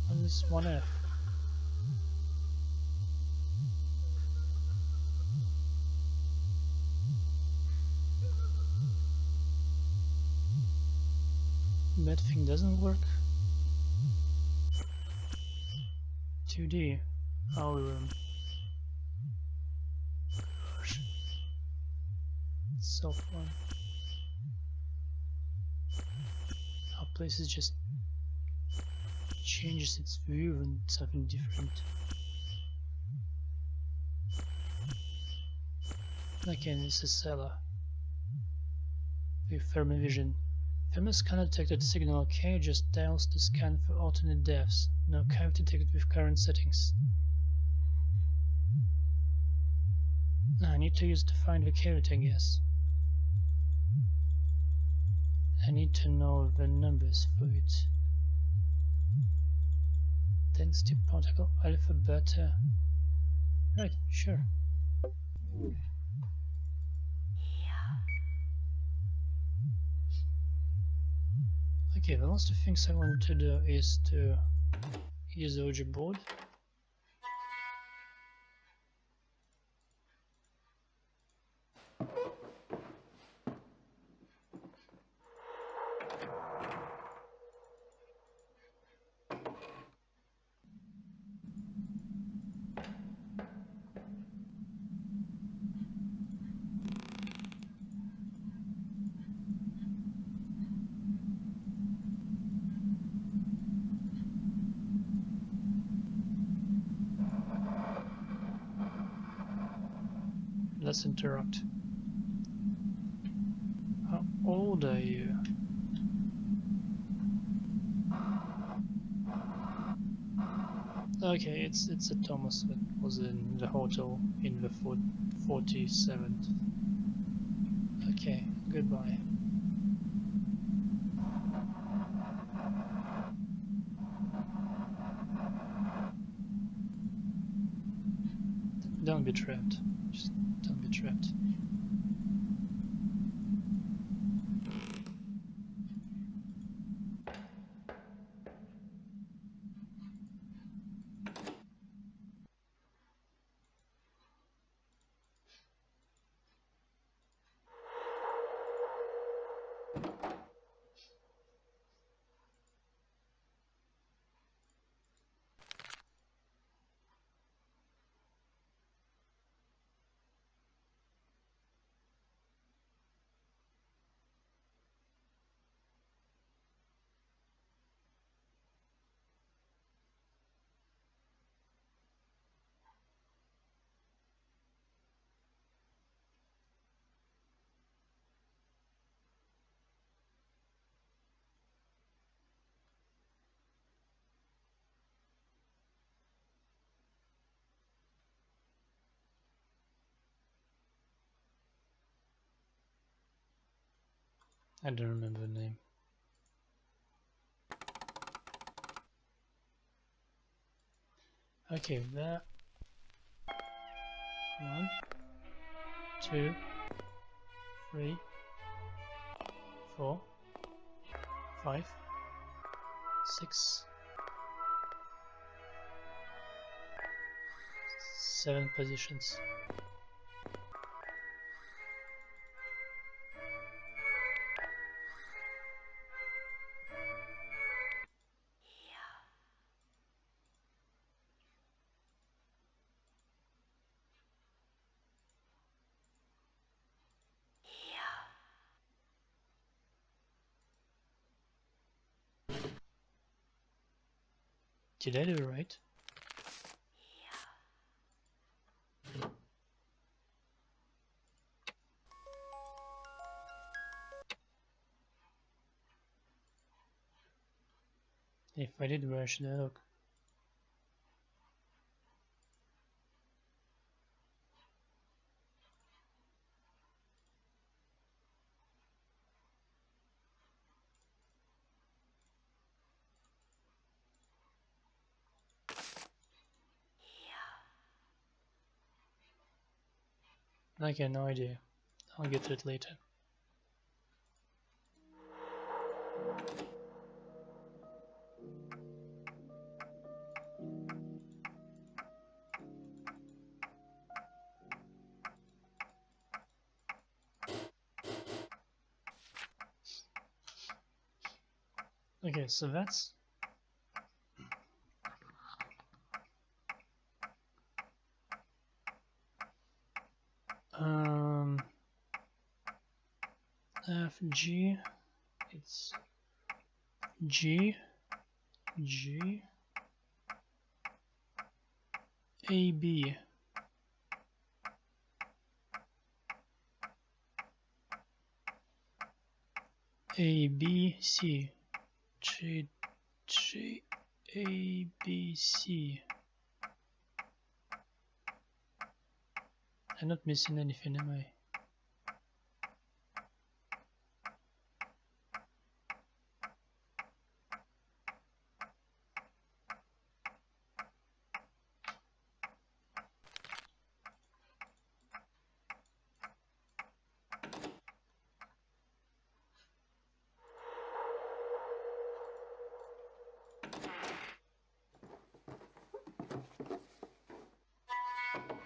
What is 1F? That thing doesn't work. 2D. Owl room. Gosh. Soft one. Our place is just changes its view and something different. Okay, this is cellar. With Thermovision. Thermal scanner detected signal OK, just dials to scan for alternate depths. No cavity detected with current settings. I need to use to find the cavity, I guess. I need to know the numbers for it. Density particle alpha beta. Right, sure. Okay, the last two things I want to do is to use the Ouija board. Let's interact. How old are you? Okay, it's a Thomas that was in the hotel in the 47th. Okay, goodbye. Don't be trapped. Just don't be trapped. I don't remember the name. Okay, there. 1, 2, 3, 4, 5, 6, 7 positions. Did I do it right? If I did, where should I look? I got no idea. I'll get to it later. Okay, so that's F G. It's G G A B. A B C G G A B C. I'm not missing anything, am I?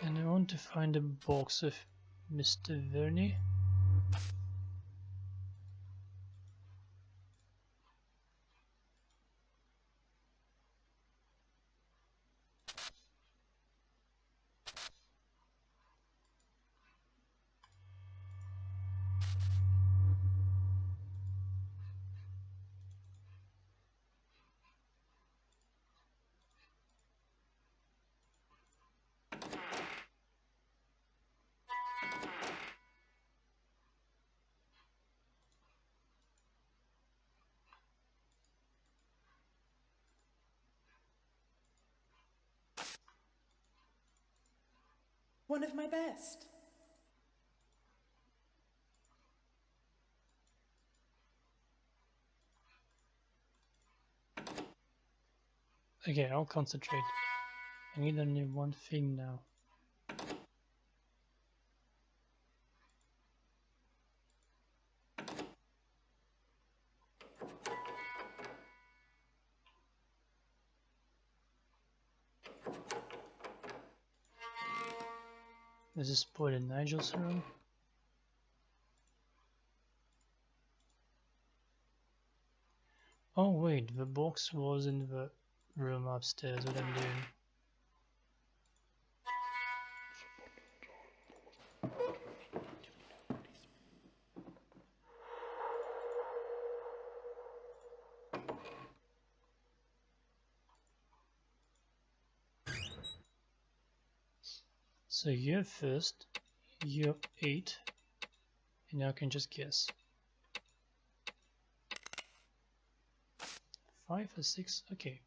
And I want to find a box of Mr. Verney. One of my best. Okay, I'll concentrate. I need only one thing now. This is Paul and Nigel's room. Oh wait, the box was in the room upstairs. What I'm doing? So you're first, you're 8, and now I can just guess. 5 or 6? Okay.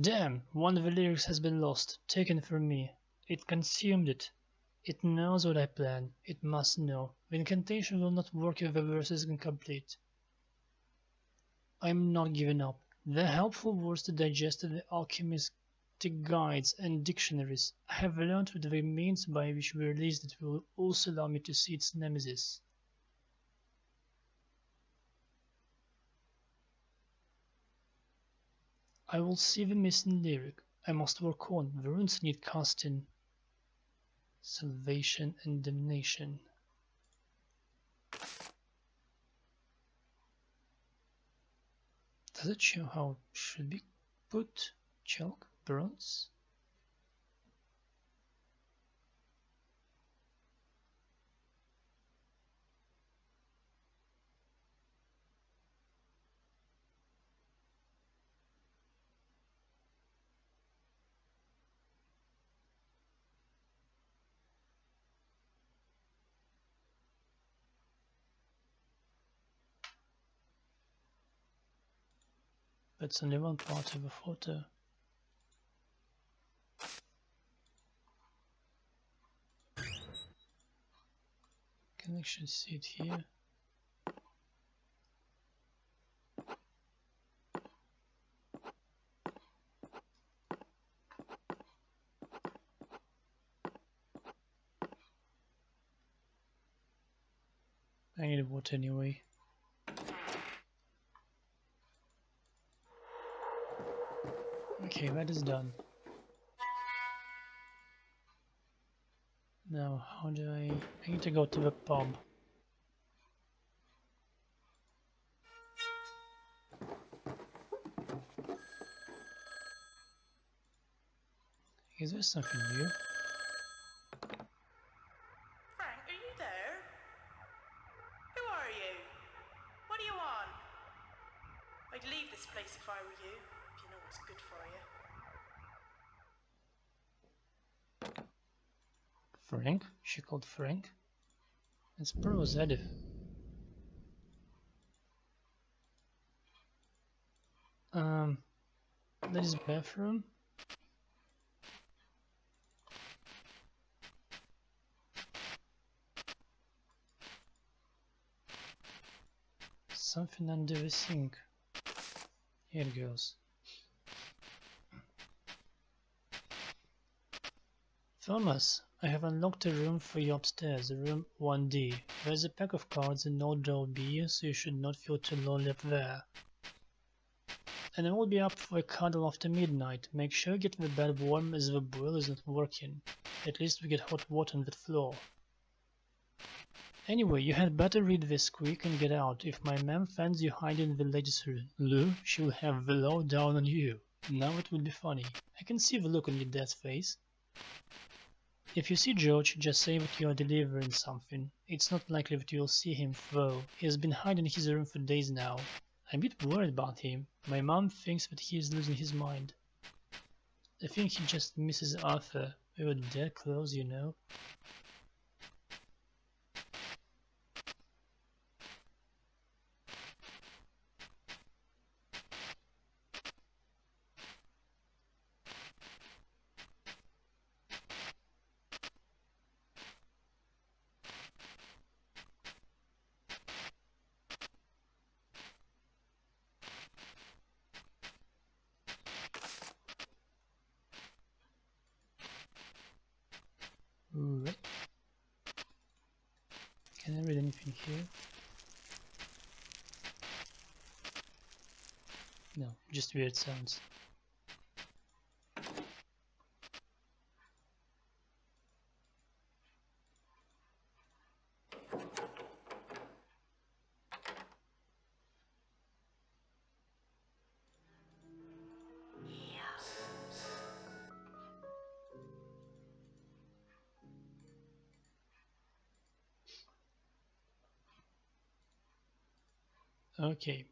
Damn, one of the lyrics has been lost, taken from me. It consumed it. It knows what I plan. It must know. The incantation will not work if the verse is incomplete. I'm not giving up. The helpful words to digest in the alchemistic guides and dictionaries. I have learned the means by which we release it will also allow me to see its nemesis. I will see the missing lyric. I must work on. The runes need casting. Salvation and damnation. Does it show how it should be put? Chalk? Bronze? That's only one part of a photo. Can actually see it here. I need water anyway. Okay, that is done. Now, how do I need to go to the pub. Is there something new? Frank, are you there? Who are you? What do you want? I'd leave this place if I were you, if you know what's good for you. Frank? She called Frank? It's Prozed. That is bathroom. Something under the sink. Here it goes. Thomas, I have unlocked a room for you upstairs, room 1D. There's a pack of cards and no door B, so you should not feel too lonely up there. And I will be up for a cuddle after midnight. Make sure you get the bed warm as the boiler is not working. At least we get hot water on that floor. Anyway, you had better read this quick and get out. If my ma'am finds you hiding in the ladies' loo, she will have the low down on you. Now it will be funny. I can see the look on your dad's face. If you see George, just say that you are delivering something. It's not likely that you'll see him, though. He has been hiding in his room for days now. I'm a bit worried about him. My mom thinks that he is losing his mind. I think he just misses Arthur. We were that close, you know. Right. Can I read anything here? No, just weird sounds. Okay.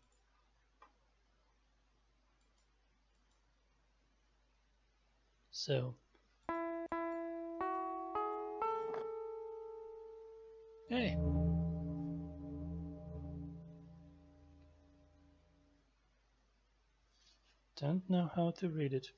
So. Hey. Don't know how to read it.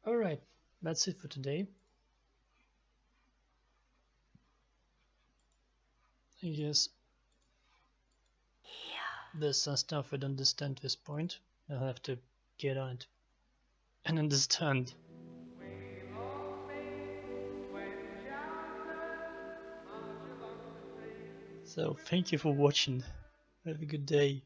Alright, that's it for today. I guess there's some stuff I don't understand at this point. I'll have to get on it and understand. So thank you for watching. Have a good day.